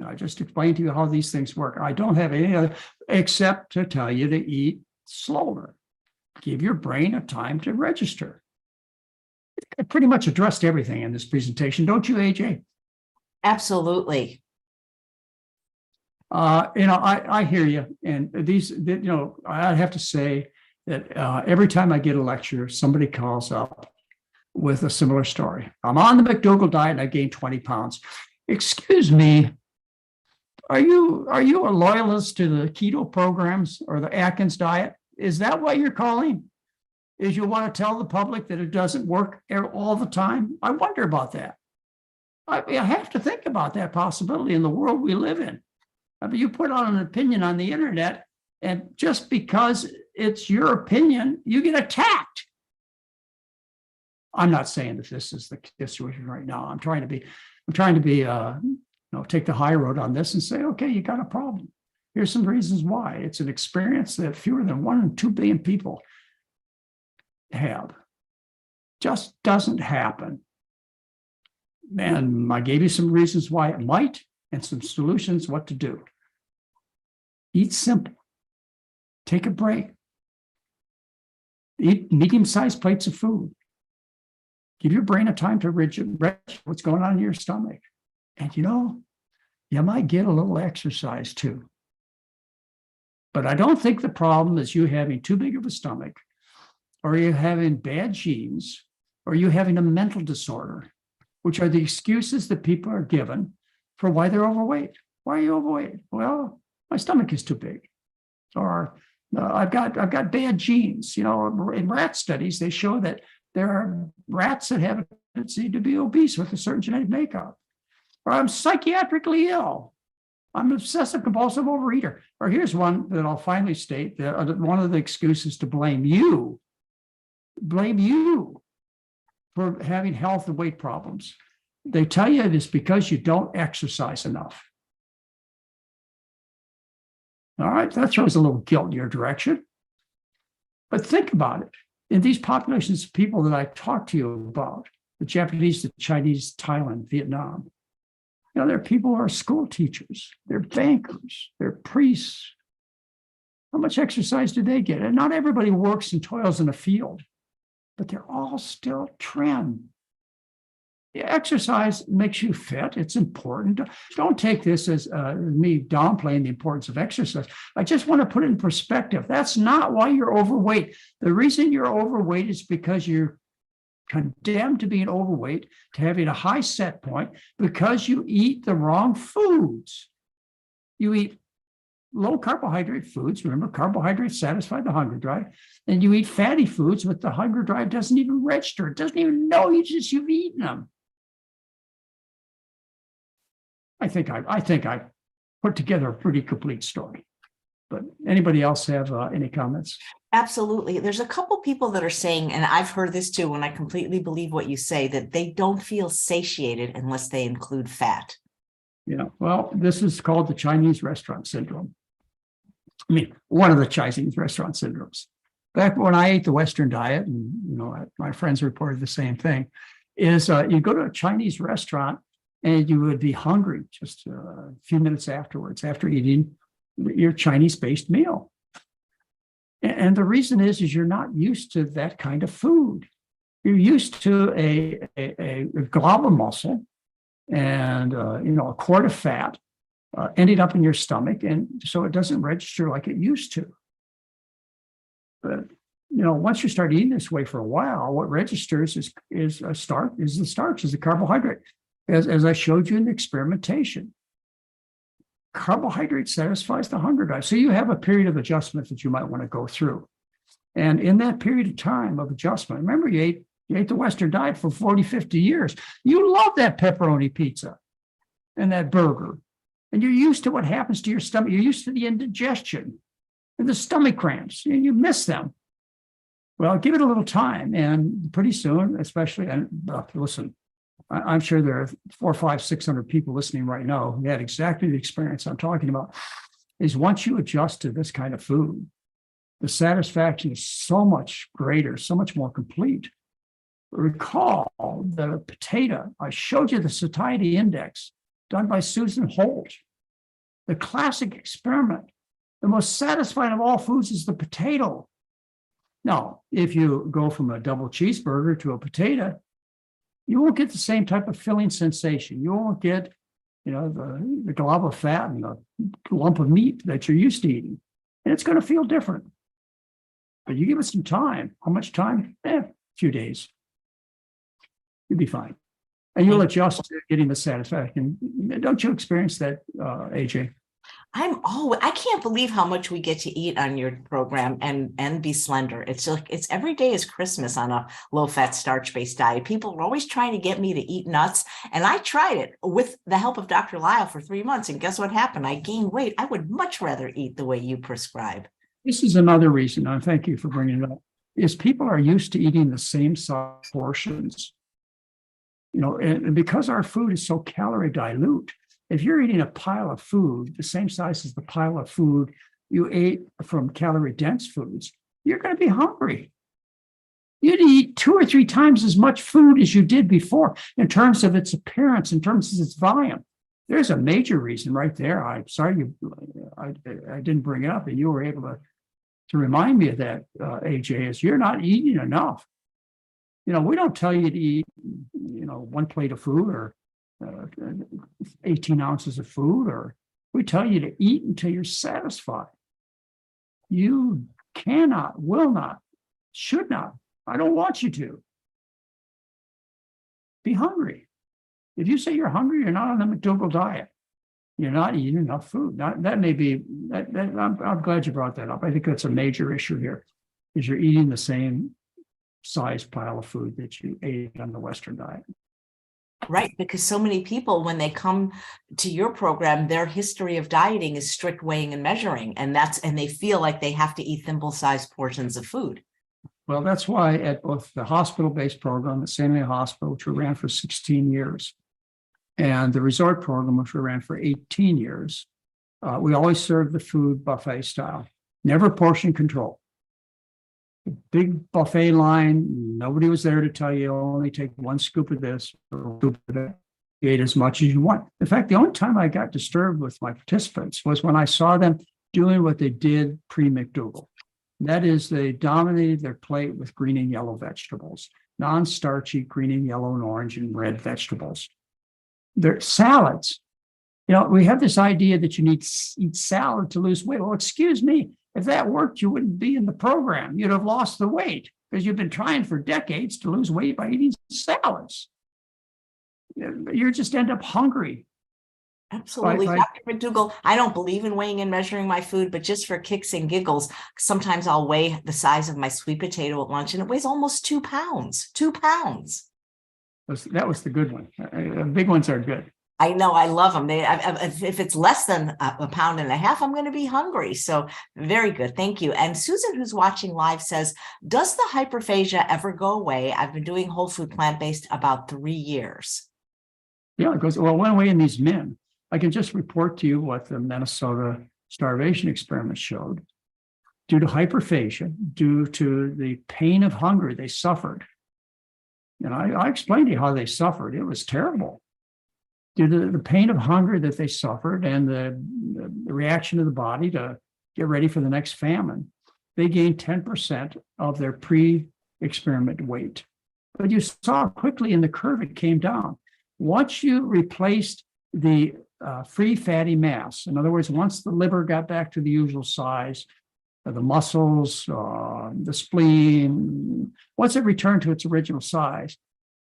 I just explained to you how these things work. I don't have any other except to tell you to eat slower. Give your brain a time to register. I pretty much addressed everything in this presentation, don't you, AJ? Absolutely. I hear you. And I have to say that every time I get a lecture, somebody calls up with a similar story. I'm on the McDougall diet and I gained 20 pounds. Excuse me, are you a loyalist to the keto programs or the Atkins diet? Is that why you're calling? Is you want to tell the public that it doesn't work all the time? I wonder about that. I have to think about that possibility in the world we live in. I mean, you put on an opinion on the internet, and just because it's your opinion, you get attacked. I'm not saying that this is the situation right now. I'm trying to be, take the high road on this and say, okay, you got a problem. Here's some reasons why. It's an experience that fewer than 1 in 2 billion people have. Just doesn't happen. And I gave you some reasons why it might and some solutions what to do. Eat simple. Take a break. Eat medium-sized plates of food. Give your brain a time to register what's going on in your stomach. And you might get a little exercise too. But I don't think the problem is you having too big of a stomach, or you having bad genes, or you having a mental disorder, which are the excuses that people are given for why they're overweight. Why are you overweight? Well, my stomach is too big. Or I've got bad genes. In rat studies, they show that there are rats that have a tendency to be obese with a certain genetic makeup. Or I'm psychiatrically ill. I'm an obsessive compulsive overeater. Or here's one that I'll finally state, that one of the excuses to blame you for having health and weight problems. They tell you it's because you don't exercise enough. All right, that throws a little guilt in your direction. But think about it. In these populations of people that I talked to you about, the Japanese, the Chinese, Thailand, Vietnam, there are people who are school teachers, they're bankers, they're priests. How much exercise do they get? And not everybody works and toils in a field, but they're all still trim. Exercise makes you fit. It's important. Don't take this as me downplaying the importance of exercise. I just want to put it in perspective. That's not why you're overweight. The reason you're overweight is because you're condemned to being overweight, to having a high set point, because you eat the wrong foods. You eat low carbohydrate foods. Remember, carbohydrates satisfy the hunger drive. And you eat fatty foods, but the hunger drive doesn't even register. It doesn't even know you've eaten them. I think I put together a pretty complete story. But anybody else have any comments? Absolutely. There's a couple people that are saying, and I've heard this too, and I completely believe what you say, that they don't feel satiated unless they include fat. Yeah, well, this is called the Chinese restaurant syndrome. I mean, one of the Chinese restaurant syndromes. Back when I ate the Western diet, and my friends reported the same thing, is you go to a Chinese restaurant and you would be hungry just a few minutes afterwards, after eating your Chinese-based meal. And the reason is you're not used to that kind of food. You're used to a glob of muscle and a quart of fat ending up in your stomach, and so it doesn't register like it used to. But once you start eating this way for a while, what registers is the starch, is the carbohydrate, as I showed you in the experimentation. Carbohydrate satisfies the hunger drive. So you have a period of adjustment that you might want to go through. And in that period of time of adjustment, remember you ate the Western diet for 40, 50 years. You love that pepperoni pizza and that burger. And you're used to what happens to your stomach. You're used to the indigestion and the stomach cramps, and you miss them. Well, give it a little time, and pretty soon, especially, and listen, I'm sure there are 400, 500, 600 people listening right now who had exactly the experience I'm talking about, is once you adjust to this kind of food, the satisfaction is so much greater, so much more complete. Recall the potato. I showed you the satiety index done by Susan Holt. The classic experiment. The most satisfying of all foods is the potato. Now, if you go from a double cheeseburger to a potato, you won't get the same type of filling sensation. You won't get, the glob of fat and the lump of meat that you're used to eating. And it's going to feel different. But you give it some time. How much time? A few days. You'll be fine. And you'll adjust to getting the satisfaction. Don't you experience that, AJ? I can't believe how much we get to eat on your program and be slender. It's every day is Christmas on a low-fat, starch-based diet. People are always trying to get me to eat nuts, and I tried it with the help of Dr. Lyle for 3 months, and guess what happened? I gained weight. I would much rather eat the way you prescribe. This is another reason, and thank you for bringing it up, is people are used to eating the same size portions. And because our food is so calorie dilute, if you're eating a pile of food, the same size as the pile of food you ate from calorie-dense foods, you're going to be hungry. You'd eat 2 or 3 times as much food as you did before in terms of its appearance, in terms of its volume. There's a major reason right there. I'm sorry I didn't bring it up, and you were able to remind me of that, AJ, is you're not eating enough. We don't tell you to eat, 1 plate of food or 18 ounces of food, or we tell you to eat until you're satisfied. You cannot, will not, should not. I don't want you to be hungry. If you say you're hungry, you're not on the McDougall diet. You're not eating enough food. That may be. I'm glad you brought that up. I think that's a major issue here, is you're eating the same size pile of food that you ate on the Western diet. Right, because so many people, when they come to your program, their history of dieting is strict weighing and measuring, and they feel like they have to eat thimble-sized portions of food. Well, that's why at both the hospital-based program, the San Diego Hospital, which we ran for 16 years, and the resort program, which we ran for 18 years, we always served the food buffet style, never portion control. Big buffet line, nobody was there to tell you only take 1 scoop of this or 1 scoop of that. You ate as much as you want. In fact, the only time I got disturbed with my participants was when I saw them doing what they did pre-McDougall. That is, they dominated their plate with green and yellow vegetables, non-starchy green and yellow and orange and red vegetables. They're salads. We have this idea that you need to eat salad to lose weight. Well, excuse me. If that worked, you wouldn't be in the program. You'd have lost the weight because you've been trying for decades to lose weight by eating salads. You just end up hungry. Absolutely. Like, Dr. McDougall, I don't believe in weighing and measuring my food, but just for kicks and giggles, sometimes I'll weigh the size of my sweet potato at lunch and it weighs almost 2 pounds. 2 pounds. that was the good one. Big ones are good. I know, I love them. If it's less than a pound and a half, I'm going to be hungry. So very good. Thank you. And Susan, who's watching live, says, does the hyperphagia ever go away? I've been doing whole food plant-based about 3 years. Yeah, it goes, well, one way in these men, I can just report to you what the Minnesota starvation experiment showed. Due to hyperphagia, due to the pain of hunger they suffered. And I explained to you how they suffered. It was terrible. Due to the pain of hunger that they suffered and the reaction of the body to get ready for the next famine, they gained 10% of their pre-experiment weight. But you saw quickly in the curve, it came down. Once you replaced the free fatty mass, in other words, once the liver got back to the usual size, the muscles, the spleen, once it returned to its original size,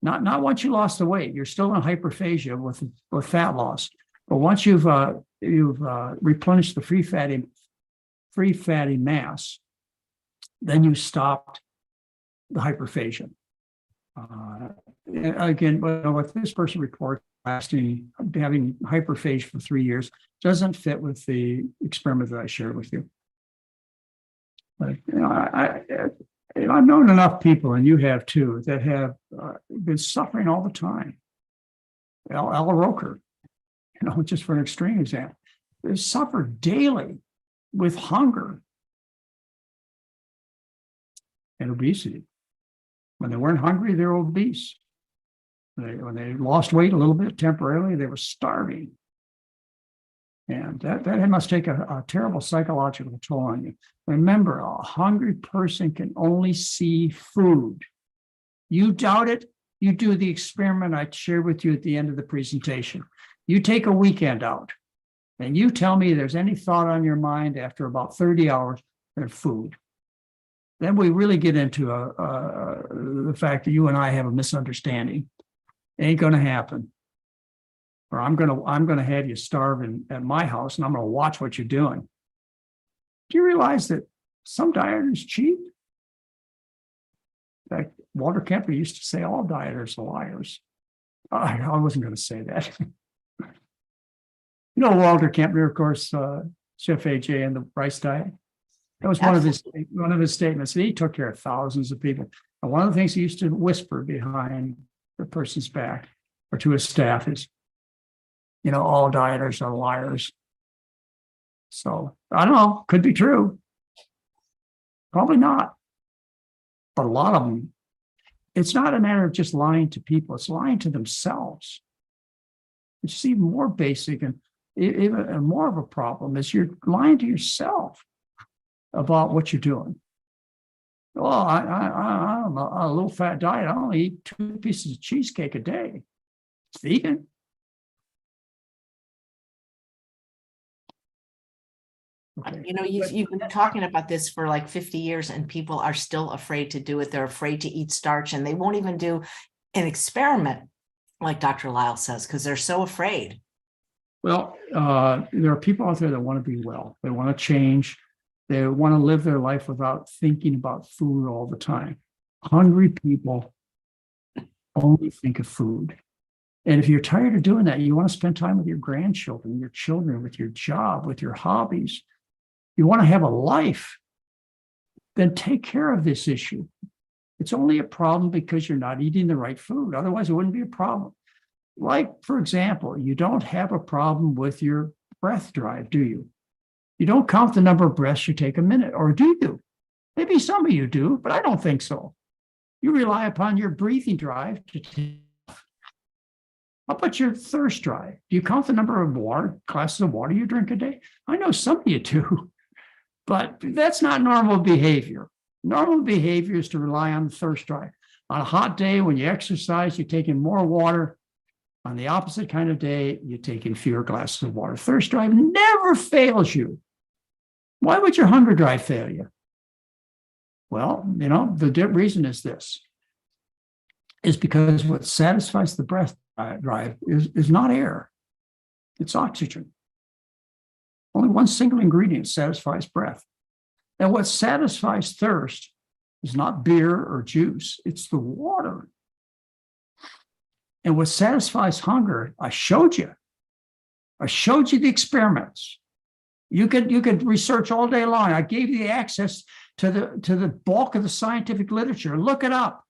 not once you lost the weight, you're still in hyperphagia with fat loss. But once you've replenished the free fatty mass, then you stopped the hyperphagia. Again, what this person reports, having hyperphagia for 3 years, doesn't fit with the experiment that I shared with you. But I've known enough people, and you have too, that have been suffering all the time. Al Roker, just for an extreme example, they suffer daily with hunger and obesity. When they weren't hungry, they were obese. When they lost weight a little bit temporarily, they were starving. And that must take a terrible psychological toll on you. Remember, a hungry person can only see food. You doubt it, you do the experiment I shared with you at the end of the presentation. You take a weekend out, and you tell me there's any thought on your mind after about 30 hours of food. Then we really get into the fact that you and I have a misunderstanding. It ain't going to happen. Or I'm gonna have you starve at my house, and I'm gonna watch what you're doing. Do you realize that some dieters cheat? Like Walter Kemper used to say, all dieters are liars. I wasn't going to say that. Walter Kemper, of course, Chef AJ and the rice diet. That was one of his statements. He took care of thousands of people. And one of the things he used to whisper behind the person's back or to his staff is, all dieters are liars. So I don't know, could be true. Probably not. But a lot of them, it's not a matter of just lying to people, it's lying to themselves. Which is even more basic and even more of a problem is you're lying to yourself about what you're doing. Well, I'm a low fat diet. I only eat 2 pieces of cheesecake a day. It's vegan. Okay. You've been talking about this for like 50 years and people are still afraid to do it. They're afraid to eat starch and they won't even do an experiment like Dr. Lyle says, because they're so afraid. Well, there are people out there that want to be well. They want to change. They want to live their life without thinking about food all the time. Hungry people only think of food. And if you're tired of doing that, you want to spend time with your grandchildren, your children, with your job, with your hobbies. You want to have a life, then take care of this issue. It's only a problem because you're not eating the right food. Otherwise, it wouldn't be a problem. Like, for example, you don't have a problem with your breath drive, do you? You don't count the number of breaths you take a minute, or do you? Maybe some of you do, but I don't think so. You rely upon your breathing drive to take. How about your thirst drive? Do you count the number of glasses of water you drink a day? I know some of you do, but that's not normal behavior. Normal behavior is to rely on the thirst drive. On a hot day, when you exercise, you're taking more water. On the opposite kind of day, you're taking fewer glasses of water. Thirst drive never fails you. Why would your hunger drive fail you? Well, the reason is this. Is because what satisfies the breath drive is not air. It's oxygen. Only one single ingredient satisfies breath. And what satisfies thirst is not beer or juice, it's the water. And what satisfies hunger, I showed you. I showed you the experiments. You could research all day long. I gave you the access to the bulk of the scientific literature. Look it up.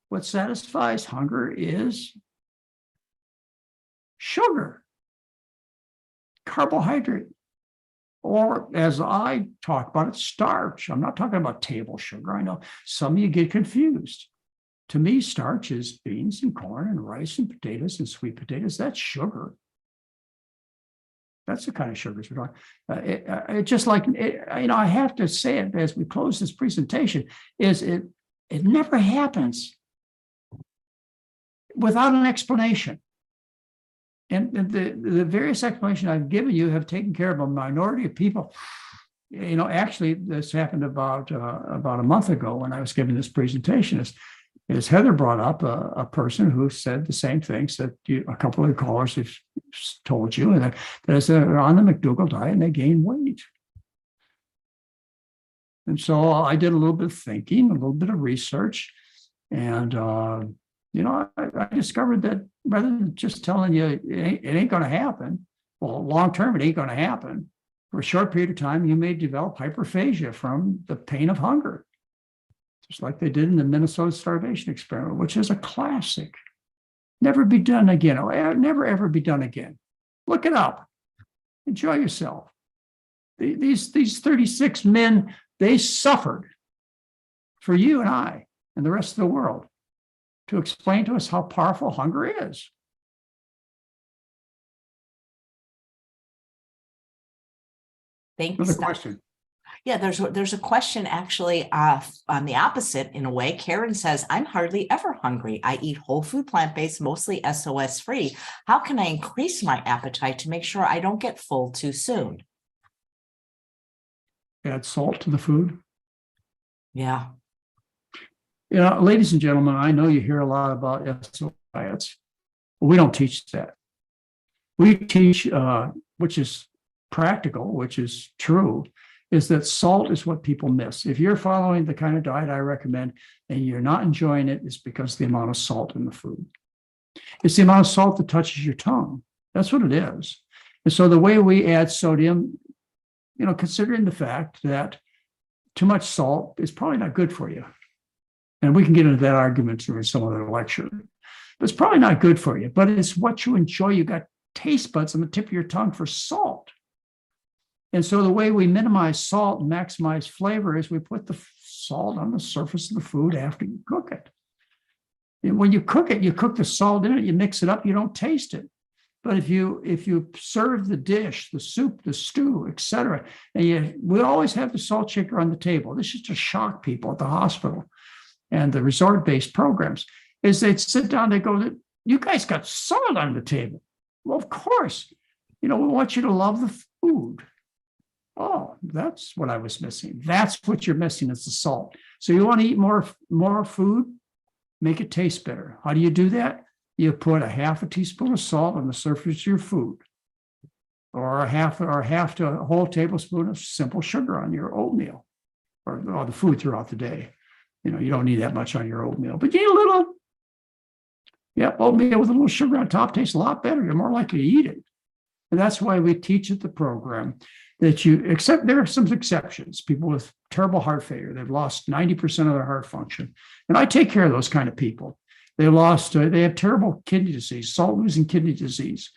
What satisfies hunger is sugar, carbohydrate, or as I talk about it, starch. I'm not talking about table sugar. I know some of you get confused. To me, starch is beans and corn and rice and potatoes and sweet potatoes. That's sugar. That's the kind of sugars we're talking. It just like, I have to say it as we close this presentation, is it never happens without an explanation. And the various explanations I've given you have taken care of a minority of people. Actually, this happened about a month ago when I was giving this presentation. Is Heather brought up a person who said the same things that a couple of the callers have told you, and that they're on the McDougall diet and they gain weight. And so I did a little bit of thinking, a little bit of research, and I discovered that rather than just telling you it ain't going to happen, well, long term it ain't going to happen. For a short period of time, you may develop hyperphagia from the pain of hunger, just like they did in the Minnesota starvation experiment, which is a classic. Never be done again. Never ever be done again. Look it up. Enjoy yourself. These 36 men, they suffered for you and I and the rest of the world to explain to us how powerful hunger is. Thanks. Another question. Yeah, there's a question actually on the opposite in a way. Karen says, I'm hardly ever hungry. I eat whole food, plant-based, mostly SOS free. How can I increase my appetite to make sure I don't get full too soon? Add salt to the food. Yeah. Ladies and gentlemen, I know you hear a lot about SOS diets, but we don't teach that. We teach, which is practical, which is true, is that salt is what people miss. If you're following the kind of diet I recommend and you're not enjoying it, it's because of the amount of salt in the food. It's the amount of salt that touches your tongue. That's what it is. And so the way we add sodium, considering the fact that too much salt is probably not good for you. And we can get into that argument during some other lecture. But it's probably not good for you, but it's what you enjoy. You got taste buds on the tip of your tongue for salt. And so the way we minimize salt and maximize flavor is we put the salt on the surface of the food after you cook it. And when you cook it, you cook the salt in it, you mix it up, you don't taste it. But if you serve the dish, the soup, the stew, etc., and we always have the salt shaker on the table. This is to shock people at the hospital and the resort-based programs, is they'd sit down, they go, you guys got salt on the table. Well, of course, we want you to love the food. Oh, that's what I was missing. That's what you're missing, is the salt. So you want to eat more food, make it taste better. How do you do that? You put a half a teaspoon of salt on the surface of your food, or a half to a whole tablespoon of simple sugar on your oatmeal, or the food throughout the day. You don't need that much on your oatmeal, but you need a little. Yeah, oatmeal with a little sugar on top tastes a lot better. You're more likely to eat it. And that's why we teach at the program that there are some exceptions. People with terrible heart failure, they've lost 90% of their heart function. And I take care of those kind of people. They have terrible kidney disease, salt-losing kidney disease.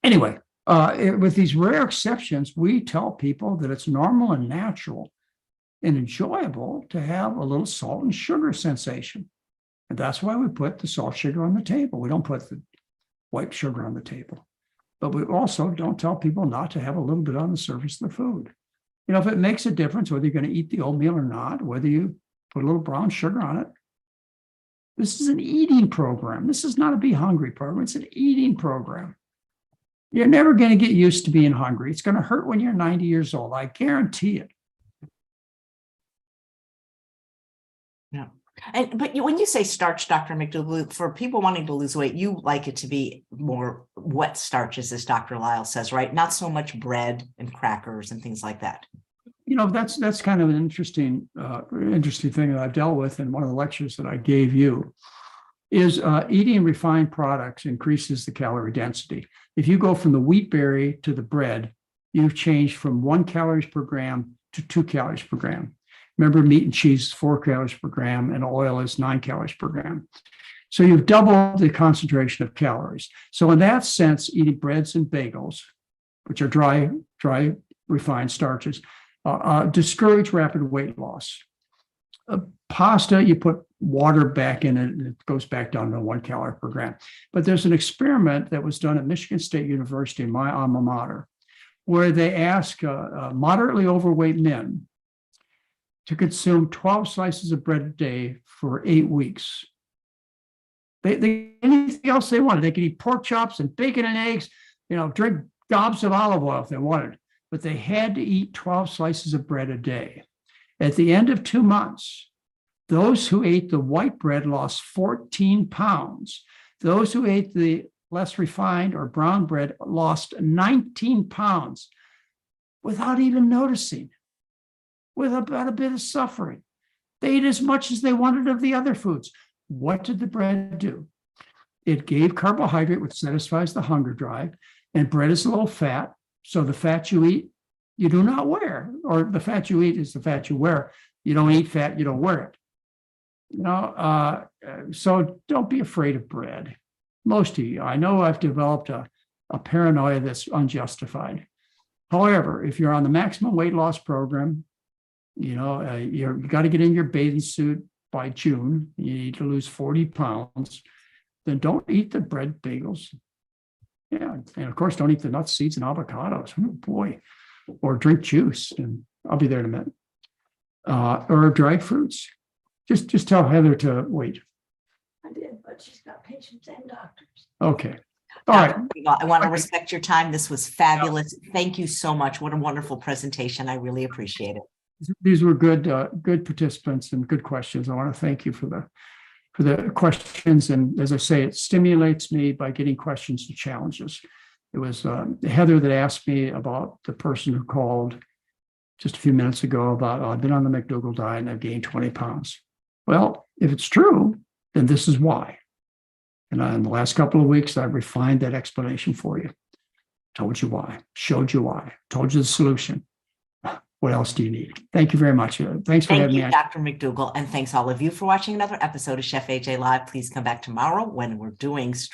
Anyway, with these rare exceptions, we tell people that it's normal and natural and enjoyable to have a little salt and sugar sensation. And that's why we put the salt sugar on the table. We don't put the white sugar on the table. But we also don't tell people not to have a little bit on the surface of the food. If it makes a difference whether you're going to eat the oatmeal or not, whether you put a little brown sugar on it. This is an eating program. This is not a be hungry program. It's an eating program. You're never going to get used to being hungry. It's going to hurt when you're 90 years old. I guarantee it. Yeah. But when you say starch, Dr. McDougall, for people wanting to lose weight, you like it to be more wet starches, as Dr. Lyle says, right? Not so much bread and crackers and things like that. That's kind of an interesting thing that I've dealt with in one of the lectures that I gave you. Is eating refined products increases the calorie density. If you go from the wheat berry to the bread, you've changed from 1 calories per gram to 2 calories per gram. Remember, meat and cheese is 4 calories per gram, and oil is 9 calories per gram. So you've doubled the concentration of calories. So in that sense, eating breads and bagels, which are dry refined starches, discourage rapid weight loss. Pasta, you put water back in it, and it goes back down to 1 calorie per gram. But there's an experiment that was done at Michigan State University, my alma mater, where they ask moderately overweight men to consume 12 slices of bread a day for 8 weeks. They anything else they wanted. They could eat pork chops and bacon and eggs, drink gobs of olive oil if they wanted, but they had to eat 12 slices of bread a day. At the end of 2 months, those who ate the white bread lost 14 pounds. Those who ate the less refined or brown bread lost 19 pounds without even noticing, without a bit of suffering. They ate as much as they wanted of the other foods. What did the bread do? It gave carbohydrate, which satisfies the hunger drive, and bread is low fat. So the fat you eat, you do not wear, or the fat you eat is the fat you wear. You don't eat fat, you don't wear it. So don't be afraid of bread. Most of you, I know I've developed a paranoia that's unjustified. However, if you're on the maximum weight loss program, you got to get in your bathing suit by June. You need to lose 40 pounds. Then don't eat the bread bagels. Yeah, and of course, don't eat the nuts, seeds, and avocados. Oh boy. Or drink juice, and I'll be there in a minute. Or dried fruits. Just tell Heather to wait. I did, but she's got patients and doctors. Okay. All right. I want to respect your time. This was fabulous. Thank you so much. What a wonderful presentation. I really appreciate it. These were good participants and good questions. I want to thank you for the questions. And as I say, it stimulates me by getting questions to challenges. It was Heather that asked me about the person who called just a few minutes ago about, I've been on the McDougall diet and I've gained 20 pounds. Well, if it's true, then this is why. And in the last couple of weeks, I've refined that explanation for you. Told you why, showed you why, told you the solution. What else do you need? Thank you very much. Thanks for having me. Thank you, Dr. McDougall. And thanks all of you for watching another episode of Chef AJ Live. Please come back tomorrow when we're doing straight